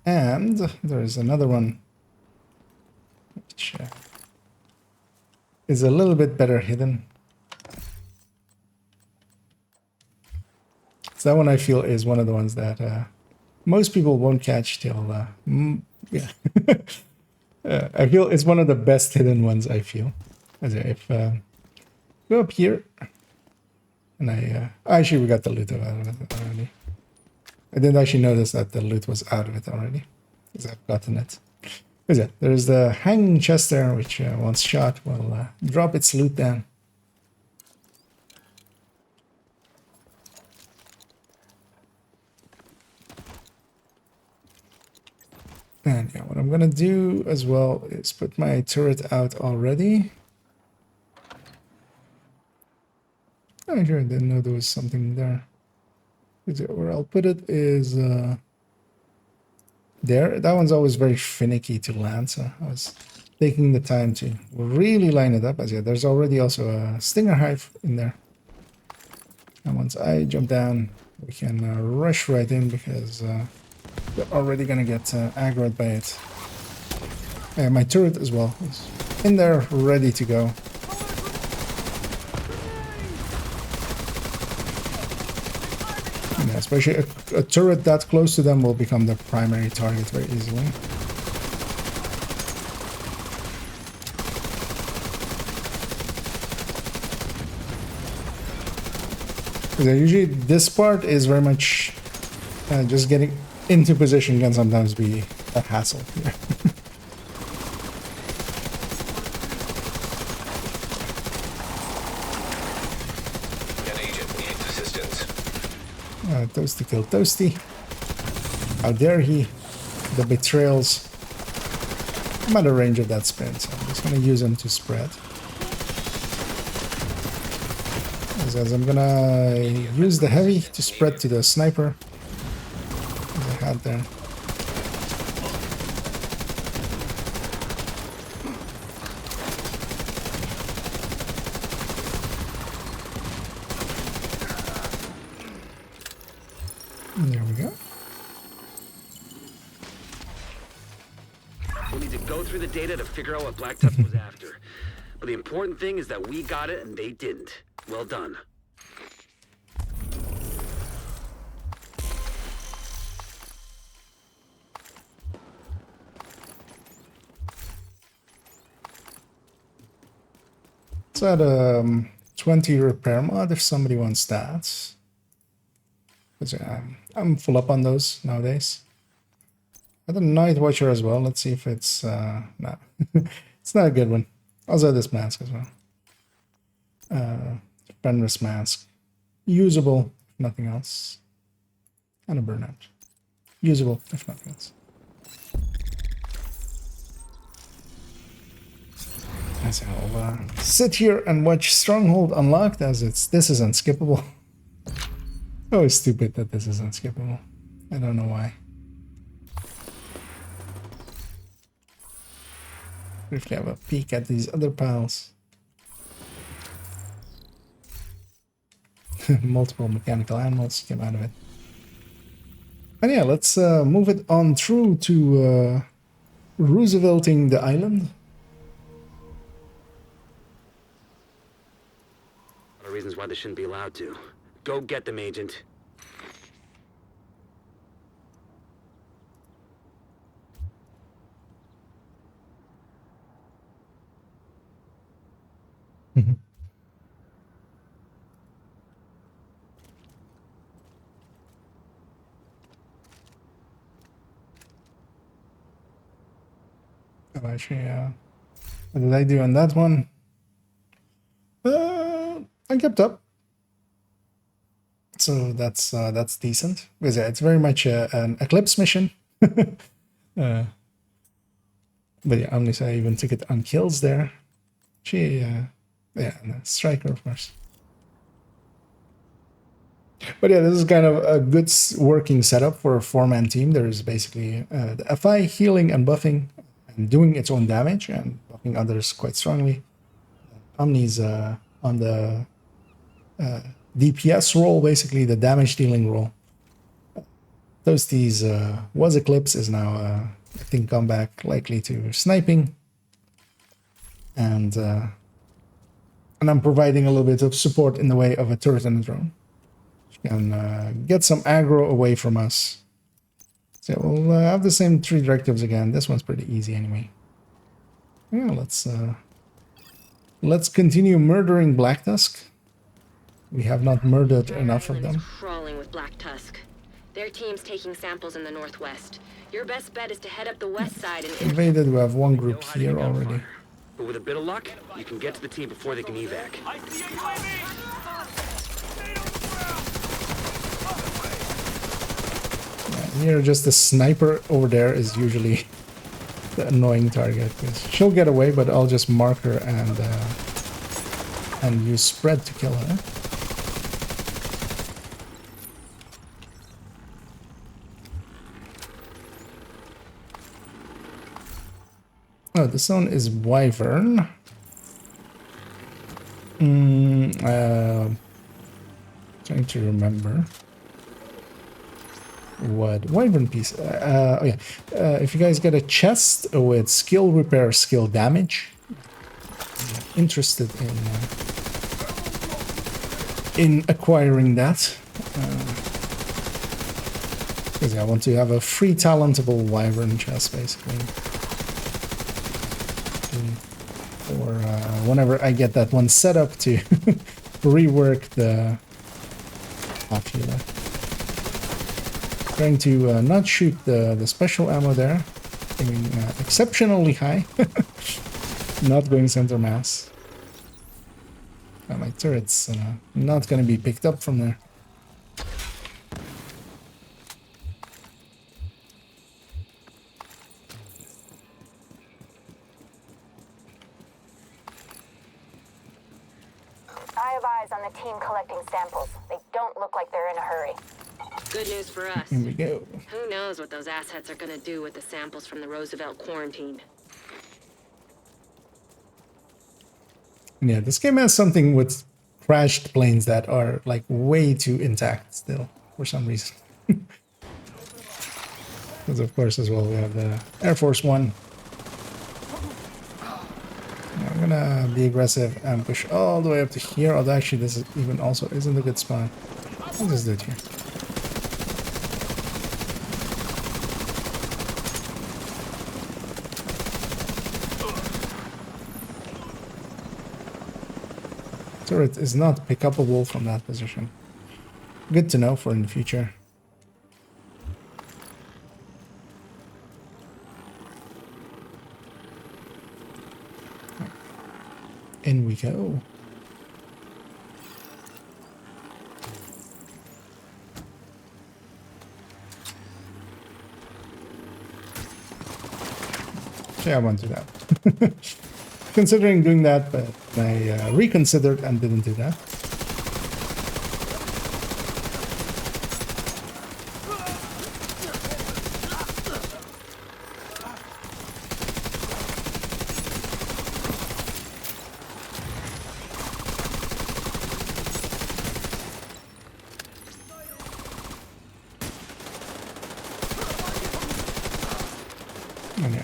S1: And there's another one. Which is a little bit better hidden. So that one I feel is one of the ones that most people won't catch till yeah. I feel it's one of the best hidden ones. I feel as if go up here, and actually we got the loot out of it already. I didn't actually notice that the loot was out of it already because I've gotten it. Because yeah, there's the hanging chest there, which once shot will drop its loot down. And yeah, what I'm gonna do as well is put my turret out already. I sure didn't know there was something there. Where I'll put it is there. That one's always very finicky to land, so I was taking the time to really line it up. As yeah, there's already also a stinger hive in there. And once I jump down, we can rush right in because they're already gonna get aggroed by it. And my turret as well is in there, ready to go. Yeah, especially a turret that close to them will become the primary target very easily. Usually this part is very much just getting into position can sometimes be a hassle here.
S4: An agent needs assistance.
S1: Toasty killed Toasty. How dare he? The betrayals. I'm out of range of that spin, so I'm just gonna use them to spread. As I'm gonna use the heavy to spread to the sniper. As I had there. There we go.
S6: We'll need to go through the data to figure out what Black Tusk was after. But the important thing is that we got it and they didn't. Well done.
S1: Let's add 20 repair mod if somebody wants that. 'Cause, I'm full up on those nowadays. Add a Night Watcher as well. Let's see if it's no. It's not a good one. Also this mask as well. Fenris mask. Usable, if nothing else. And a burnout. Usable, if nothing else. So I'll sit here and watch Stronghold Unlocked as this is unskippable. Oh, it's stupid that this is unskippable. I don't know why. Briefly have a peek at these other piles. Multiple mechanical animals came out of it. And yeah, let's move it on through to Roosevelting the island.
S6: Reasons why they shouldn't be allowed to. Go get them, Agent.
S1: Oh, actually, what did I do on that one? I kept up, so that's decent. Because yeah, it's very much an Eclipse mission. But yeah, only so I even took it on kills there. Yeah, and a striker of course. But yeah, this is kind of a good working setup for a 4-man team. There is basically the FI healing and buffing and doing its own damage and buffing others quite strongly. Omni's on the DPS role, basically the damage dealing role. Toasties was Eclipse, is now I think come back likely to sniping, and I'm providing a little bit of support in the way of a turret and a drone. Can get some aggro away from us. So we'll have the same 3 directives again. This one's pretty easy anyway. Yeah, let's continue murdering Black Tusk. We have not murdered enough of them.
S10: Crawling with Black Tusk. Their team's taking samples in the northwest. Your best bet is to head up the west side and
S1: Invaded. We have one group here already.
S6: But with a bit of luck, you can get to the team before they can evac.
S3: I see a UAV! Stay on the ground!
S1: Here, just the sniper over there is usually the annoying target. Because she'll get away, but I'll just mark her and use spread to kill her. Oh, this one is Wyvern. Trying to remember what Wyvern piece. Oh yeah, if you guys get a chest with skill repair, skill damage, I'm interested in acquiring that. Because I want to have a free talentable Wyvern chest, basically. Or whenever I get that one set up to rework the half healer. Trying to not shoot the special ammo there. Aiming exceptionally high. Not going center mass. My turret's not going to be picked up from there.
S8: I have eyes on the team collecting samples. They don't look like they're in a hurry.
S10: good news for us.
S1: Here we go.
S10: Who knows what those assets are gonna do with the samples from the Roosevelt quarantine.
S1: Yeah, this game has something with crashed planes that are like way too intact still for some reason. Because of course as well we have the Air Force One. I'm gonna be aggressive and push all the way up to here. Although actually this is even also isn't a good spot. I'll just do it here. Turret is not pick-upable from that position. Good to know for in the future. In we go. Yeah, I won't do that. Considering doing that, but I reconsidered and didn't do that.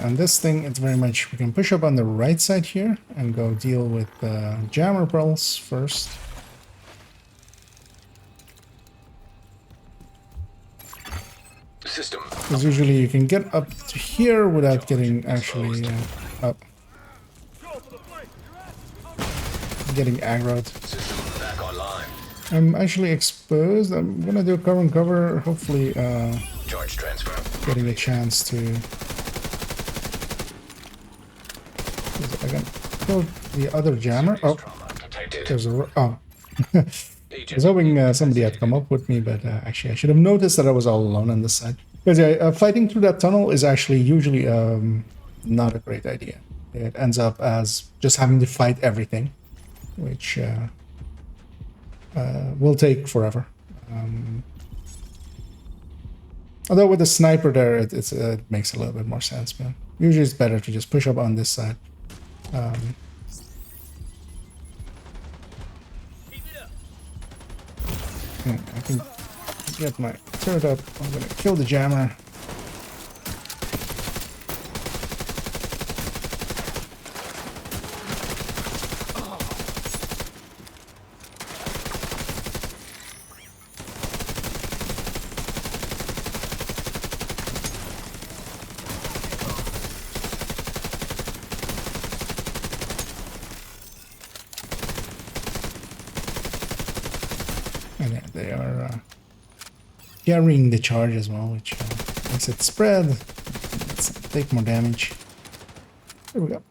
S1: On this thing, it's very much, we can push up on the right side here and go deal with jammer pearls first.
S4: System.
S1: Because usually you can get up to here without getting actually up. Getting aggroed.
S4: System back online.
S1: I'm actually exposed. I'm gonna do cover and cover, hopefully
S4: Charge transfer.
S1: getting a chance to... I can kill the other jammer. Oh, there's a... Oh. I was hoping somebody had come up with me, but actually I should have noticed that I was all alone on this side. Because yeah, fighting through that tunnel is actually usually not a great idea. It ends up as just having to fight everything, which will take forever. Although with the sniper there, it makes a little bit more sense, man. Usually it's better to just push up on this side. Yeah, I can get my turret up. I'm gonna kill the jammer. And yeah, they are carrying the charge as well, which makes it spread. Let's take more damage. There we go.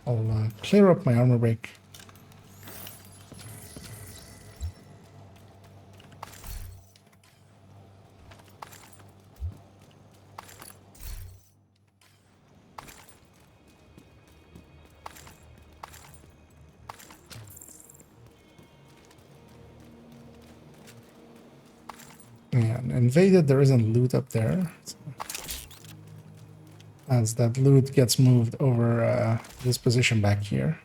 S1: I'll clear up my armor break. Yeah, invaded, there isn't loot up there. So as that loot gets moved over this position back here.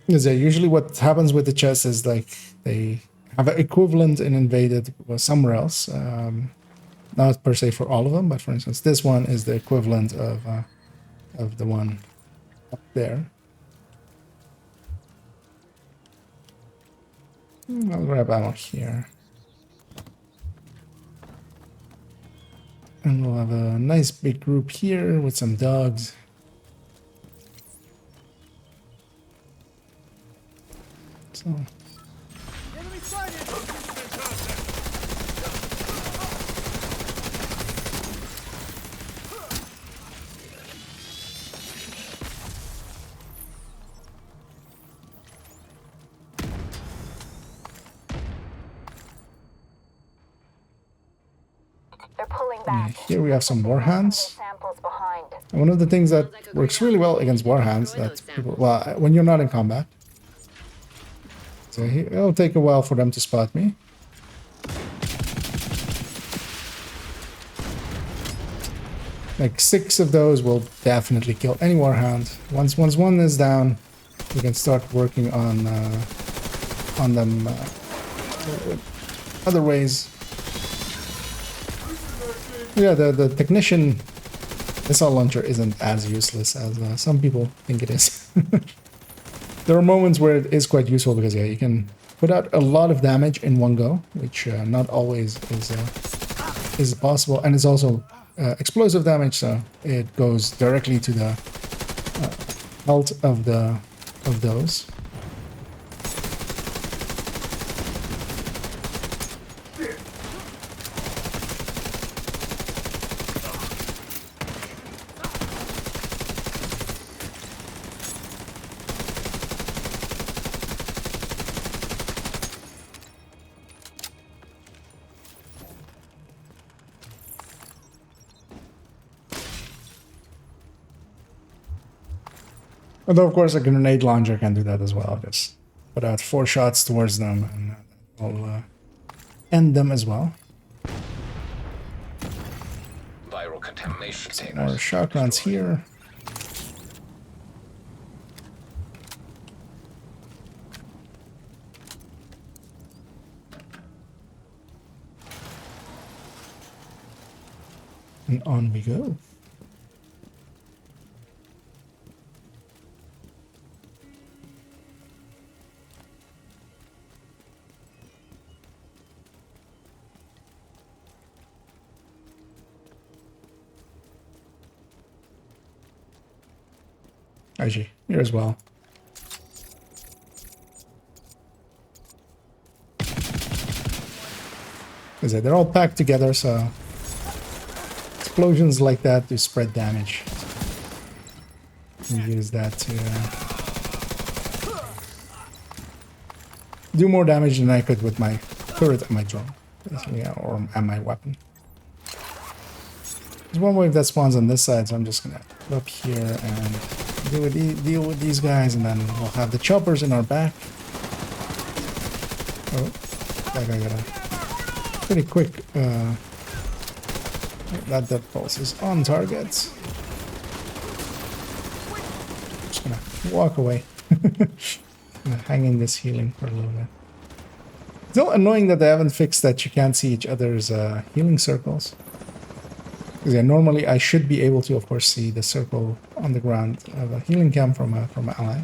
S1: Because usually what happens with the chests is like they have an equivalent in invaded somewhere else. Not per se for all of them, but for instance, this one is the equivalent of the one up there. I'll grab ammo here. And we'll have a nice big group here with some dogs. So...
S3: Enemy sighted!
S8: They're pulling
S1: yeah,
S8: back.
S1: here we have some warhands.
S8: Samples behind.
S1: And one of the things that works really well against warhands that people, well, when you're not in combat. So it'll take a while for them to spot me. Like 6 of those will definitely kill any warhound. Once one is down, we can start working on them other ways. Yeah, the technician missile launcher isn't as useless as some people think it is. There are moments where it is quite useful because yeah, you can put out a lot of damage in one go, which not always is possible, and it's also explosive damage, so it goes directly to the health of those. Although, of course, a grenade launcher can do that as well. Just put out 4 shots towards them and will end them as well.
S4: Viral contamination
S1: Some more shotguns here. And on we go. IG, here as well. As I said, they're all packed together, so explosions like that do spread damage. And use that to do more damage than I could with my turret and my drone, yeah, or and my weapon. There's one wave that spawns on this side, so I'm just gonna go up here and deal with these guys, and then we'll have the choppers in our back. Oh, that guy got a pretty quick. That death pulse is on target. Just gonna walk away. Gonna hang in this healing for a little bit. It's still annoying that they haven't fixed that you can't see each other's healing circles. Because yeah, normally I should be able to, of course, see the circle on the ground of a healing cam from an ally.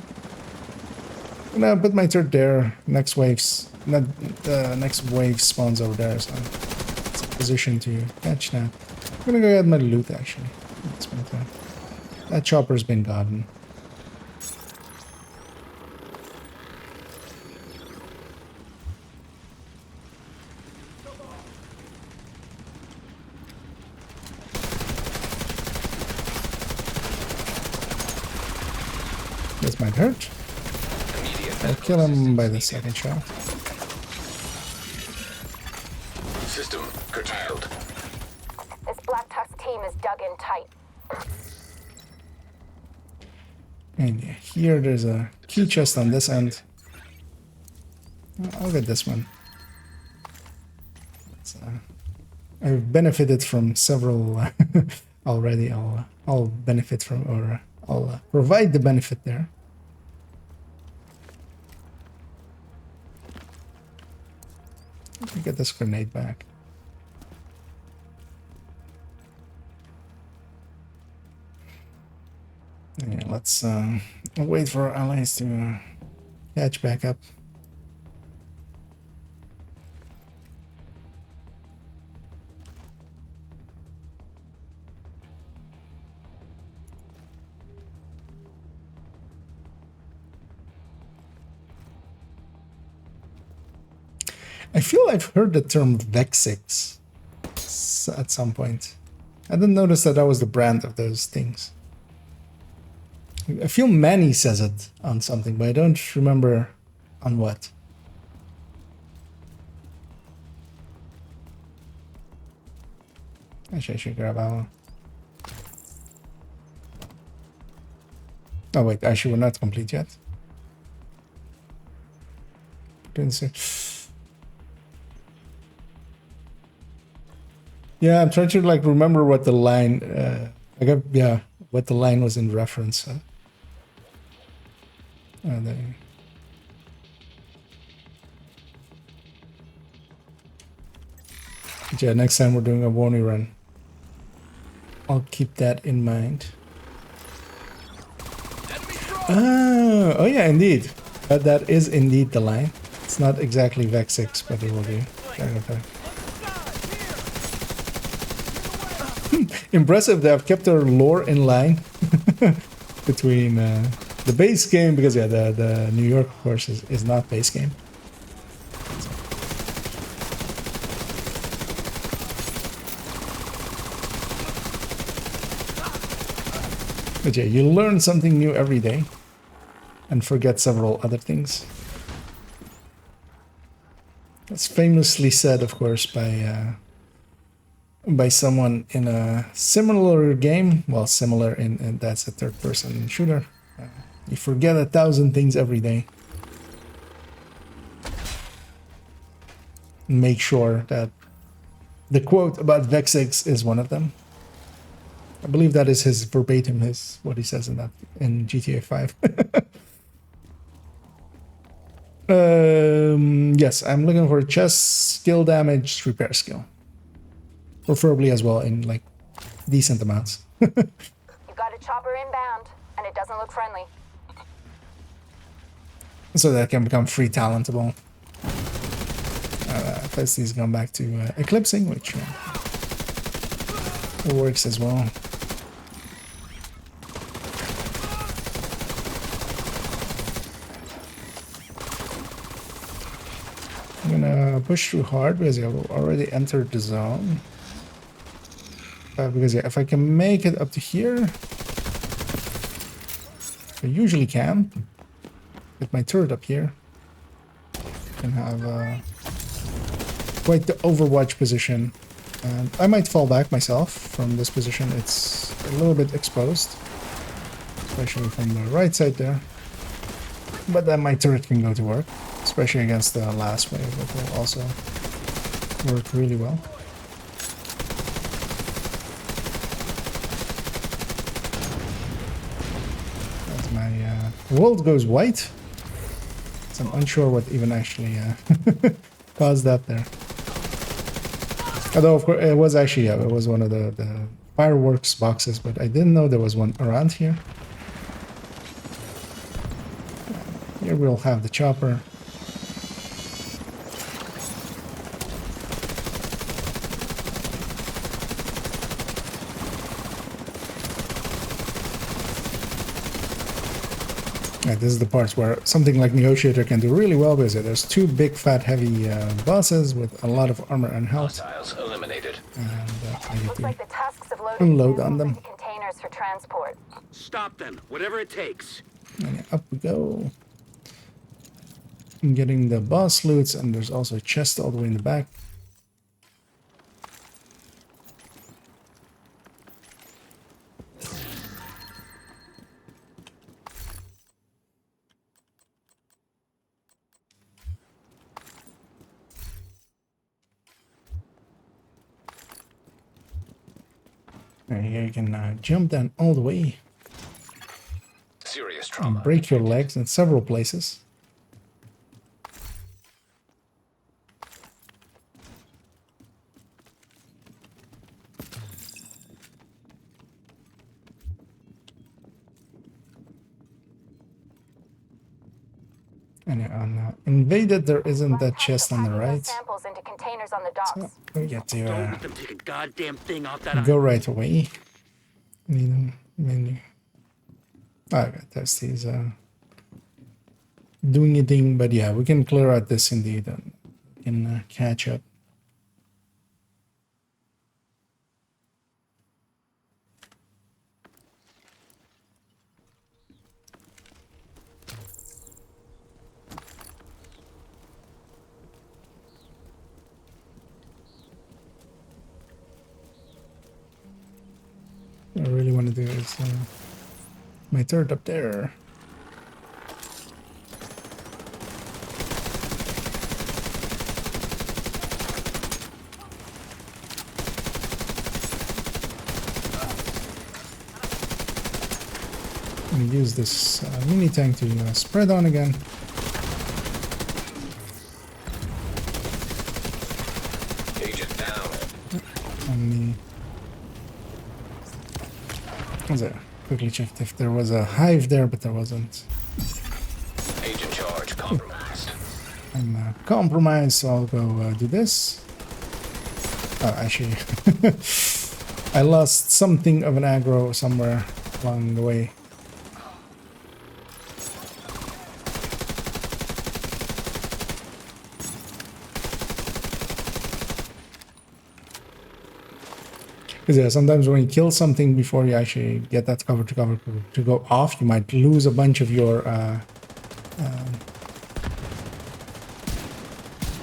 S1: And I put my turret there. Next waves, the next wave spawns over there, so it's a position to catch that. I'm gonna go get my loot actually. That chopper's been gotten. This might hurt. I'll kill him by the second shot.
S4: System curtailed.
S8: This Black Tux team is dug in tight.
S1: And yeah, here there's a key chest on this end. I'll get this one. I've benefited from several already. I'll benefit from, or I'll provide the benefit there. Let me get this grenade back. Yeah, let's wait for our allies to catch back up. I feel I've heard the term Vexix at some point. I didn't notice that was the brand of those things. I feel Manny says it on something, but I don't remember on what. Actually, I should grab our... Oh wait, actually we're not complete yet. Didn't see. Yeah, I'm trying to like remember what the line, what the line was in reference. Yeah, next time we're doing a Wony run I'll keep that in mind. Oh yeah, indeed. That is indeed the line. It's not exactly Vex 6, but it will be. Okay. Impressive, they have kept their lore in line between the base game, because yeah, the New York, of course, is not base game. But yeah, you learn something new every day and forget several other things. That's famously said, of course, by someone in a similar game. Well, similar in that's a third-person shooter. You forget 1,000 things every day. Make sure that the quote about Vex 6 is one of them. I believe that is his verbatim, what he says in GTA 5. Yes, I'm looking for chest, skill damage, repair skill. Preferably as well in like decent amounts.
S8: You got a chopper inbound, and it doesn't look friendly.
S1: So that can become free talentable. First he's gone back to eclipsing, which works as well. I'm gonna push through hard because I've already entered the zone. Because yeah, if I can make it up to here, I usually can. Get my turret up here. Can have quite the Overwatch position. And I might fall back myself from this position. It's a little bit exposed, especially from the right side there. But then my turret can go to work, especially against the last wave. It will also work really well. As my world goes white, so I'm unsure what even actually caused that there. Although, of course, it was actually, yeah, it was one of the fireworks boxes, but I didn't know there was one around here. Here we'll have the chopper. Yeah, this is the parts where something like Negotiator can do really well, because there's two big, fat, heavy bosses with a lot of armor and health.
S4: Hostiles eliminated.
S1: And I need
S8: Looks
S1: to
S8: like the tusks have loaded
S1: unload on
S8: samples
S1: them.
S8: into containers for transport.
S6: Stop them, whatever it takes.
S1: And yeah, up we go. I'm getting the boss loots, and there's also a chest all the way in the back. And here you can jump down all the way
S4: Serious
S1: and
S4: trauma.
S1: break your legs in several places. And on Invaded, there isn't that chest on the right.
S8: Samples into containers on the docks.
S1: So we get
S6: Don't
S1: to
S6: let them take a goddamn thing off that
S1: go right away. Menu. Okay, that's these doing a thing, but yeah, we can clear out this indeed and we can catch up. What I really want to do is my turret up there. And use this mini tank to spread on again.
S4: Agent down.
S1: On the There. Quickly checked if there was a hive there, but there wasn't.
S4: Agent charge compromised.
S1: I'm compromised, so I'll go do this. Oh, actually, I lost something of an aggro somewhere along the way. Because yeah, sometimes when you kill something before you actually get that cover to go off, you might lose a bunch of your.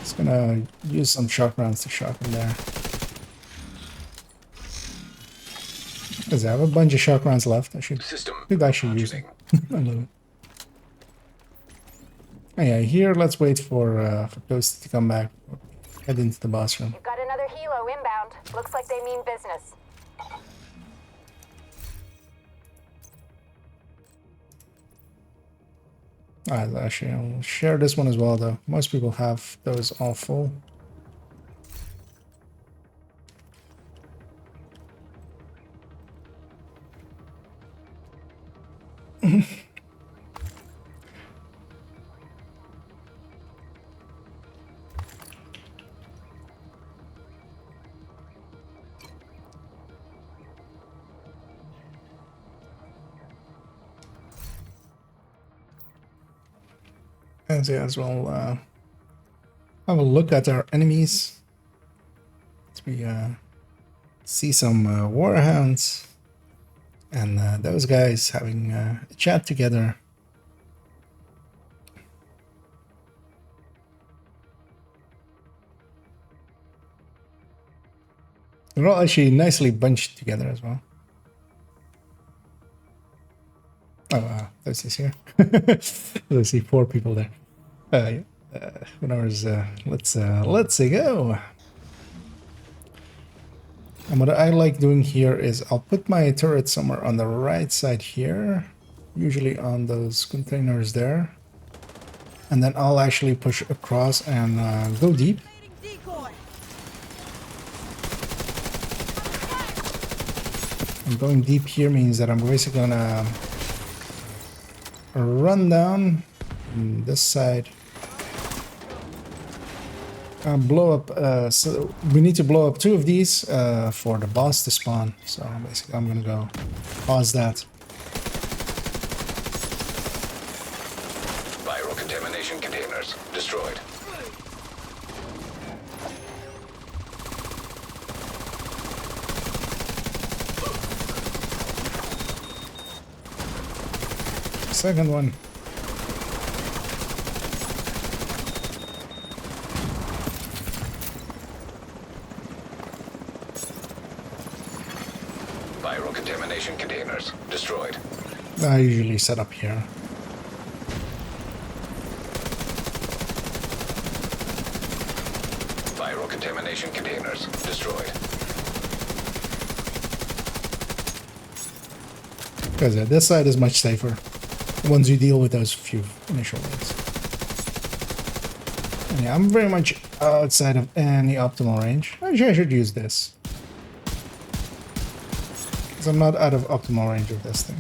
S1: Just gonna use some shock rounds to shock them there. Because I have a bunch of shock rounds left. I should actually use them. I love it. Oh, yeah, here let's wait for Toasty to come back. Head into the boss room.
S8: You've got another helo inbound. Looks like they mean business.
S1: Alright, actually, I'll share this one as well, though. Most people have those all full. And so as well, have a look at our enemies. As we see some warhounds and those guys having a chat together. They're all actually nicely bunched together as well. Oh, there's this here. I see 4 people there. Let's go. And what I like doing here is I'll put my turret somewhere on the right side here, usually on those containers there, and then I'll actually push across and go deep. And going deep here means that I'm basically gonna run down this side, blow up. So we need to blow up 2 of these for the boss to spawn. So basically, I'm gonna go pause that.
S4: Viral contamination containers destroyed.
S1: Second one.
S4: Viral contamination containers destroyed.
S1: I usually set up here.
S4: Viral contamination containers destroyed.
S1: Because this side is much safer once you deal with those few initial waves. And yeah, I'm very much outside of any optimal range. Actually, I should use this. Because I'm not out of optimal range of this thing.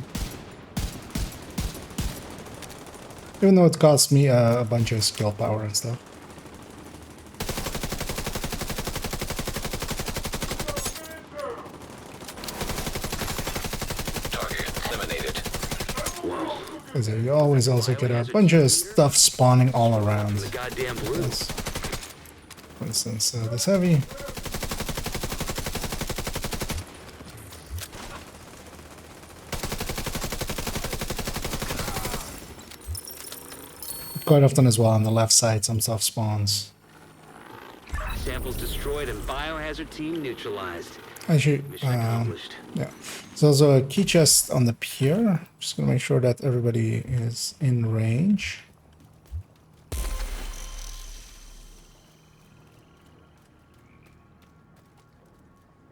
S1: Even though it costs me a bunch of skill power and stuff. Because you always also get a bunch of stuff spawning all around. Yes. For instance, this heavy. Quite often as well on the left side, some stuff spawns.
S6: Samples destroyed and biohazard team neutralized.
S1: Actually, yeah. There's also a key chest on the pier. Just gonna make sure that everybody is in range.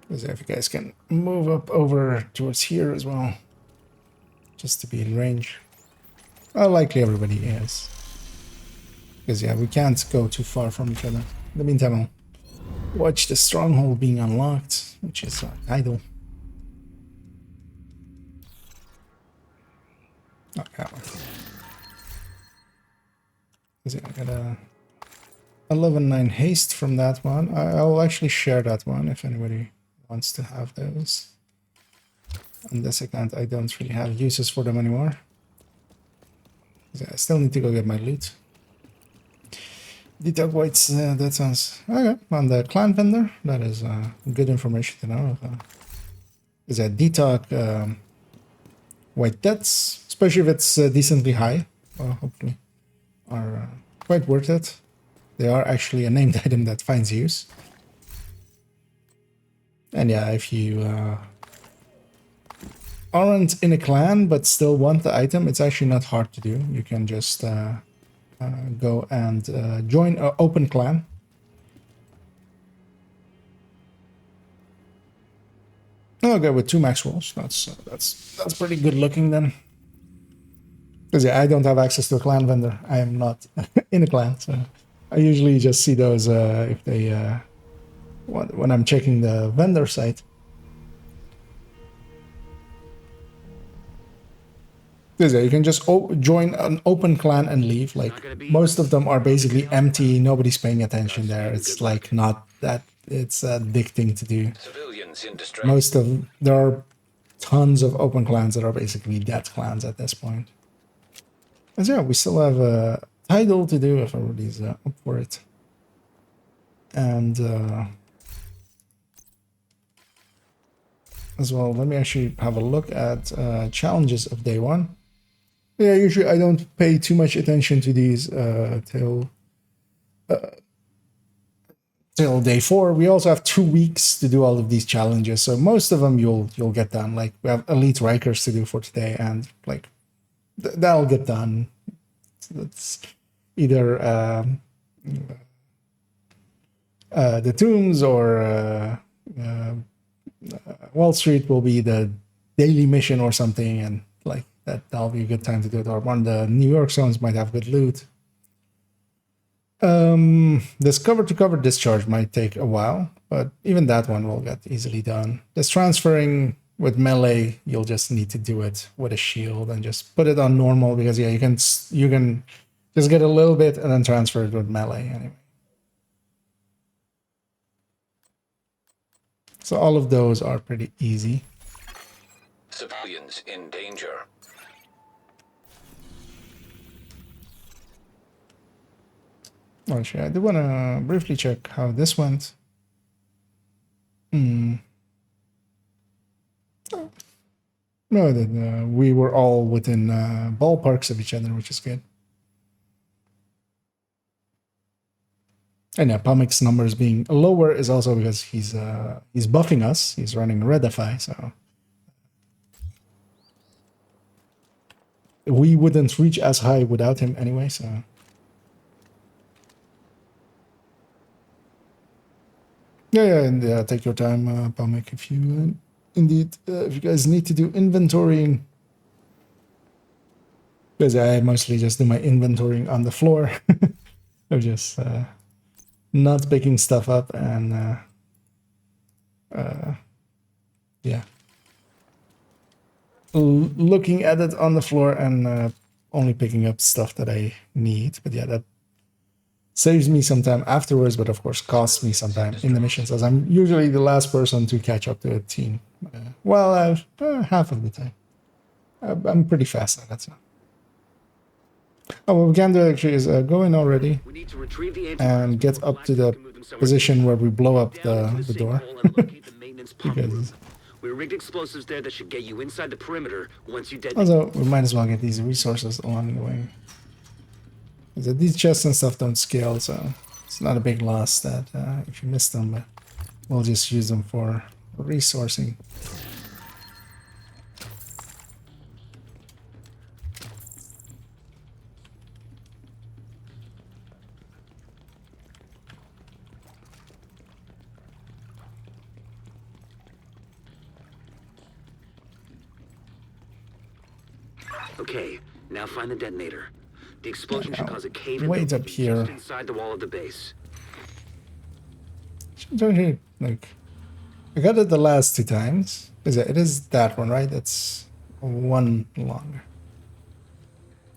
S1: Because if you guys can move up over towards here as well, just to be in range. Well, likely everybody is. Because yeah, we can't go too far from each other. In the meantime, I'll watch the stronghold being unlocked, which is idle. Okay. I got a 11.9 haste from that one. I'll actually share that one if anybody wants to have those. On this account, I don't really have uses for them anymore. I still need to go get my loot. Detailed whites, that sounds okay. On the clan vendor, that is good information to know. Is a detox white debts, especially if it's decently high. Well, hopefully, are quite worth it. They are actually a named item that finds use. And yeah, if you aren't in a clan but still want the item, it's actually not hard to do. You can just go and join an open clan. Okay, with 2 max rolls. That's pretty good looking then. Because yeah, I don't have access to a clan vendor. I am not in a clan, so I usually just see those if they when I'm checking the vendor site. You can just join an open clan and leave. Like most of them are basically empty. Nobody's paying attention there. It's like not that it's addicting to do. There are tons of open clans that are basically dead clans at this point. And yeah, we still have a title to do if everybody's up for it. And as well, let me actually have a look at challenges of day 1. Yeah, usually I don't pay too much attention to these till day 4. We also have 2 weeks to do all of these challenges, so most of them you'll get done. Like we have Elite Rikers to do for today, and like that'll get done. It's either the tombs or Wall Street will be the daily mission or something, and like that'll be a good time to do it. Or one of the New York zones might have good loot. This cover-to-cover discharge might take a while, but even that one will get easily done. This transferring with melee, you'll just need to do it with a shield and just put it on normal, because yeah, you can just get a little bit and then transfer it with melee anyway. So all of those are pretty easy.
S4: Civilians in danger.
S1: Actually, I do want to briefly check how this went. No, that we were all within ballparks of each other, which is good. And yeah, Pomic's numbers being lower is also because he's buffing us. He's running Redify, so we wouldn't reach as high without him anyway. So yeah, and take your time, Pomic, if you indeed if you guys need to do inventorying. Because I mostly just do my inventorying on the floor. I'm just not picking stuff up and yeah, looking at it on the floor and only picking up stuff that I need. But yeah, that saves me some time afterwards, but of course costs me some time in the missions, as I'm usually the last person to catch up to a team. Half of the time. I'm pretty fast at that. So. Oh, what we can do actually is go in already and get up to the position where we blow up the door. Because
S6: we rigged explosives there that should get you inside the perimeter once you detonate.
S1: also, we might as well get these resources along the way. These chests and stuff don't scale, so it's not a big loss that if you miss them, but we'll just use them for resourcing.
S6: Okay, now find the detonator. The explosion should cause a cave-in
S1: wait up here
S6: just inside the wall of the base.
S1: Like, I got it the last 2 times. It is that one, right? That's one longer.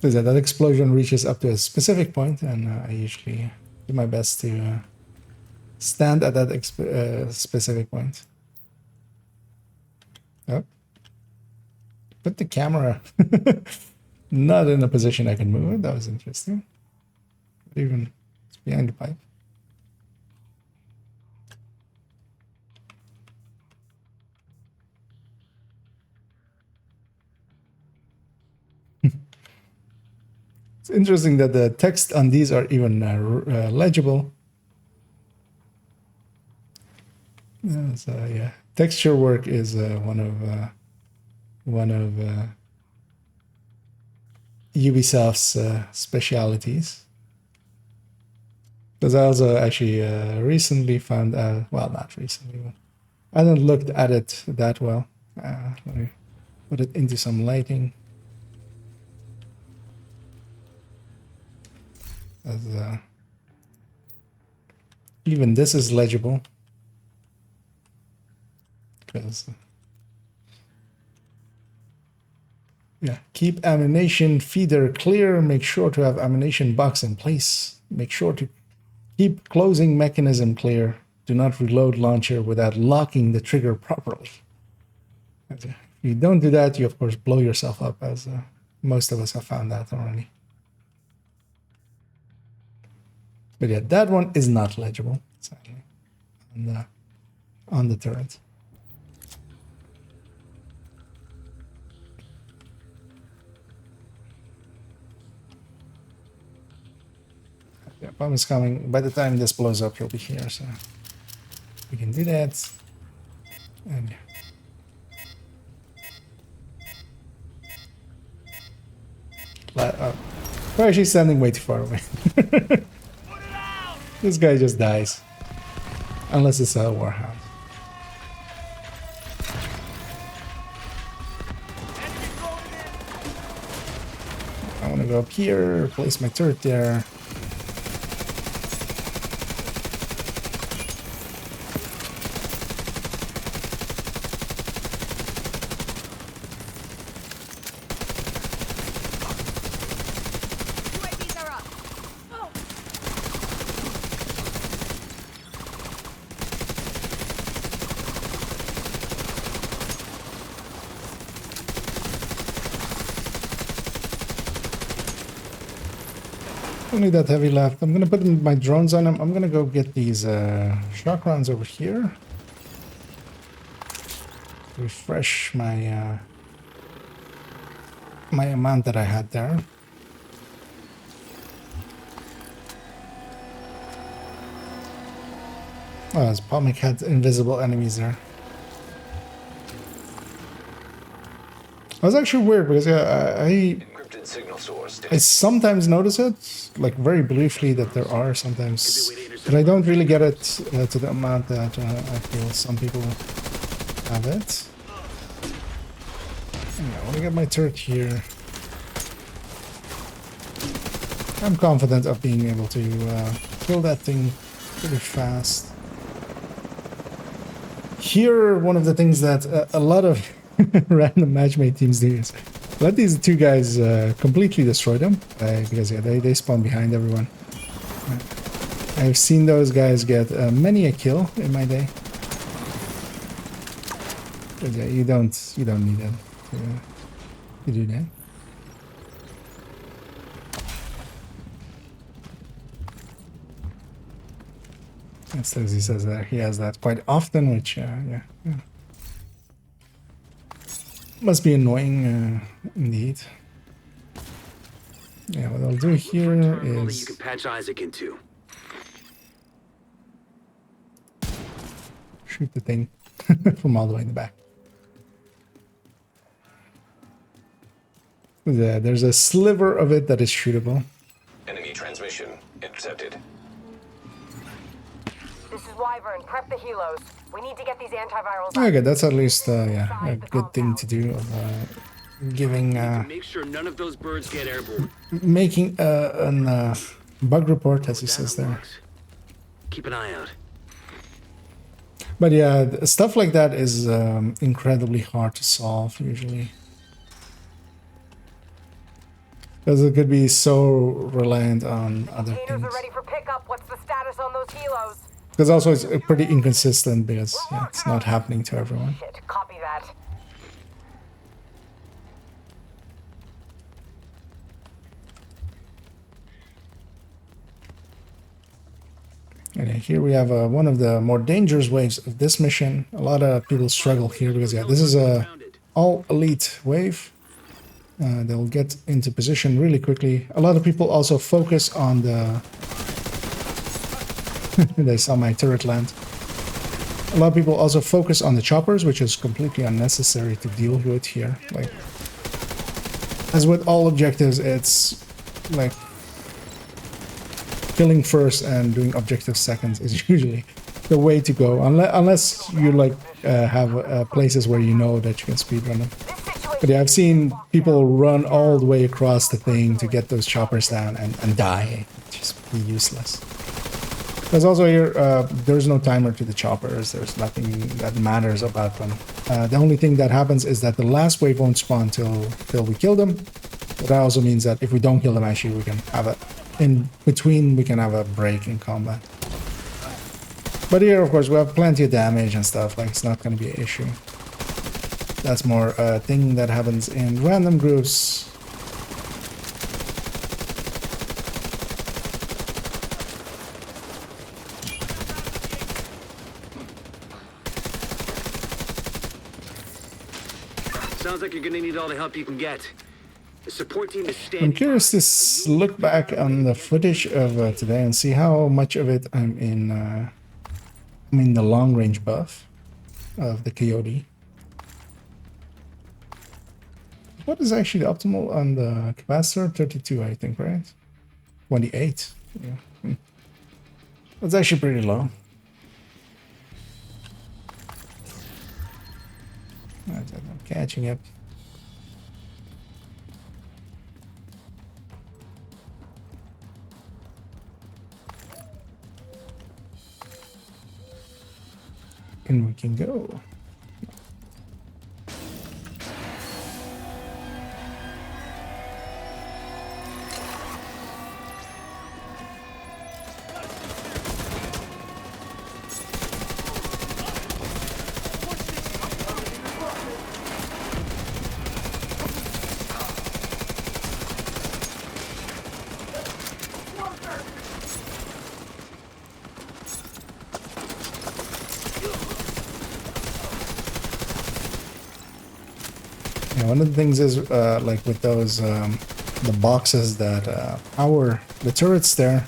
S1: is that explosion reaches up to a specific point, and I usually do my best to stand at that specific point. Oh. Put the camera not in a position I can move it. That was interesting. Even it's behind the pipe. It's interesting that the text on these are even legible. So yeah, texture work is one of Ubisoft's specialities. Because I also actually recently found out, well, not recently, but I hadn't looked at it that well. Let me put it into some lighting. As, even this is legible. Because yeah, keep ammunition feeder clear. Make sure to have ammunition box in place. Make sure to keep closing mechanism clear. Do not reload launcher without locking the trigger properly. If you don't do that, you of course blow yourself up, as most of us have found that already. But yeah, that one is not legible, sadly, on the turret. Yeah, bomb is coming. By the time this blows up, he'll be here, so we can do that. And yeah. We're actually standing way too far away. This guy just dies. Unless it's a warhound. I want to go up here, place my turret there. Only that heavy left. I'm gonna put my drones on him. I'm gonna go get these shock rounds over here. Refresh my my amount that I had there. Oh, this Pomic had invisible enemies there. That was actually weird because I sometimes notice it, like very briefly, that there are sometimes, but I don't really get it to the amount that I feel some people have it. Yeah, I want to get my turret here. I'm confident of being able to kill that thing pretty fast. Here, one of the things that a lot of random matchmade teams do is let these two guys completely destroy them, because yeah, they spawn behind everyone. I've seen those guys get many a kill in my day. But yeah, you don't need them to do that. As he says that he has that quite often, which yeah. Must be annoying, indeed. Yeah, what I'll do here is
S6: you can patch Isaac into.
S1: shoot the thing from all the way in the back. There's a sliver of it that is shootable.
S4: Enemy transmission intercepted.
S8: This is Wyvern. Prep the helos. We need to get these antivirals.
S1: Okay, that's at least yeah, a good thing to do. Giving
S6: make sure none of those birds get airborne.
S1: Making an bug report, as he says there.
S6: Keep an eye out.
S1: But yeah, stuff like that is incredibly hard to solve usually. Because it could be so reliant on other
S8: Containers
S1: things.
S8: are ready for pickup. What's the status on those helos?
S1: Because also it's pretty inconsistent because yeah, it's not happening to everyone.
S8: Shit, copy that.
S1: And here we have one of the more dangerous waves of this mission. A lot of people struggle here because yeah, this is a all elite wave. They'll get into position really quickly. A lot of people also focus on the... They saw my turret land. A lot of people also focus on the choppers, which is completely unnecessary to deal with here. Like, as with all objectives, it's like killing first and doing objectives seconds is usually the way to go, unless you like have places where you know that you can speedrun them. But yeah, I've seen people run all the way across the thing to get those choppers down and die. Just be useless. There's also here, there's no timer to the choppers. There's nothing that matters about them. The only thing that happens is that the last wave won't spawn till we kill them. But that also means that if we don't kill them, actually, we can have a... In between, we can have a break in combat. But here, of course, we have plenty of damage and stuff. Like, it's not going to be an issue. That's more a thing that happens in random groups.
S6: Sounds like you're gonna need all the help you can get. The support team is standing.
S1: I'm curious to look back on the footage of today and see how much of it I'm in the long range buff of the Coyote. What is actually the optimal on the capacitor? 32, I think, right? 28. Yeah. That's actually pretty low. I'm catching up. And we can go. One of the things is like with those the boxes that power the turrets there,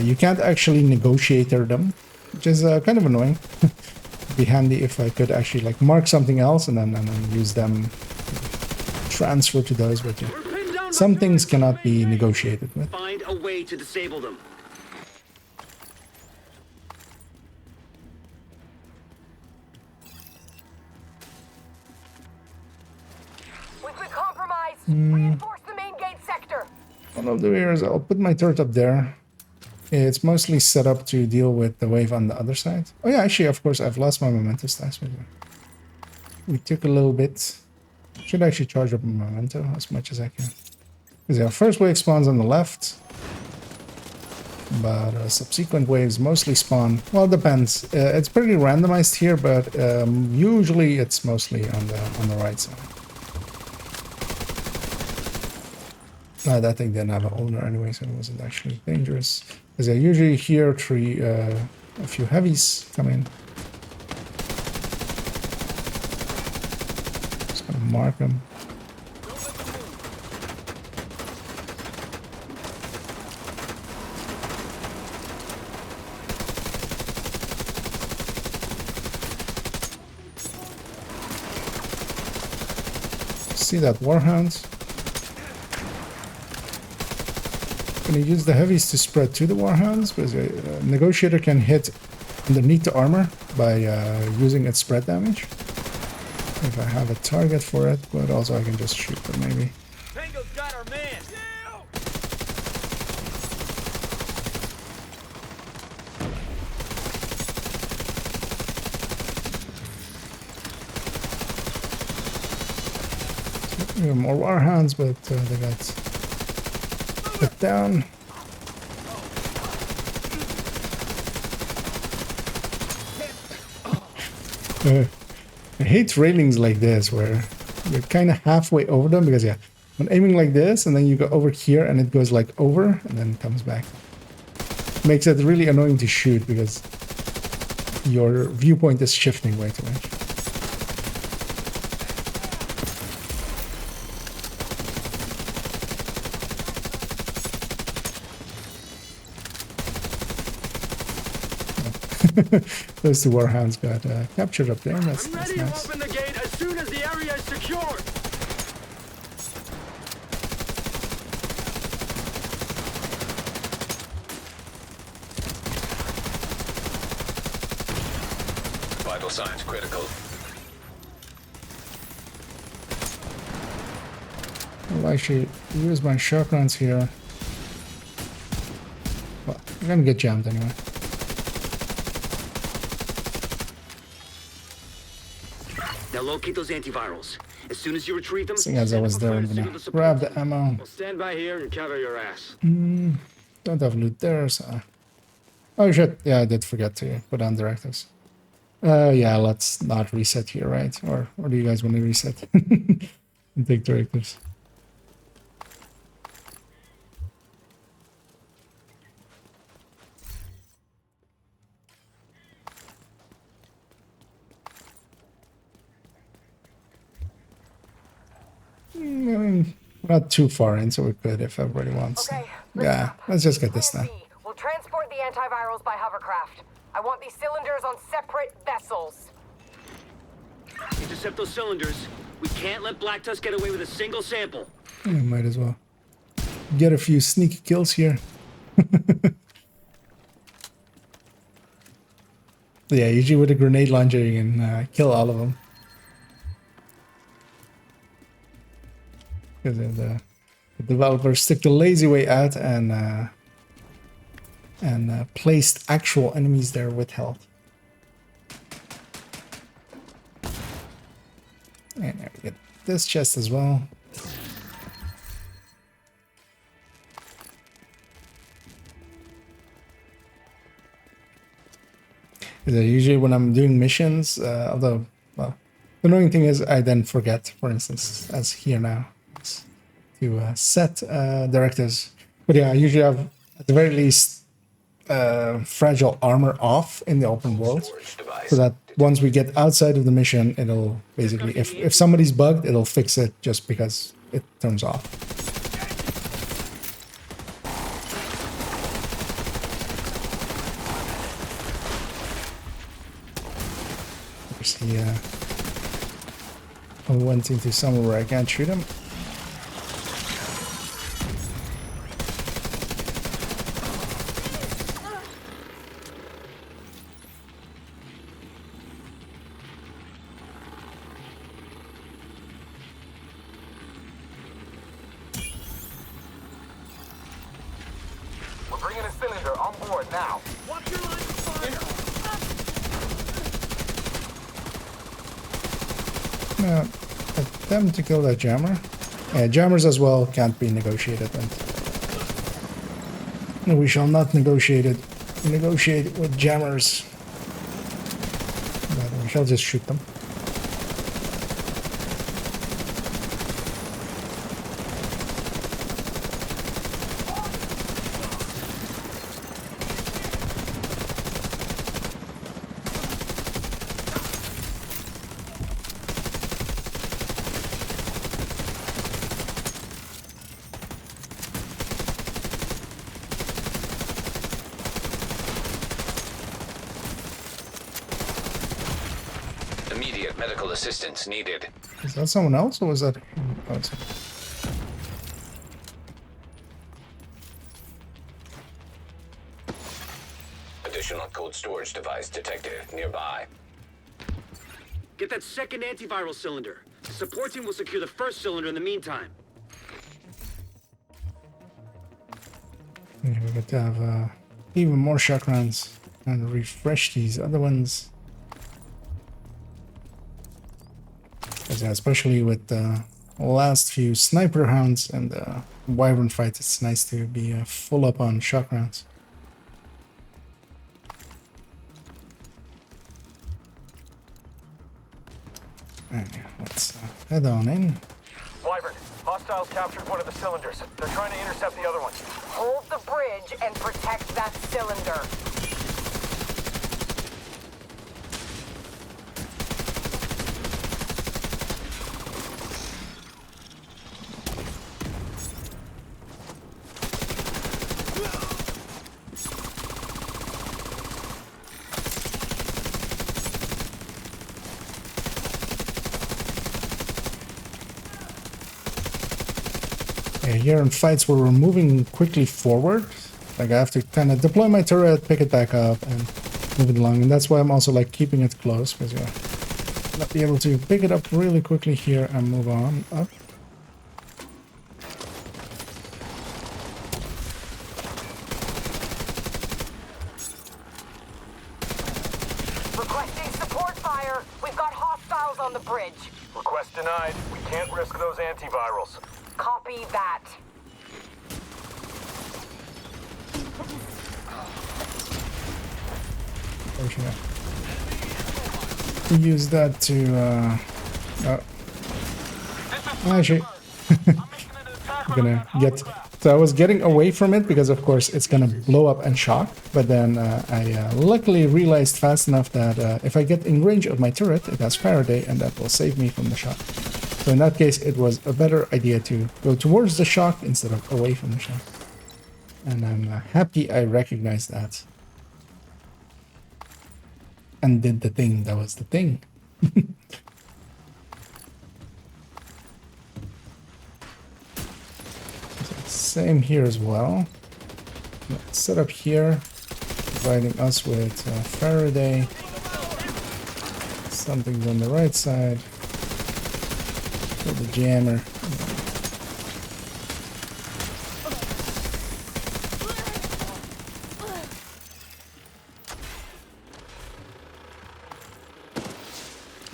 S1: you can't actually negotiate them, which is kind of annoying. It'd be handy if I could actually like mark something else and then use them to transfer to those, but yeah, some things cannot be negotiated with.
S6: Find a way to disable them.
S8: Reinforce the main gate sector.
S1: One of the areas I'll put my turret up there. It's mostly set up to deal with the wave on the other side. Oh yeah, actually, of course, I've lost my memento stats. We took a little bit. Should actually charge up my memento as much as I can. Because yeah, first wave spawns on the left. But subsequent waves mostly spawn. Well, it depends. It's pretty randomized here, but usually it's mostly on the right side. That thing didn't have an owner anyway, so it wasn't actually dangerous. Because I usually hear a few heavies come in. Just gonna mark them. See that Warhound? Going to use the heavies to spread to the Warhounds, because a negotiator can hit underneath the armor by using its spread damage. If I have a target for it, but also I can just shoot them maybe.
S3: Tango's got our man.
S1: More Warhounds, but they got down. I hate railings like this where you're kind of halfway over them because yeah, when aiming like this and then you go over here and it goes like over and then comes back. Makes it really annoying to shoot because your viewpoint is shifting way too much. Those two warhounds got captured up there. That's
S6: Ready
S1: nice.
S6: to open the gate as soon as the area is secured.
S4: Vital signs critical.
S1: I'll actually use my shotguns here. Well, I'm gonna get jammed anyway.
S6: Now locate those antivirals. As soon as you retrieve them,
S1: Seeing as I was there, I'm gonna grab the ammo.
S6: We'll stand by here and cover your ass.
S1: Don't have loot there, so... Oh shit, yeah, I did forget to put on directives. Yeah, let's not reset here, right? Or do you guys want to reset? And take directives. I mean, we're not too far in, so we could if everybody wants.
S8: Okay,
S1: Yeah, let's just get this done.
S8: We'll transport the antivirals by hovercraft. I want these cylinders on separate vessels.
S6: Intercept those cylinders. We can't let Black Tusk get away with a single sample.
S1: Yeah, might as well get a few sneaky kills here. Yeah, usually with a grenade launcher you can kill all of them. Because the developers took the lazy way out and placed actual enemies there with health. And there we get this chest as well. Usually when I'm doing missions, although, well, the annoying thing is I then forget, for instance, as here now, to set directives. But yeah, I usually have, at the very least, fragile armor off in the open world, so that once we get outside of the mission, it'll basically, if somebody's bugged, it'll fix it just because it turns off. He went into somewhere where I can't shoot him.
S7: We're bringing a cylinder on board now.
S3: Watch your line of fire.
S1: Attempt to kill that jammer. Yeah, jammers as well can't be negotiated. And we shall not negotiate with jammers. But we shall just shoot them.
S4: Immediate medical assistance needed.
S1: Is that someone else or was that? Oh, it's...
S4: Additional cold storage device detected nearby.
S6: Get that second antiviral cylinder. The support team will secure the first cylinder in the meantime.
S1: Yeah, we got to have even more shotguns and refresh these other ones. Yeah, especially with last few sniper rounds and the wyvern fight, it's nice to be full up on shock rounds. And let's head on in.
S7: Wyvern, hostiles captured one of the cylinders. They're trying to intercept the other one.
S8: Hold the bridge and protect that cylinder.
S1: Here in fights where we're moving quickly forward, like I have to kind of deploy my turret, pick it back up, and move it along. And that's why I'm also like keeping it close, because you'll not be able to pick it up really quickly here and move on up.
S8: Requesting support fire. We've got hostiles on the bridge.
S7: Request denied. We can't risk those antivirals.
S8: Copy that.
S1: Use that to actually I'm gonna get, so I was getting away from it because of course it's gonna blow up and shock, but then I luckily realized fast enough that if I get in range of my turret, it has Faraday and that will save me from the shock. So in that case it was a better idea to go towards the shock instead of away from the shock, and I'm happy I recognized that and did the thing that was the thing. Same here as well. Set up here, providing us with Faraday. Something's on the right side. For the jammer.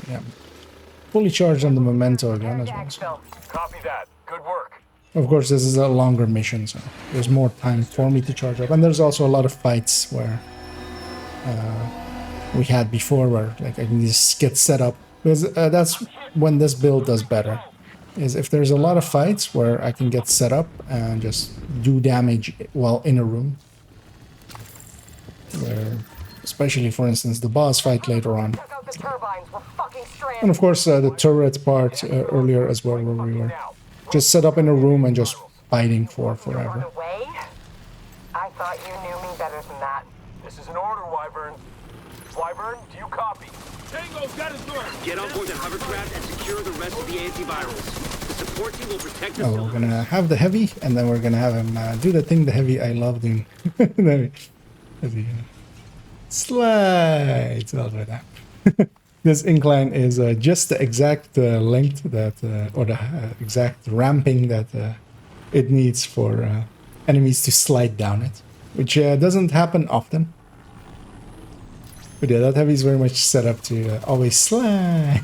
S1: Yeah. Fully charged on the memento again as well. So.
S7: Copy that. Good work.
S1: Of course, this is a longer mission, so there's more time for me to charge up. And there's also a lot of fights where we had before, where like I can just get set up. Because that's when this build does better. Is if there's a lot of fights where I can get set up and just do damage while in a room. Where, especially for instance, the boss fight later on. And of course, the turret part earlier as well, where we were just set up in a room and just fighting for forever.
S8: I thought you knew me better than that.
S7: This is an order, Wyvern. Wyvern, do you copy?
S3: Tango's got his door.
S6: Get on board the hovercraft and secure the rest of the antivirals. The support team will protect the
S1: Oh, we're gonna have the heavy, and then we're gonna have him do the thing the heavy I love doing. As he slides all the way down. This incline is just the exact length that, or the exact ramping that it needs for enemies to slide down it, which doesn't happen often. But yeah, that heavy is very much set up to always slide.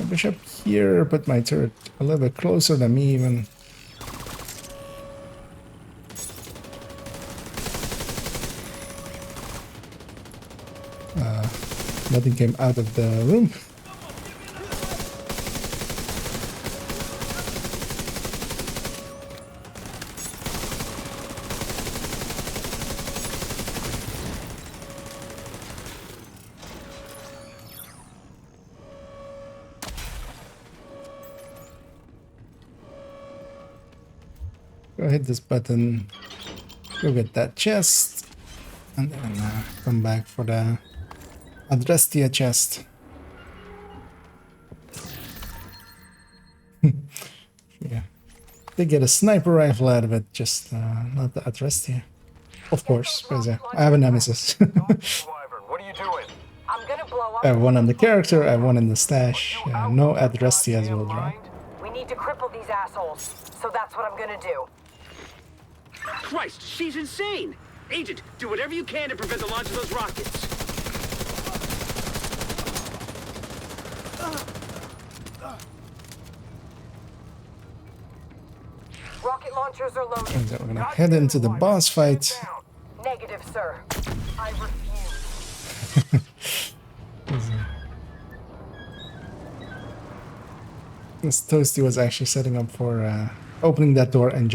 S1: Bishop here, put my turret a little bit closer than me even. Nothing came out of the room. Go hit this button, go get that chest, and then come back for the Adrestia chest. Yeah, they get a sniper rifle out of it, just not the Adrestia. Of course, because I have a nemesis.
S7: Wyvern, what are you doing?
S8: I'm gonna blow up.
S1: I have one on the character, I have one in the stash. No Adrestias will drop.
S8: We need to cripple these assholes, so that's what I'm gonna do.
S6: Christ, she's insane! Agent, do whatever you can to prevent the launch of those rockets.
S8: Rocket launchers are loaded.
S1: And then we're gonna head into the boss fight.
S8: Negative, sir. I refuse.
S1: This Toasty was actually setting up for opening that door and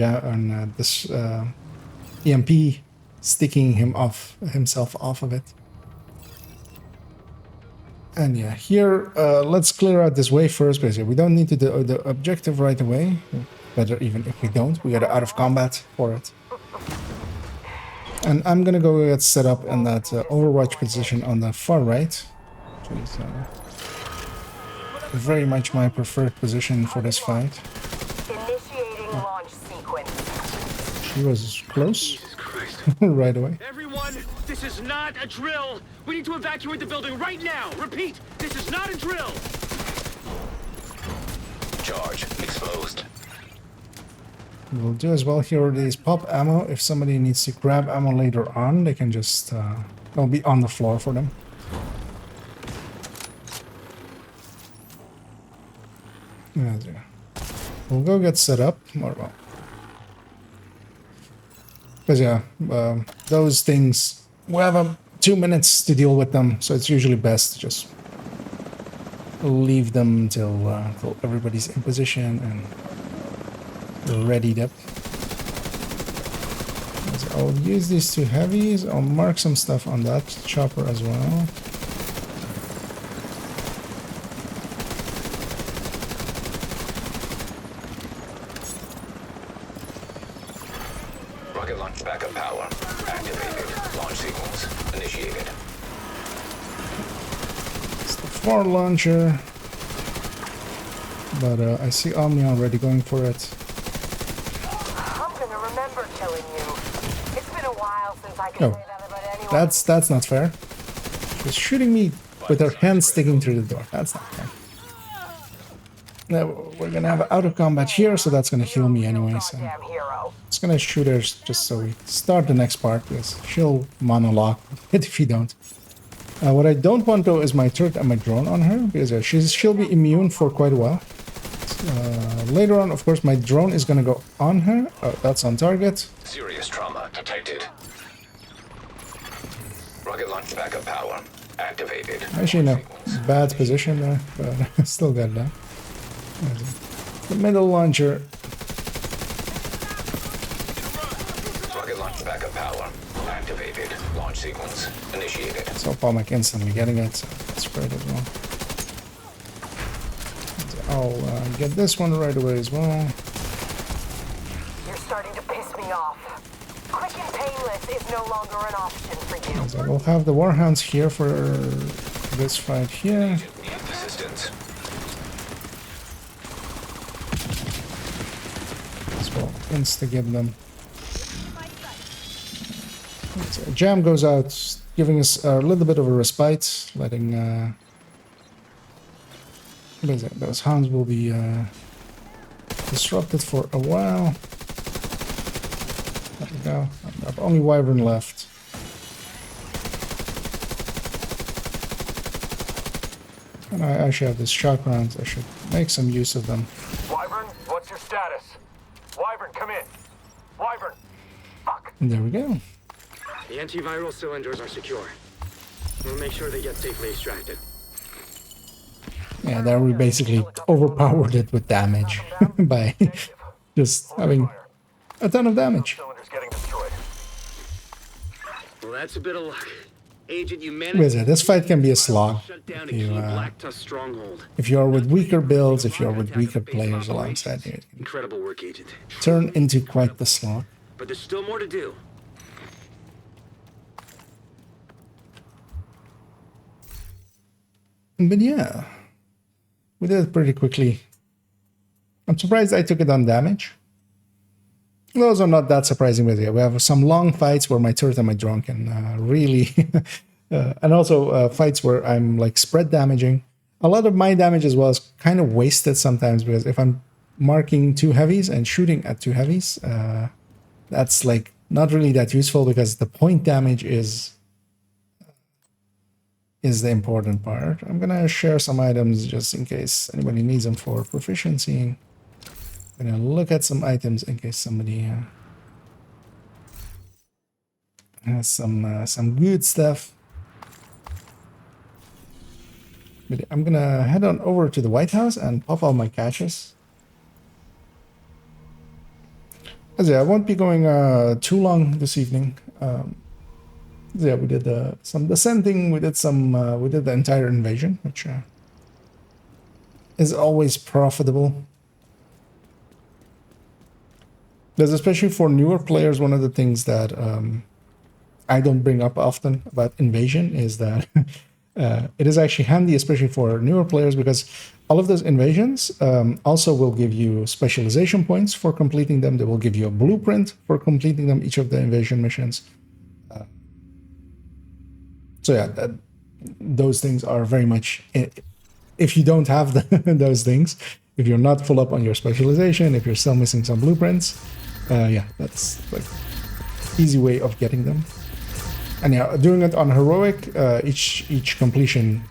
S1: this EMP sticking himself off of it. And yeah, here let's clear out this way first, because we don't need to do the objective right away. Better even if we don't, we got out of combat for it. And I'm gonna go get set up in that Overwatch position on the far right, which is very much my preferred position for this fight.
S8: Initiating launch sequence.
S1: She was close.
S6: Jesus Christ.
S1: Right away.
S6: Everyone, this is not a drill. We need to evacuate the building right now. Repeat, this is not a drill.
S4: Charge exposed.
S1: We'll do as well here is pop ammo. If somebody needs to grab ammo later on, they can just it'll be on the floor for them. Yeah, there. We'll go get set up. Or well, because yeah, those things we have 2 minutes to deal with them, so it's usually best to just leave them till everybody's in position and readied up. So I'll use these 2 heavies. I'll mark some stuff on that chopper as well.
S4: Rocket launch backup power activated. Launch sequence initiated.
S1: It's the far launcher. But I see Omni already going for it.
S8: I'm gonna remember killing you. It's been a while since I could say that about anyone.
S1: That's not fair. She's shooting me with her hand sticking through the door. That's not fair. Now we're gonna have out of combat here, so that's gonna heal me anyway. So
S8: Goddamn hero.
S1: it's gonna shoot her just so we start the next part, because she'll monologue it if you don't. What I don't want though is my turret and my drone on her, because she'll be immune for quite a while. Later on, of course, my drone is gonna go on her. Oh, that's on target.
S4: Serious trauma detected. Rocket launch backup power activated.
S1: Actually, no, bad position there, but still got that. The middle launcher.
S4: Rocket launch backup power activated. Launch sequence initiated.
S1: So Palmac instantly getting it, so that's great as well. I'll get this one right away as well.
S8: You're starting to piss me off. Quick and painless is no longer an option for you.
S1: So we'll have the Warhounds here for this fight here.
S4: Need assistance.
S1: As well, insta-give them. So Jam goes out, giving us a little bit of a respite, letting those hounds will be disrupted for a while. There we go. I've only Wyvern left. And I actually have this shock rounds. I should make some use of them.
S7: Wyvern, what's your status? Wyvern, come in. Wyvern. Fuck.
S1: And there we go.
S6: The antiviral cylinders are secure. We'll make sure they get safely extracted.
S1: Yeah, there we basically overpowered it with damage by just having a ton of damage.
S7: Cylinders getting destroyed.
S6: Well, that's a bit of luck. Agent, you managed.
S1: This fight can be a slog
S6: Shut down a
S1: if
S6: key
S1: you,
S6: Black Tusk stronghold.
S1: if you're with weaker builds, if you're with weaker players alongside you. It can
S6: Incredible work, Agent.
S1: turn into quite the slog.
S6: But there's still more to do.
S1: But yeah, we did it pretty quickly. I'm surprised I took it on damage. Those are not that surprising with you. We have some long fights where my turret and my drone can really... and also fights where I'm like spread damaging. A lot of my damage as well is kind of wasted sometimes, because if I'm marking 2 heavies and shooting at 2 heavies, that's like not really that useful, because the point damage is is the important part. I'm gonna share some items just in case anybody needs them for proficiency. I'm gonna look at some items in case somebody has some good stuff. But I'm gonna head on over to the White House and pop all my caches. As I won't be going too long this evening. Yeah, we did some descending. We did the entire invasion, which is always profitable. There's especially for newer players, one of the things that I don't bring up often about invasion is that it is actually handy, especially for newer players, because all of those invasions also will give you specialization points for completing them. They will give you a blueprint for completing them, each of the invasion missions. So yeah, those things are very much, if you don't have those things, if you're not full up on your specialization, if you're still missing some blueprints, yeah, that's like easy way of getting them. And yeah, doing it on heroic, each completion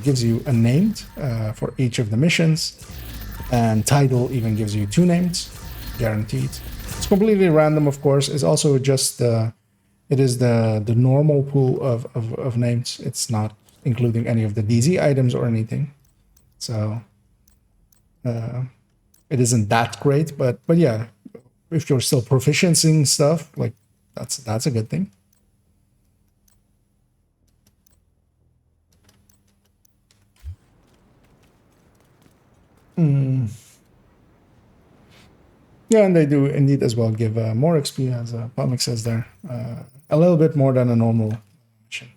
S1: gives you a named for each of the missions, and title even gives you 2 names, guaranteed. It's completely random, of course. It's also just it is the normal pool of names. It's not including any of the DZ items or anything. So it isn't that great, but yeah, if you're still proficiencing stuff, like that's a good thing. Yeah, and they do indeed as well give more XP, as Pomik says there. A little bit more than a normal mission.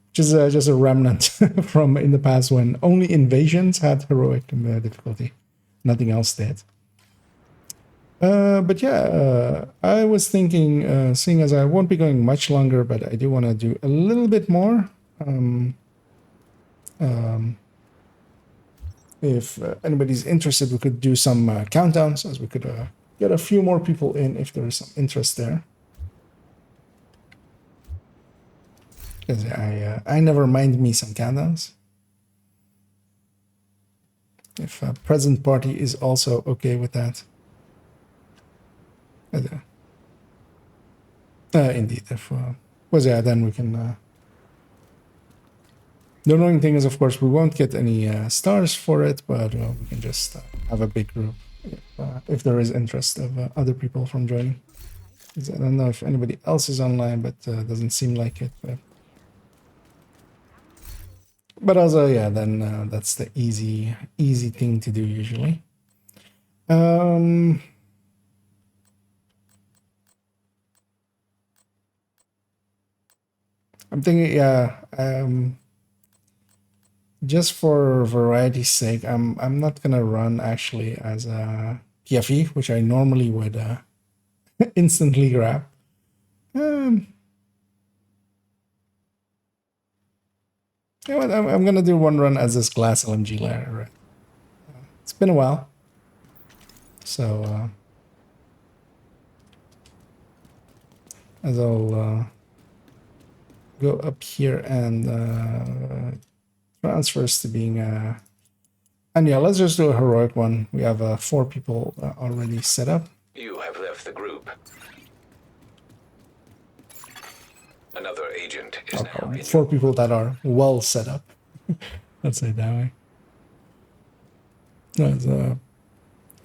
S1: Which is just a remnant from in the past when only invasions had heroic difficulty. Nothing else did. But yeah, I was thinking, seeing as I won't be going much longer, but I do want to do a little bit more. If anybody's interested, we could do some countdowns, as we could get a few more people in if there is some interest there. Because I never mind me some countdowns. If a present party is also okay with that. Indeed, if was yeah, then we can. The annoying thing is, of course, we won't get any stars for it, but we can just have a big group if there is interest of other people from joining. I don't know if anybody else is online, but doesn't seem like it. But also, yeah, then that's the easy thing to do usually. I'm thinking, yeah, just for variety's sake, I'm not gonna run actually as a PFE, which I normally would instantly grab. You know what, I'm gonna do one run as this glass LMG layer. It's been a while, so as I'll go up here and transfers to being and yeah, let's just do a heroic one. We have 4 people already set up.
S4: You have left the group. Another agent is now in
S1: 4 people that are well set up. Let's say it that way.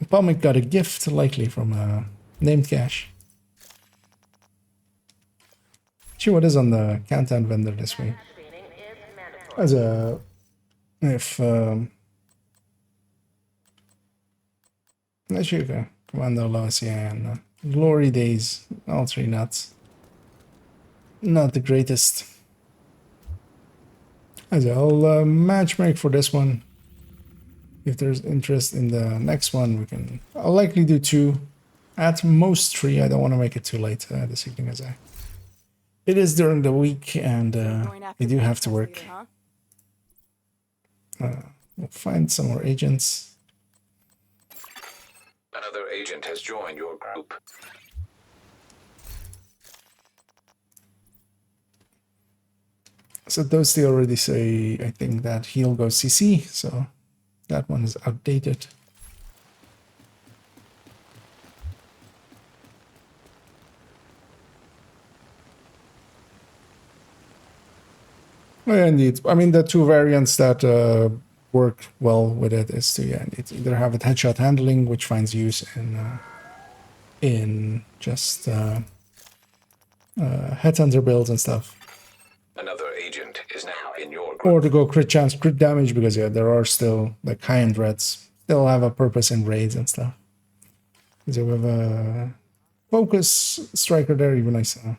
S1: Pomik got a gift, likely from named cache. See what is on the countdown vendor this week. As a if let's go Commando Loss, yeah, and Glory Days, all 3 not the greatest. As I'll matchmake for this one. If there's interest in the next one, I'll likely do 2, at most 3. I don't want to make it too late this evening, as it is during the week and we do have to work. We'll find some more agents.
S4: Another agent has joined your group.
S1: so those they already say, I think that heal goes CC, so that one is outdated. Well, indeed. I mean, the two variants that work well with it is to it's either have it headshot handling, which finds use in just headhunter builds and stuff,
S4: Another agent is now in your group.
S1: or to go crit chance, crit damage, because yeah, there are still like high-end reds still have a purpose in raids and stuff. So we have a focus striker there, even I saw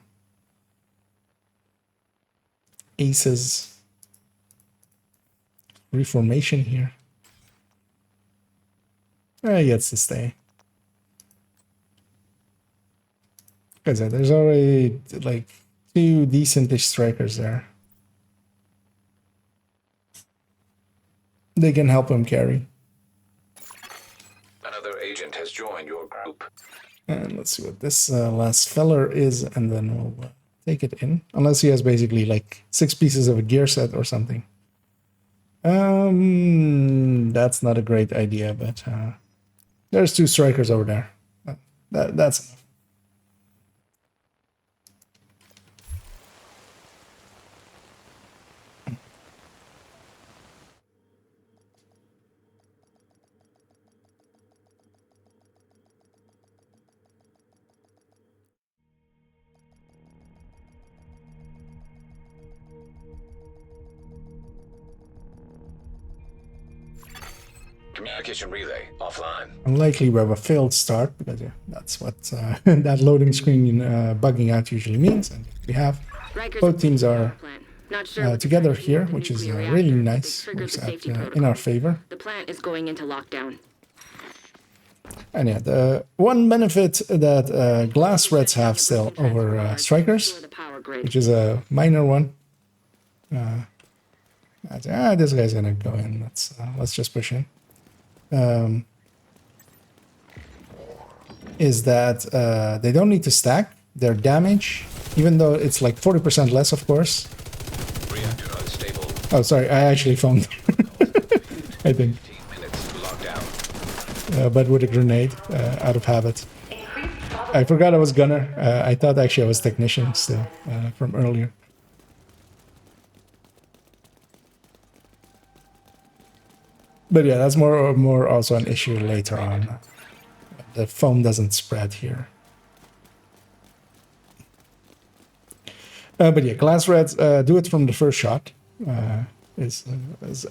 S1: aces reformation here. He gets to stay. Because there's already like 2 decentish strikers there. They can help him carry.
S4: Another agent has joined your group.
S1: And let's see what this last feller is, and then we'll take it in. Unless he has basically like 6 pieces of a gear set or something. That's not a great idea, but there's 2 strikers over there. That's enough.
S4: Communication relay offline.
S1: Unlikely we have a failed start, because yeah, that's what that loading screen bugging out usually means. And we have both teams are together here, which is really nice. Works out in our favor.
S10: The plant is going into lockdown.
S1: And yeah, the one benefit that glass reds have still over strikers, which is a minor one. This guy's gonna go in. Let's just push in. Is that they don't need to stack their damage, even though it's like 40% less, of course.
S4: Reactor unstable.
S1: Oh, sorry, I actually found I think.
S4: 15 minutes lockdown.
S1: But with a grenade, out of habit. I forgot I was gunner. I thought actually I was technician still from earlier. But yeah, that's more also an issue later on. The foam doesn't spread here. But yeah, glass reds do it from the first shot. Is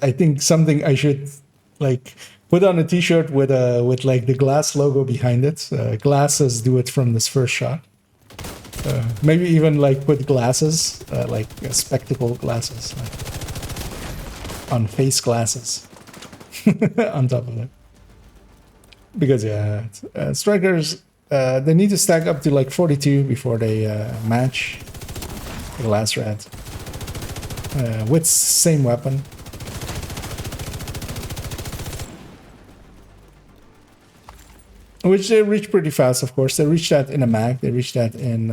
S1: I think something I should like put on a T-shirt with like the glass logo behind it. Glasses do it from this first shot. Maybe even like put glasses, like spectacle glasses, like on face glasses. On top of it, because yeah, strikers they need to stack up to like 42 before they match the glass red with same weapon. Which they reach pretty fast, of course. They reach that in a mag. They reach that in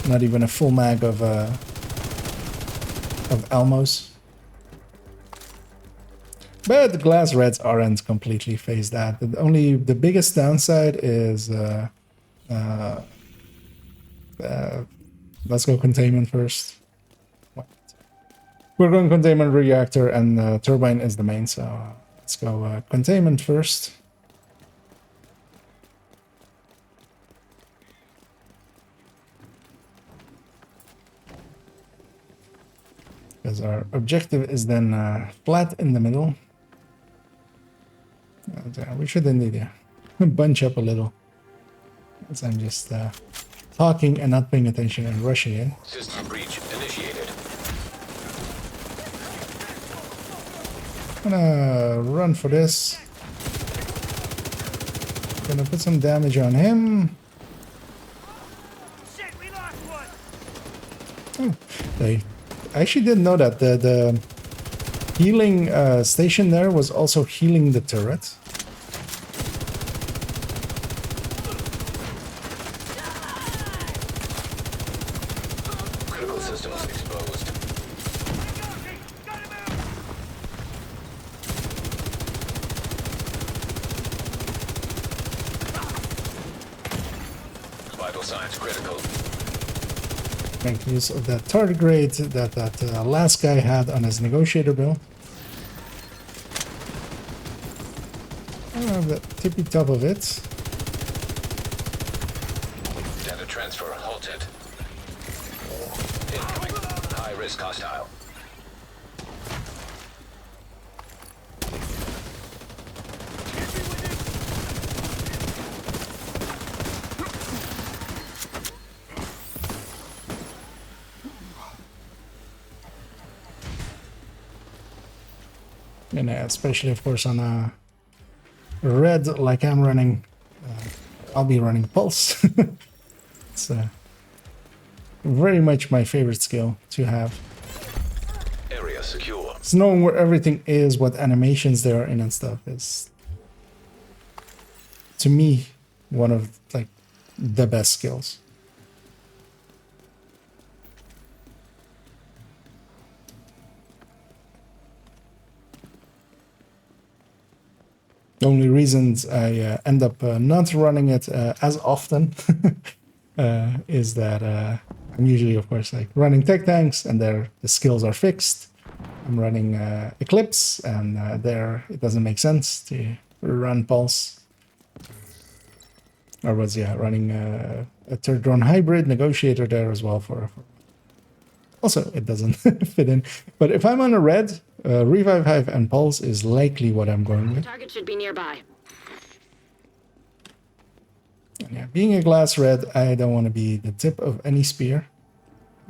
S1: not even a full mag of Almos. But the glass reds aren't completely phased out. The biggest downside is let's go containment first. We're going containment, reactor, and turbine is the main, so let's go containment first. Because our objective is then flat in the middle. We should indeed bunch up a little. As I'm just talking and not paying attention and rushing in.
S4: System breach initiated.
S1: I'm gonna run for this. Gonna put some damage on him.
S3: Shit, we lost one.
S1: Oh, I actually didn't know that the healing station there was also healing the turret.
S4: Vital signs critical.
S1: Make use of that tardigrade that last guy had on his negotiator bill. The tippy top of it.
S4: Data transfer halted. Incoming. High risk hostile.
S1: And especially, of course, on a red like I'm running, I'll be running Pulse. It's very much my favorite skill to have.
S4: Area secure.
S1: It's knowing where everything is, what animations there are in and stuff is, to me, one of like the best skills. The only reasons I end up not running it as often is that I'm usually, of course, like running tech tanks, and there the skills are fixed. I'm running Eclipse, and there it doesn't make sense to run Pulse. Or was running a third drone hybrid negotiator there as well for. Also, it doesn't fit in. But if I'm on a red, Revive Hive and Pulse is likely what I'm going with.
S10: Target should be nearby.
S1: And yeah, being a glass red, I don't want to be the tip of any spear.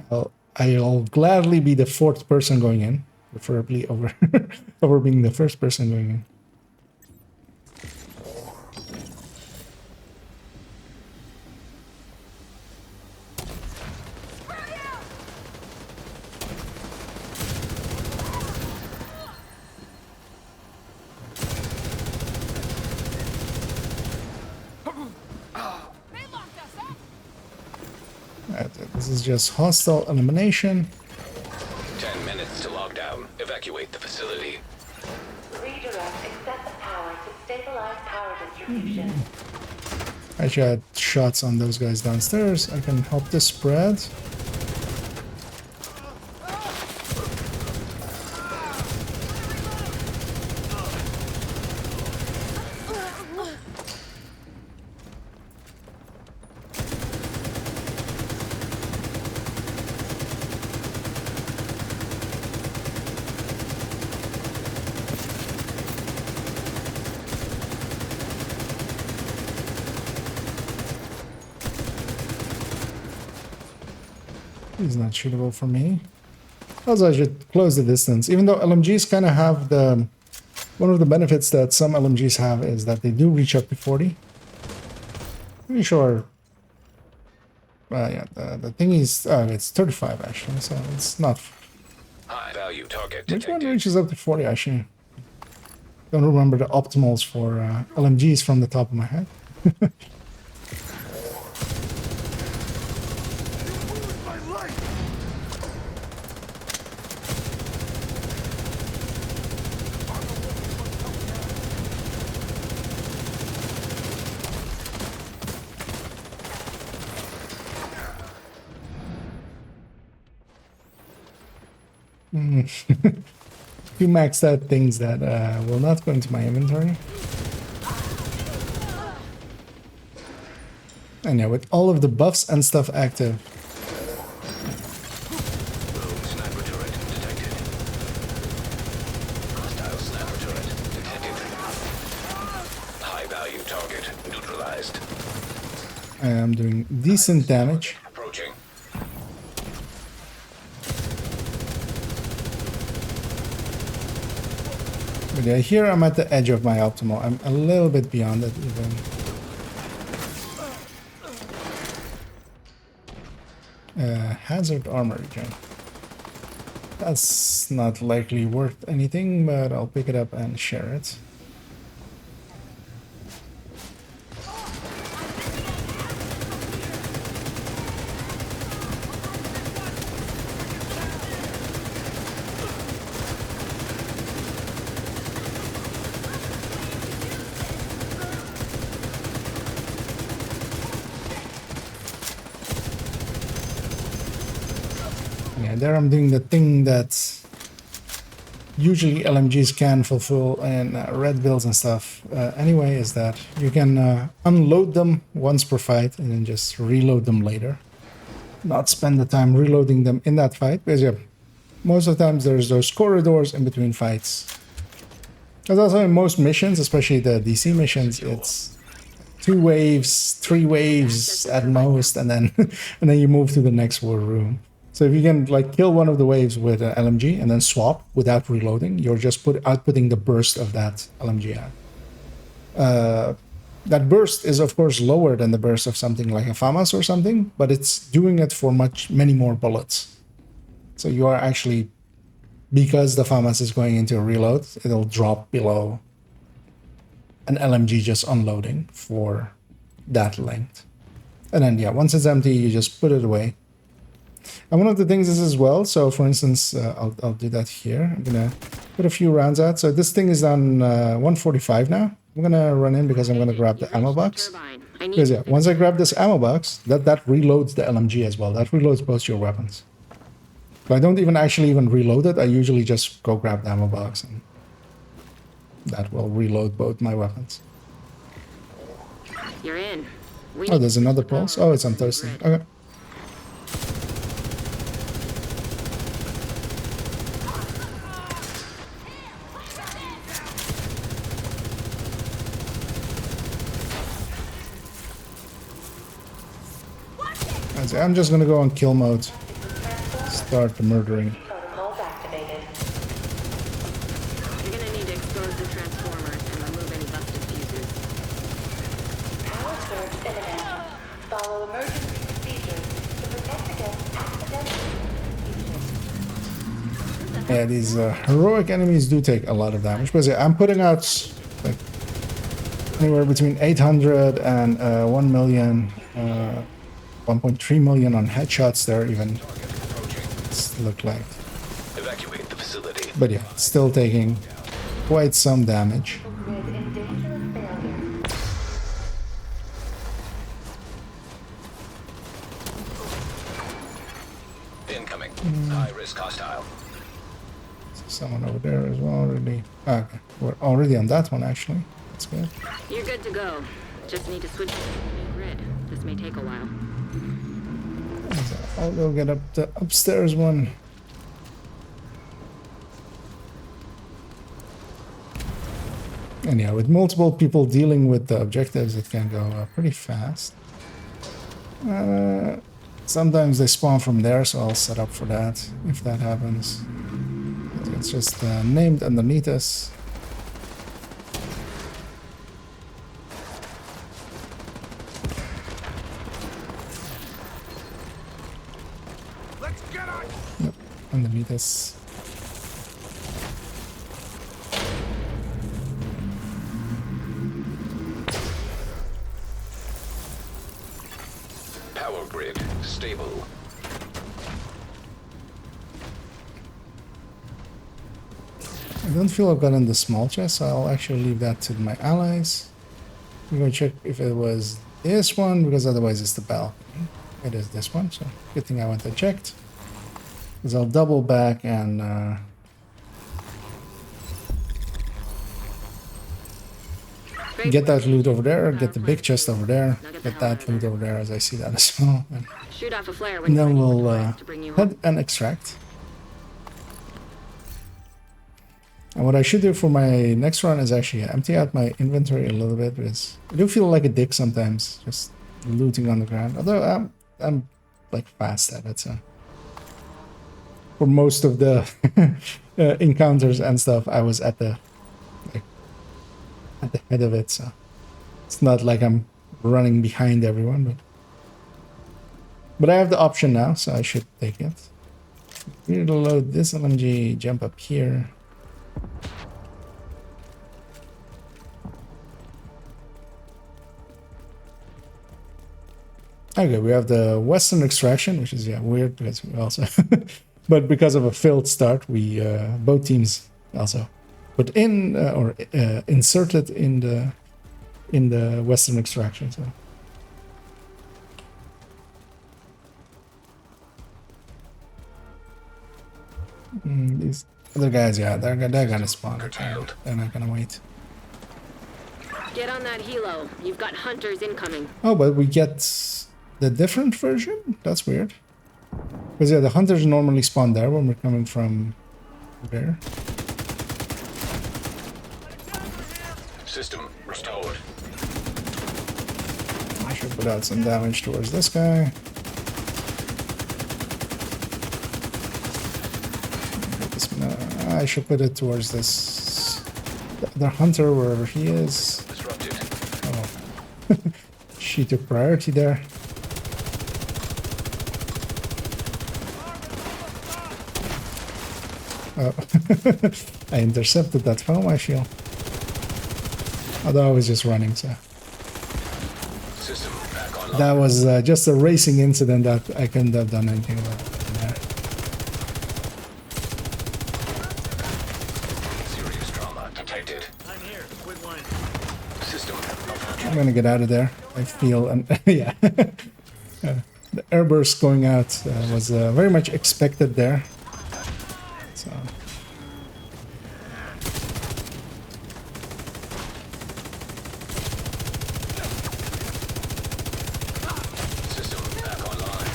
S1: I'll gladly be the fourth person going in, preferably over over being the first person going in. This is just hostile elimination.
S4: 10 minutes to lockdown. Evacuate the facility.
S8: Redirect excessive power to stabilize power distribution.
S1: Actually, I had shots on those guys downstairs. I can help this spread. He's not shootable for me. Also, I should close the distance. Even though LMGs kind of have the... One of the benefits that some LMGs have is that they do reach up to 40. Pretty sure... yeah, the thing is... it's 35 actually, so it's not...
S4: High value target
S1: Which one
S4: detected.
S1: reaches up to 40 actually? Don't remember the optimals for LMGs from the top of my head. Few maxed out things that will not go into my inventory. And yeah, with all of the buffs and stuff active.
S4: Rogue sniper turret detected. Hostile sniper turret detected. High value target neutralized.
S1: I am doing decent damage.
S4: Approaching.
S1: But yeah, here I'm at the edge of my optimal. I'm a little bit beyond it even. Hazard armor again. That's not likely worth anything, but I'll pick it up and share it. yeah, there I'm doing the thing that usually LMGs can fulfill in red builds and stuff. Anyway, is that you can unload them once per fight and then just reload them later. Not spend the time reloading them in that fight, because yeah, most of the times there's those corridors in between fights. There's also in most missions, especially the DC missions, it's 2 waves, 3 waves at most, and then and then you move to the next war room. So if you can like kill one of the waves with an LMG and then swap without reloading, you're just outputting the burst of that LMG out. That burst is of course lower than the burst of something like a FAMAS or something, but it's doing it for many more bullets. So you are actually, because the FAMAS is going into a reload, it'll drop below an LMG just unloading for that length. And then yeah, once it's empty, you just put it away. And one of the things is as well, so for instance, I'll do that here. I'm gonna put a few rounds out. So this thing is on 145 now. I'm gonna run in because I'm gonna grab the ammo box. Because yeah, once I grab this ammo box, that reloads the LMG as well. That reloads both your weapons. But I don't even reload it. I usually just go grab the ammo box, and that will reload both my weapons.
S10: You're in.
S1: Oh, there's another pulse. Oh, it's on Thursday. Okay. I'm just gonna go on kill mode. Start the murdering.
S10: You're gonna need to expose the transformers and remove any busted fuses.
S8: Power surge imminent. Follow emergency procedures to protect against accidental.
S1: Yeah, these heroic enemies do take a lot of damage. Because yeah, I'm putting out like anywhere between 800 and 1 million. 1.3 million on headshots there, even look like.
S4: Evacuate the facility.
S1: But yeah, still taking quite some damage.
S4: Incoming. High risk hostile.
S1: Someone over there as well already. Okay, we're already on that one actually. That's good.
S10: You're good to go. Just need to switch to the new grid. This may take a while.
S1: I'll go get up the upstairs one. And yeah, with multiple people dealing with the objectives, it can go pretty fast. Sometimes they spawn from there, so I'll set up for that if that happens. It's just named underneath us. Yep, underneath us.
S4: Power grid stable.
S1: I don't feel I've gotten the small chest, so I'll actually leave that to my allies. I'm going to check if it was this one, because otherwise it's the balcony. It is this one, so good thing I went and checked. Because I'll double back and get that loot over there, get the big chest over there, get that loot over there as I see that as well.
S10: Shoot off a flare
S1: And
S10: when
S1: then
S10: you're ready
S1: we'll
S10: with the device to bring you
S1: head
S10: home.
S1: and extract. And what I should do for my next run is actually empty out my inventory a little bit, because I do feel like a dick sometimes, just looting on the ground. Although I'm like fast at it, so for most of the encounters and stuff, I was at the head of it, so it's not like I'm running behind everyone. But I have the option now, so I should take it. Reload this LMG, jump up here. Okay, we have the Western extraction, which is weird because we also, but because of a failed start, we both teams also put in or inserted in the Western extraction. So. These other guys, yeah, they're gonna spawn. They're not gonna wait.
S10: Get on that helo. You've got hunters incoming.
S1: Oh, but we get the different version? That's weird. Because yeah, the hunters normally spawn there when we're coming from there.
S4: System restored.
S1: I should put out some damage towards this guy. I should put it towards this the other hunter wherever he is.
S4: Disrupted.
S1: Oh, she took priority there. Oh, I intercepted that foam, I feel. Although I was just running, so.
S4: System back online.
S1: That was just a racing incident that I couldn't have done anything about.
S4: Serious trauma detected.
S3: I'm here. Quit whining.
S4: System.
S1: I'm gonna get out of there. I feel, and yeah. The airburst going out was very much expected there. So.
S4: System back online.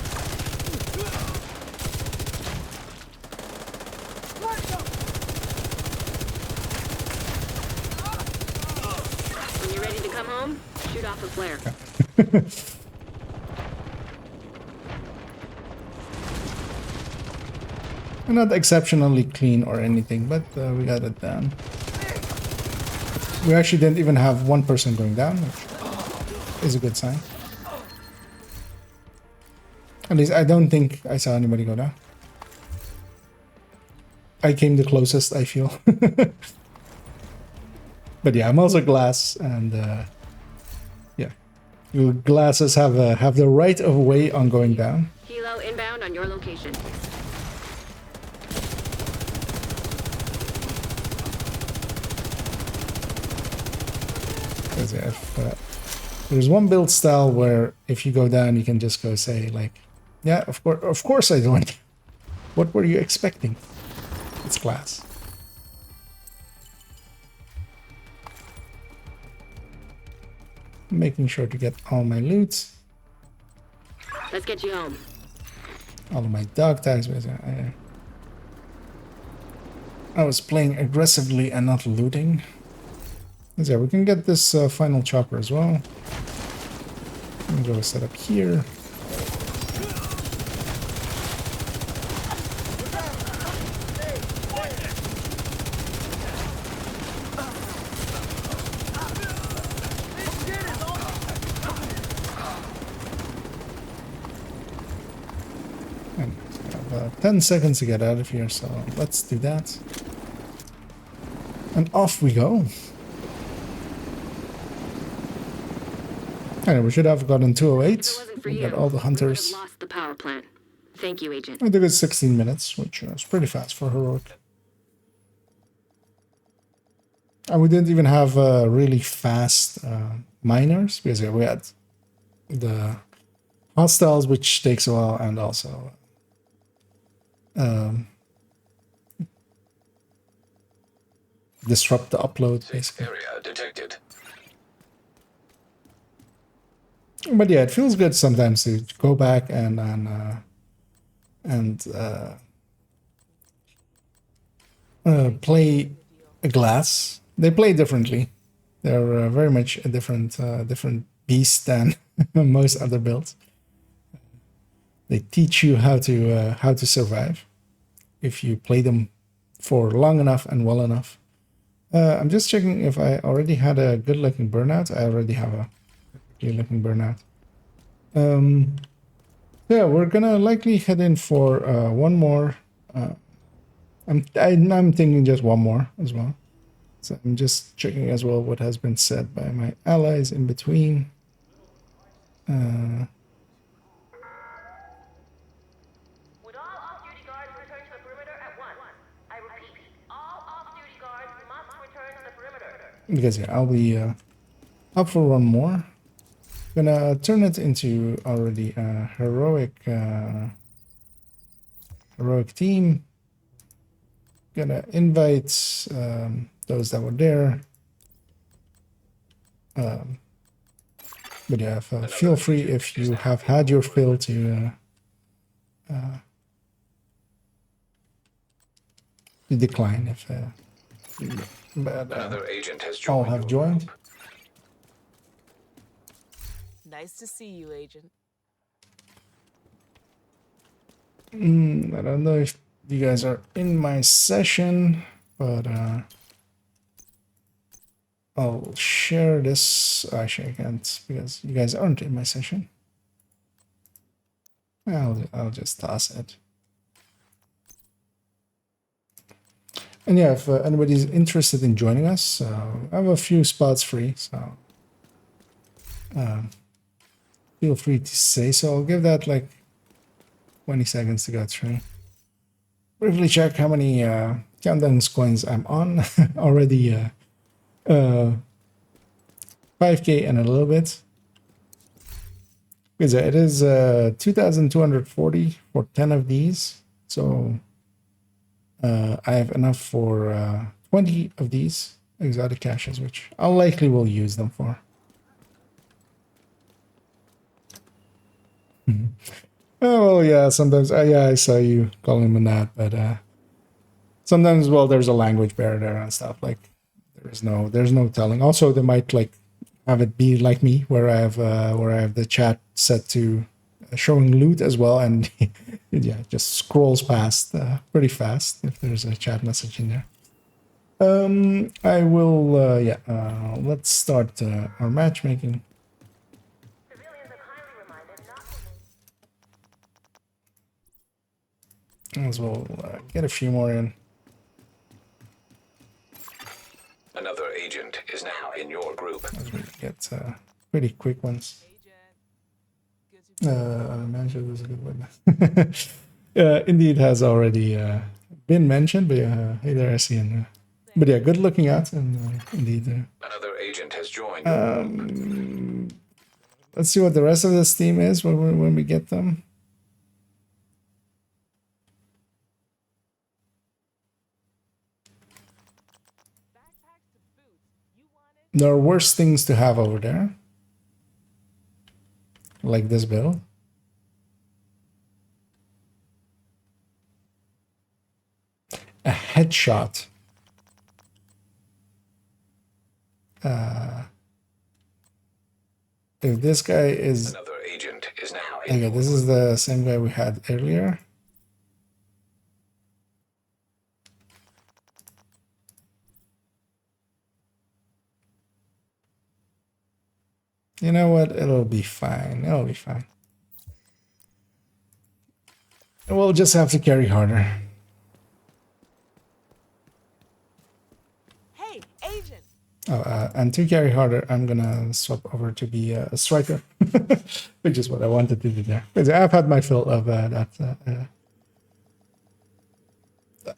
S10: When you're ready to come home, shoot off a flare.
S1: Not exceptionally clean or anything, but we got it done. We actually didn't even have one person going down, which is a good sign. At least I don't think I saw anybody go down. I came the closest, I feel. But yeah, I'm also glass, and yeah, your glasses have the right of way on going down.
S10: Helo inbound on your location.
S1: Because yeah, if, there's one build style where if you go down, you can just go say like, yeah, of course I don't. What were you expecting? It's glass. Making sure to get all my loot,
S10: Let's get you home.
S1: all of my dog tags. I was playing aggressively and not looting. So yeah, we can get this final chopper as well. I'm gonna go set up here. And I have 10 seconds to get out of here, so let's do that. And off we go. Anyway, we should have gotten 208.
S10: If it wasn't for
S1: We
S10: you,
S1: got all the
S10: we would
S1: hunters.
S10: have lost the power plant. Thank you, Agent.
S1: I think it's 16 minutes, which is pretty fast for heroic. And we didn't even have really fast miners, because yeah, we had the hostiles, which takes a while, and also disrupt the upload, basically.
S4: Area detected.
S1: But yeah, it feels good sometimes to go back and play a glass. They play differently. They're very much a different beast than most other builds. They teach you how to survive if you play them for long enough and well enough. I'm just checking if I already had a good-looking burnout. I already have a good-looking burnout. Yeah, we're gonna likely head in for one more. I'm thinking just one more as well. So I'm just checking as well what has been said by my allies in between.
S8: Would all off-duty guards return to the perimeter at once? I repeat, all off-duty guards must return to the perimeter.
S1: Because yeah, I'll be up for one more. Gonna turn it into already a heroic team. gonna invite those that were there. But yeah, feel free if you have had your fill to decline if but
S4: Another agent has
S1: all
S4: joined.
S1: have joined.
S9: Nice to see you, Agent.
S1: I don't know if you guys are in my session, but I'll share this. Actually, I can't because you guys aren't in my session. I'll just toss it. And yeah, if anybody's interested in joining us, I have a few spots free, so feel free to say so. I'll give that like 20 seconds to go through. Briefly check how many countdown coins I'm on. Already 5k and a little bit. Because it is 2,240 for 10 of these. So I have enough for 20 of these exotic caches, which I'll likely will use them for. Oh, well, yeah, sometimes, yeah, I saw you calling him that, but sometimes, well, there's a language barrier and stuff, like, there's no telling. Also, they might, like, have it be like me, where I have the chat set to showing loot as well, and yeah, it just scrolls past pretty fast if there's a chat message in there. I will, let's start our matchmaking. As well get a few more in.
S4: Another agent is now in your group.
S1: As we get pretty quick ones. Mentioned was a good one. Indeed has already been mentioned, but hey there, I see. And, but yeah, good looking at, and indeed.
S4: Another agent has joined.
S1: Let's see what the rest of this team is when we get them. There are worse things to have over there. Like this build. A headshot. If this guy is...
S4: Another agent is now
S1: Okay, this is the same guy we had earlier. You know what? It'll be fine. It'll be fine. We'll just have to carry harder.
S9: Hey, Agent!
S1: Oh, and to carry harder, I'm gonna swap over to be a striker, which is what I wanted to do there. Because I've had my fill of that.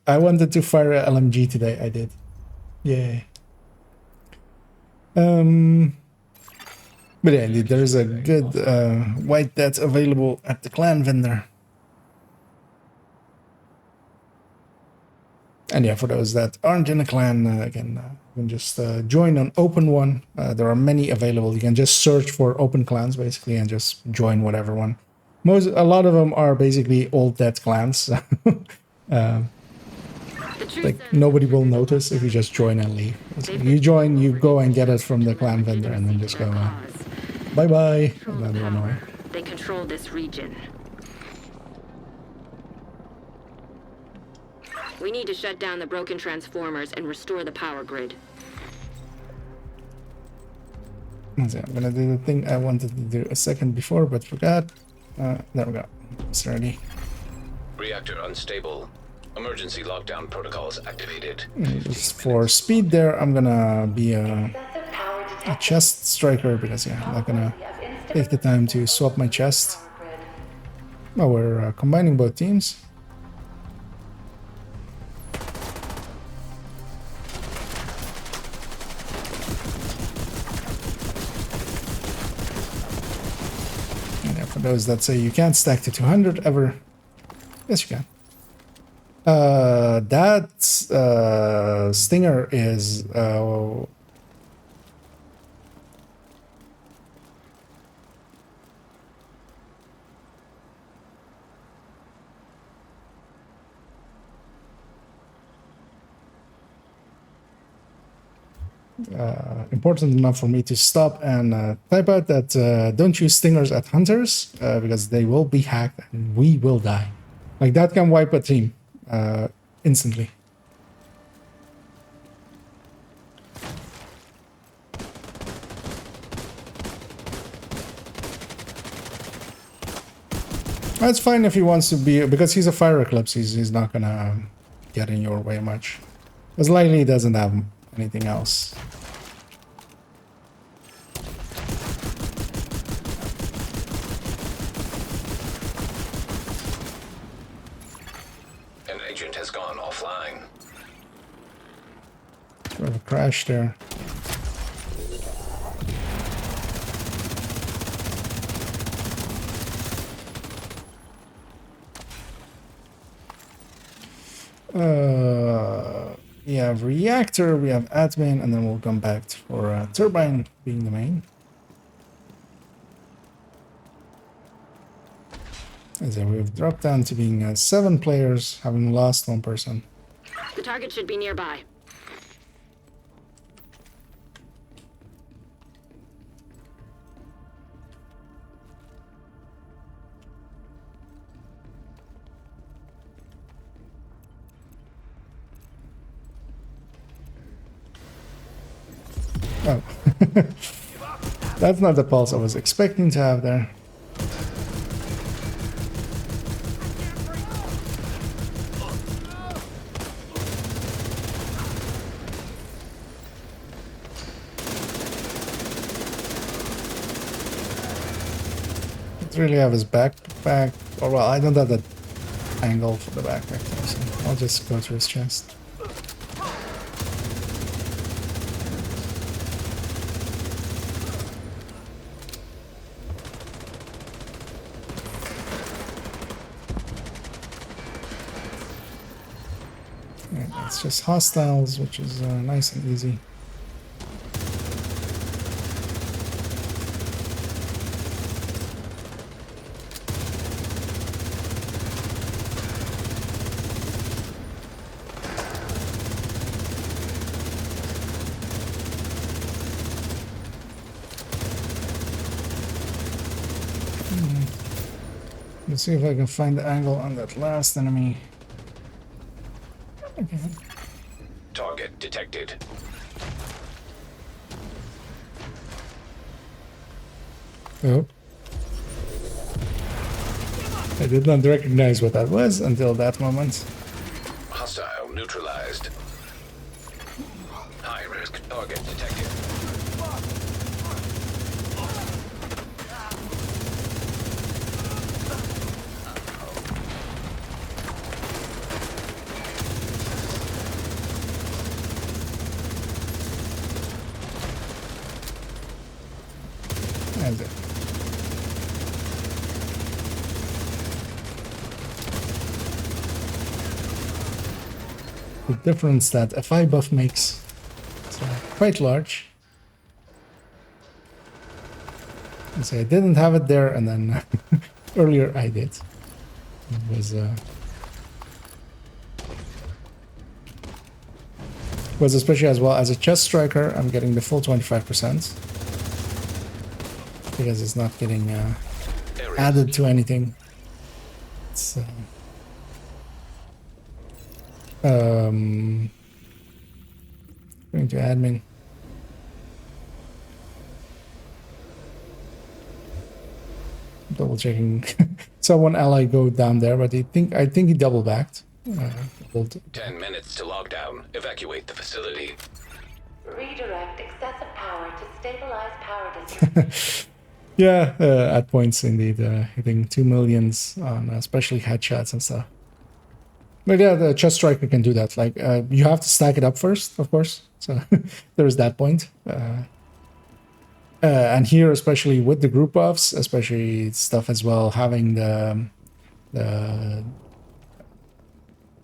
S1: I wanted to fire a LMG today. I did. Yay. But yeah, indeed, there's a good white that's available at the clan vendor. And yeah, for those that aren't in a clan, again, you can just join on open one. There are many available. You can just search for open clans, basically, and just join whatever one. A lot of them are basically old dead clans. Like, nobody will notice if you just join and leave. So you join, you go and get it from the clan vendor, and then just go, bye-bye. And then run away.
S10: They control this region. We need to shut down the broken transformers and restore the power grid.
S1: So I'm gonna do the thing I wanted to do a second before, but forgot. There we go. It's ready.
S4: Reactor unstable. Emergency lockdown protocols activated.
S1: Just for speed there, I'm gonna be a chest striker because yeah, I'm not gonna take the time to swap my chest. Well, we're combining both teams. And yeah, for those that say you can't stack to 200 ever, yes you can. That Stinger is important enough for me to stop and type out that don't use Stingers at Hunters because they will be hacked and we will die. Like that can wipe a team instantly. That's fine if he wants to be, because he's a fire eclipse, he's not gonna get in your way much. As likely he doesn't have anything else.
S4: An agent has gone offline.
S1: We have a crash there. We have reactor, we have admin, and then we'll come back for turbine being the main. And so we've dropped down to being 7 players, having lost 1 person.
S10: The target should be nearby.
S1: Oh. That's not the pulse I was expecting to have there. Really have his backpack. Oh, well, I don't have that angle for the backpack, so I'll just go to his chest. And it's just hostiles, which is nice and easy. Let's see if I can find the angle on that last enemy. Okay.
S4: Target detected.
S1: Oh. I did not recognize what that was until that moment.
S4: Hostile neutralized. High risk target detected.
S1: That's it. The difference that a FI buff makes is quite large. And so I didn't have it there, and then earlier I did. It was especially as well as a chest striker. I'm getting the full 25% because it's not getting added to anything. It's going to admin. Double checking. Saw one ally go down there, but I think he double backed.
S4: 10 minutes to lockdown. Evacuate the facility.
S11: Redirect excessive power to stabilize power distribution.
S1: Yeah, at points indeed, hitting 2 millions on especially headshots and stuff. But yeah, the chest striker can do that. Like you have to stack it up first, of course. So there's that point. And here, especially with the group buffs, especially stuff as well, having the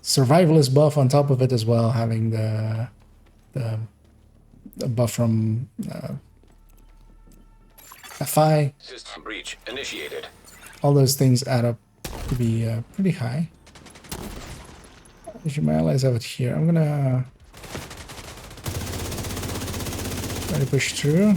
S1: survivalist buff on top of it as well, having the buff from FI.
S4: System breach initiated.
S1: All those things add up to be pretty high. Actually, my allies have it here. I'm gonna try to push through.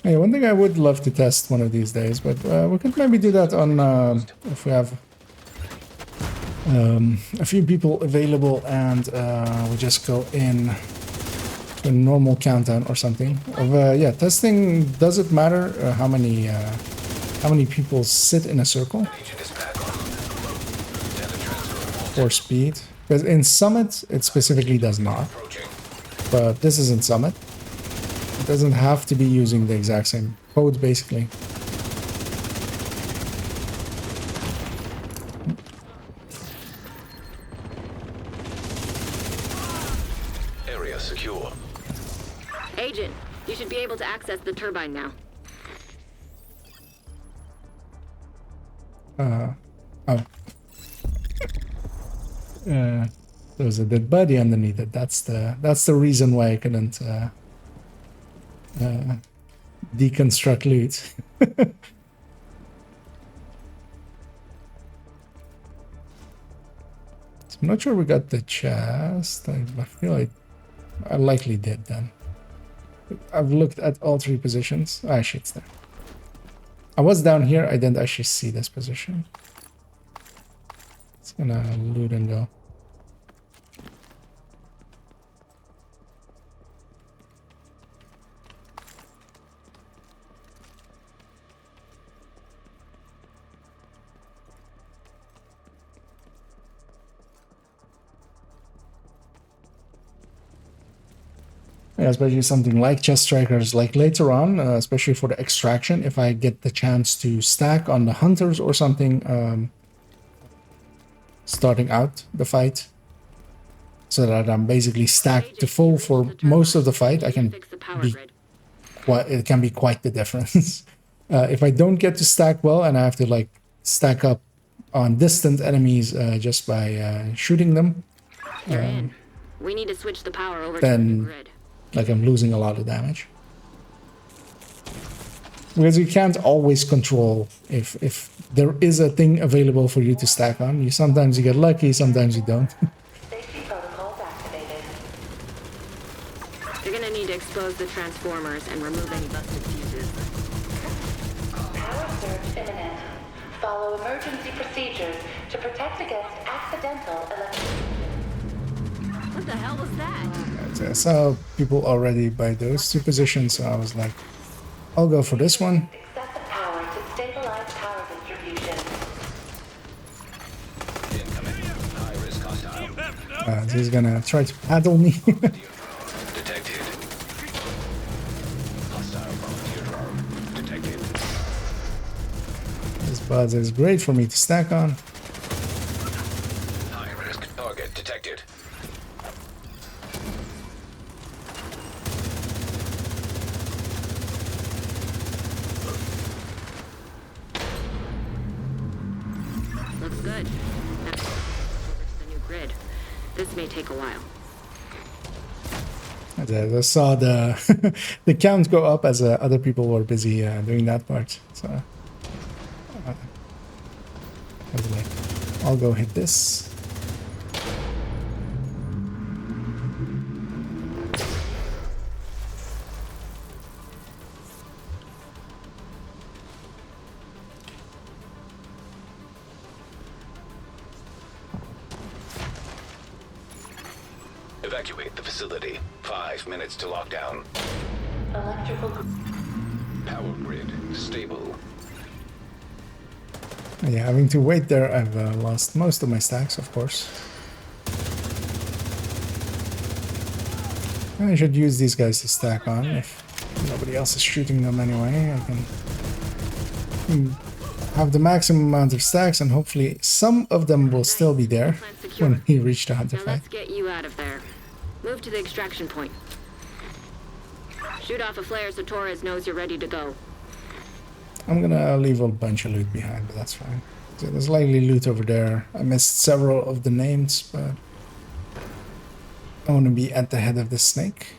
S1: Yeah, one thing I would love to test one of these days, but we could maybe do that on if we have a few people available and we just go in to a normal countdown or something. Of yeah, testing. Does it matter how many people sit in a circle for speed? Because in Summit it specifically does not, but this is in Summit. It doesn't have to be using the exact same code, basically.
S4: Area secure.
S10: Agent, you should be able to access the turbine now.
S1: Oh. There's a dead body underneath it. That's the reason why I couldn't deconstruct loot. So I'm not sure we got the chest. I feel like I likely did then. I've looked at all three positions. Ah, shit's there. I was down here. I didn't actually see this position. It's gonna loot and go. Yeah, especially something like chest strikers, like later on, especially for the extraction, if I get the chance to stack on the hunters or something, starting out the fight, so that I'm basically stacked to full for most of the fight, I can be quite, it can be quite the difference. If I don't get to stack well and I have to like stack up on distant enemies just by shooting them,
S10: You're in. We need to switch the power over
S1: then,
S10: to the grid.
S1: like I'm losing a lot of damage. Because you can't always control if there is a thing available for you to stack on. You sometimes you get lucky, sometimes you don't.
S11: Safety protocols activated.
S10: You're gonna need to expose the transformers and remove any busted fuses.
S11: Power surge imminent. Follow emergency procedures to protect against accidental electrocution.
S10: What the hell was that?
S1: I saw people already by those two positions, so I was like, I'll go for this one.
S11: Excessive power to stabilize power distribution.
S4: Incoming. High risk hostile.
S1: He's gonna try to paddle me.
S4: Detected. Hostile volunteer drone. Detected.
S1: This buzz is great for me to stack on.
S4: High risk target detected.
S10: Looks good. Now, over to the new grid. This may take a while.
S1: I saw the the count go up as other people were busy doing that part. So I was like, I'll go hit this.
S4: Evacuate the facility. 5 minutes to lockdown.
S11: Electrical.
S4: Power grid stable.
S1: Yeah, having to wait there, I've lost most of my stacks, of course. I should use these guys to stack on if nobody else is shooting them anyway. I can have the maximum amount of stacks and hopefully some of them will still be there.
S10: secure.
S1: when he reached the
S10: Now
S1: hunter fight.
S10: let's get you out of there. Move to the extraction point. Shoot off a flare so Torres knows you're ready to go.
S1: I'm gonna leave a bunch of loot behind, but that's fine. So there's likely loot over there. I missed several of the names, but I want to be at the head of the snake.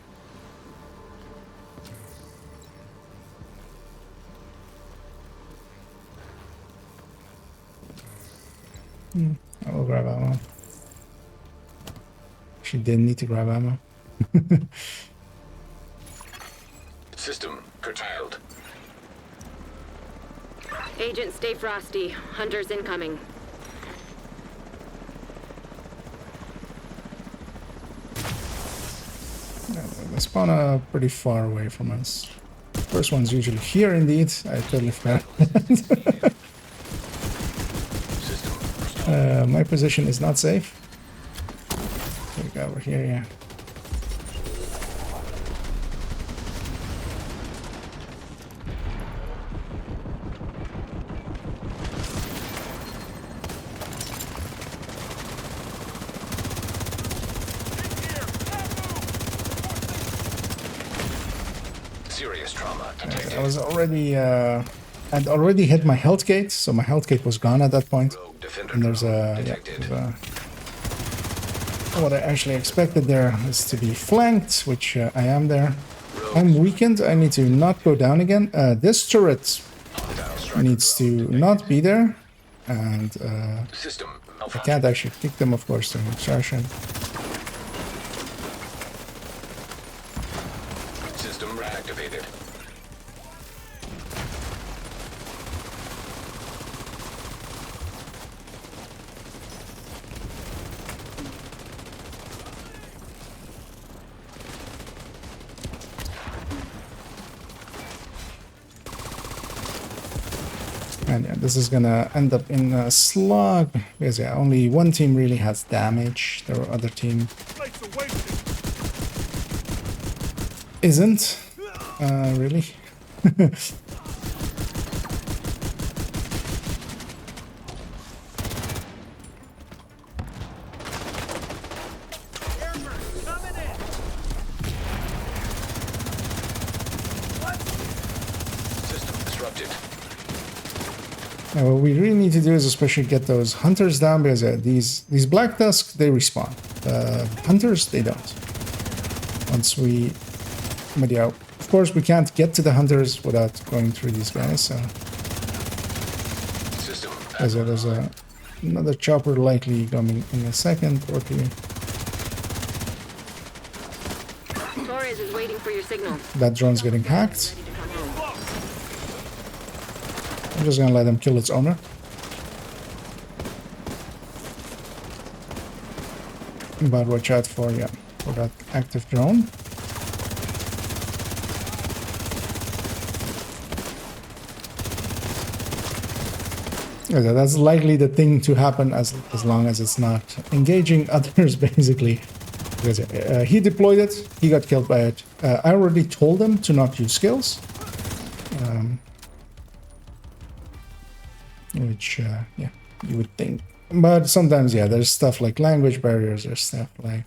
S1: I will grab ammo. She didn't need to grab ammo.
S4: System curtailed.
S10: Agent, stay frosty. Hunters incoming.
S1: They spawn pretty far away from us. First one's usually here, indeed. I totally forgot. My position is not safe. There we go, over here, yeah.
S4: Serious trauma detected.
S1: I was already, I'd already hit my health gate, so my health gate was gone at that point.
S4: Rogue defender
S1: And there's a,
S4: detected.
S1: what I actually expected there is to be flanked, which I am there. I'm weakened, I need to not go down again. This turret needs to not be there, and
S4: System
S1: I
S4: malfunction.
S1: can't actually kick them, of course, during extraction.
S4: System reactivated.
S1: And yeah, this is gonna end up in a slug, because yeah, only one team really has damage. The other team isn't, really.
S4: System disrupted.
S1: Now, what we really need to do is especially get those hunters down, because these black tusks, they respawn. Hunters, they don't. Once we... But yeah, of course we can't get to the hunters without going through these guys, so...
S4: System
S1: There's another chopper likely coming in a second or two.
S10: Torres is waiting for your signal.
S1: That drone's getting hacked.
S10: Ready to come home.
S1: I'm just gonna let him kill its owner. But watch out for, yeah, for that active drone. Yeah, that's likely the thing to happen as long as it's not engaging others, basically. Because he deployed it, he got killed by it. I already told him to not use skills. Which, yeah, you would think. But sometimes, yeah, there's stuff like language barriers, there's stuff like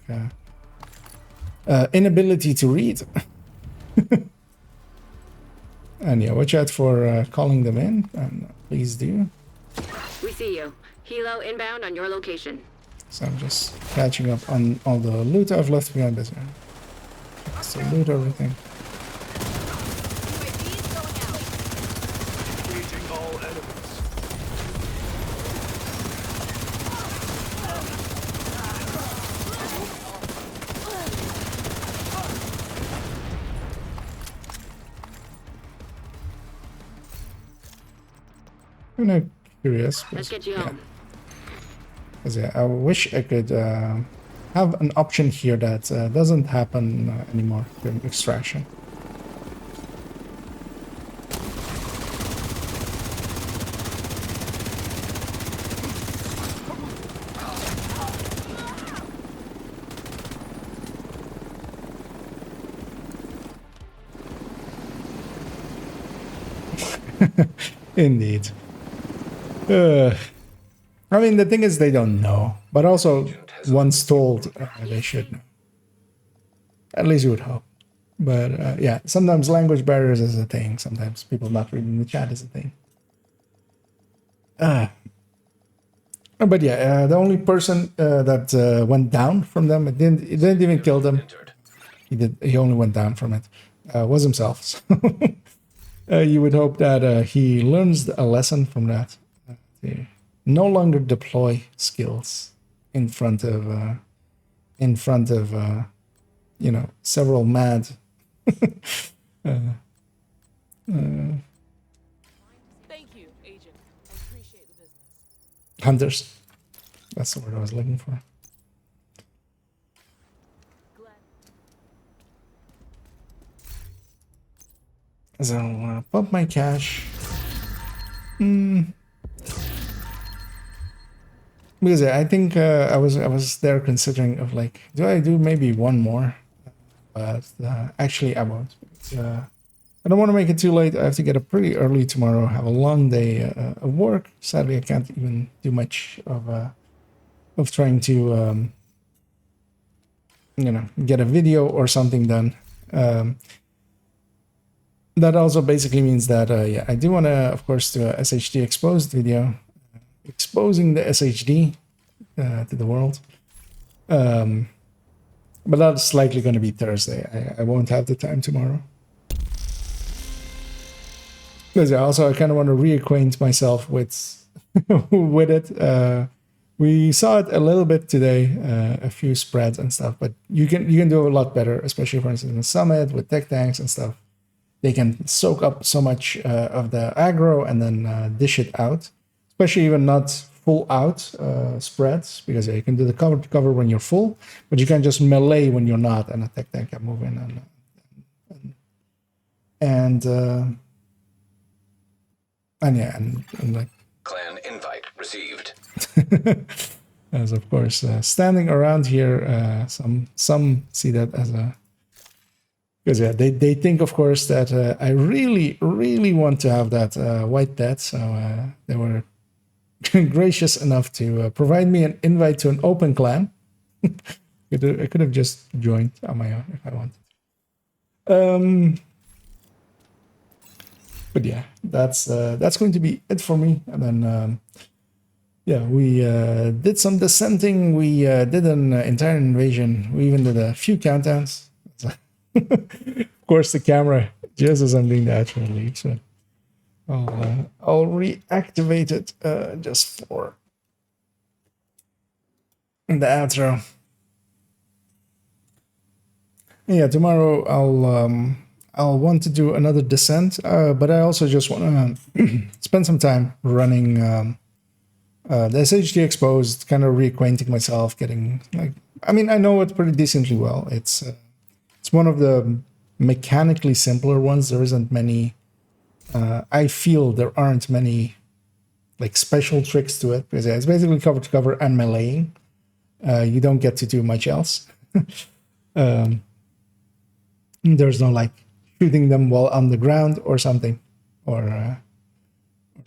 S1: inability to read. And yeah, watch out for calling them in, and please do.
S10: We see you. Helo inbound on your location.
S1: So I'm just catching up on all the loot I've left behind this. So loot everything.
S7: Engaging all enemies.
S1: I'm not curious.
S10: Let's get you home.
S1: Yeah, I wish I could have an option here that doesn't happen anymore during extraction. Indeed. I mean, the thing is, they don't know, but also once told, they should know. At least you would hope. But yeah, sometimes language barriers is a thing. Sometimes people not reading the chat is a thing. But yeah, the only person that went down from them, it didn't even kill them. He only went down from it. Was himself. So, you would hope that he learns a lesson from that. No longer deploy skills in front of you know, several mad
S9: Thank you, Agent. I appreciate the business.
S1: hunters. That's the word I was looking for. So pump my cash. Because I think I was there considering of like, do I do maybe one more? But actually I won't. I don't want to make it too late. I have to get up pretty early tomorrow. Have a long day of work. Sadly, I can't even do much of trying to you know, get a video or something done. That also basically means that yeah, I do want to, of course, do a SHD exposed video, exposing the SHD to the world. But that's likely going to be Thursday. I won't have the time tomorrow. Because also I kind of want to reacquaint myself with with it. We saw it a little bit today, a few spreads and stuff, but you can do a lot better, especially for instance in the summit with tech tanks and stuff. They can soak up so much of the aggro and then dish it out, especially even not full out spreads, because you can do the cover to cover when you're full, but you can just melee when you're not, and a tech tank can move in and yeah, and like
S4: Clan invite received.
S1: as of course standing around here, some see that as a, because yeah, they think of course that I really want to have that white death, so they were gracious enough to provide me an invite to an open clan. I could have just joined on my own if I wanted. But yeah, that's going to be it for me. And then yeah, we did some dissenting. We did an entire invasion. We even did a few countdowns. Of course, the camera, just as I'm doing the actual leave, so I'll reactivate it just for the outro. Yeah, tomorrow I'll want to do another descent, but I also just want to spend some time running the SHD exposed, kind of reacquainting myself, getting like, I mean, I know it pretty decently well. It's one of the mechanically simpler ones. There isn't many. I feel there aren't many like special tricks to it, because it's basically cover to cover and meleeing. You don't get to do much else. There's no like shooting them while on the ground or something, or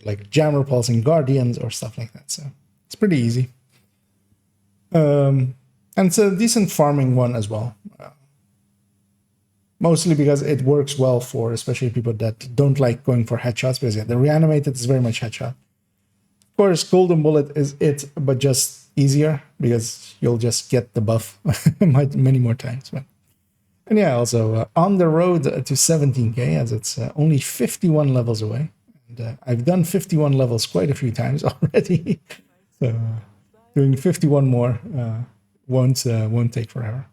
S1: like jammer pulsing guardians or stuff like that. So it's pretty easy. And it's a decent farming one as well. Mostly because it works well for especially people that don't like going for headshots, because yeah, the reanimated is very much headshot. Of course, Golden Bullet is it, but just easier, because you'll just get the buff many more times. But, and yeah, also on the road to 17k, as it's only 51 levels away. And I've done 51 levels quite a few times already. So doing 51 more won't take forever.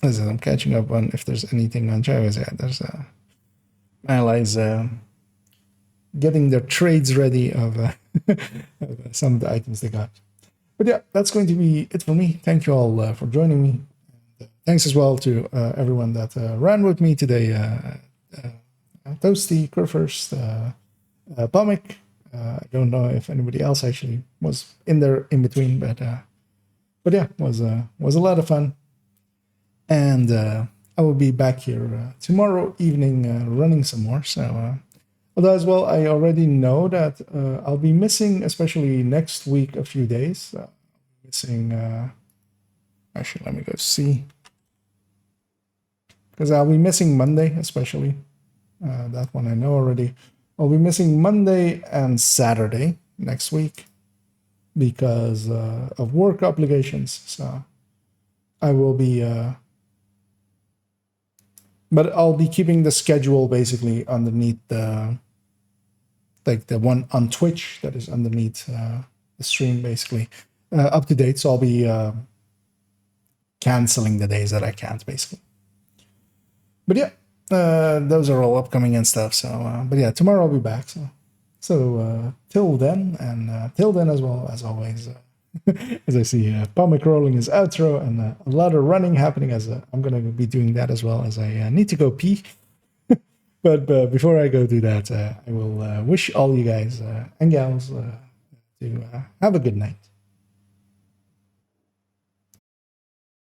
S1: As I'm catching up on if there's anything on Travis. Yeah, there's allies getting their trades ready of some of the items they got. But yeah, that's going to be it for me. Thank you all for joining me. Thanks as well to everyone that ran with me today. Toasty, Curfirst, Pomic. I don't know if anybody else actually was in there in between, but yeah, was a lot of fun. And I will be back here tomorrow evening running some more. So Although as well, I already know that I'll be missing, especially next week, a few days. Missing. Actually, let me go see. Because I'll be missing Monday, especially. That one I know already. I'll be missing Monday and Saturday next week because of work obligations. So I will be. But I'll be keeping the schedule basically underneath the. Like the one on Twitch that is underneath the stream, basically up to date. So I'll be canceling the days that I can't, basically. But yeah, those are all upcoming and stuff. So, but yeah, tomorrow I'll be back. So till then, and till then as well, as always, as I see Pomic rolling his outro and a lot of running happening, as I'm going to be doing that as well, as I need to go pee. But before I go do that, I will wish all you guys and gals to have a good night.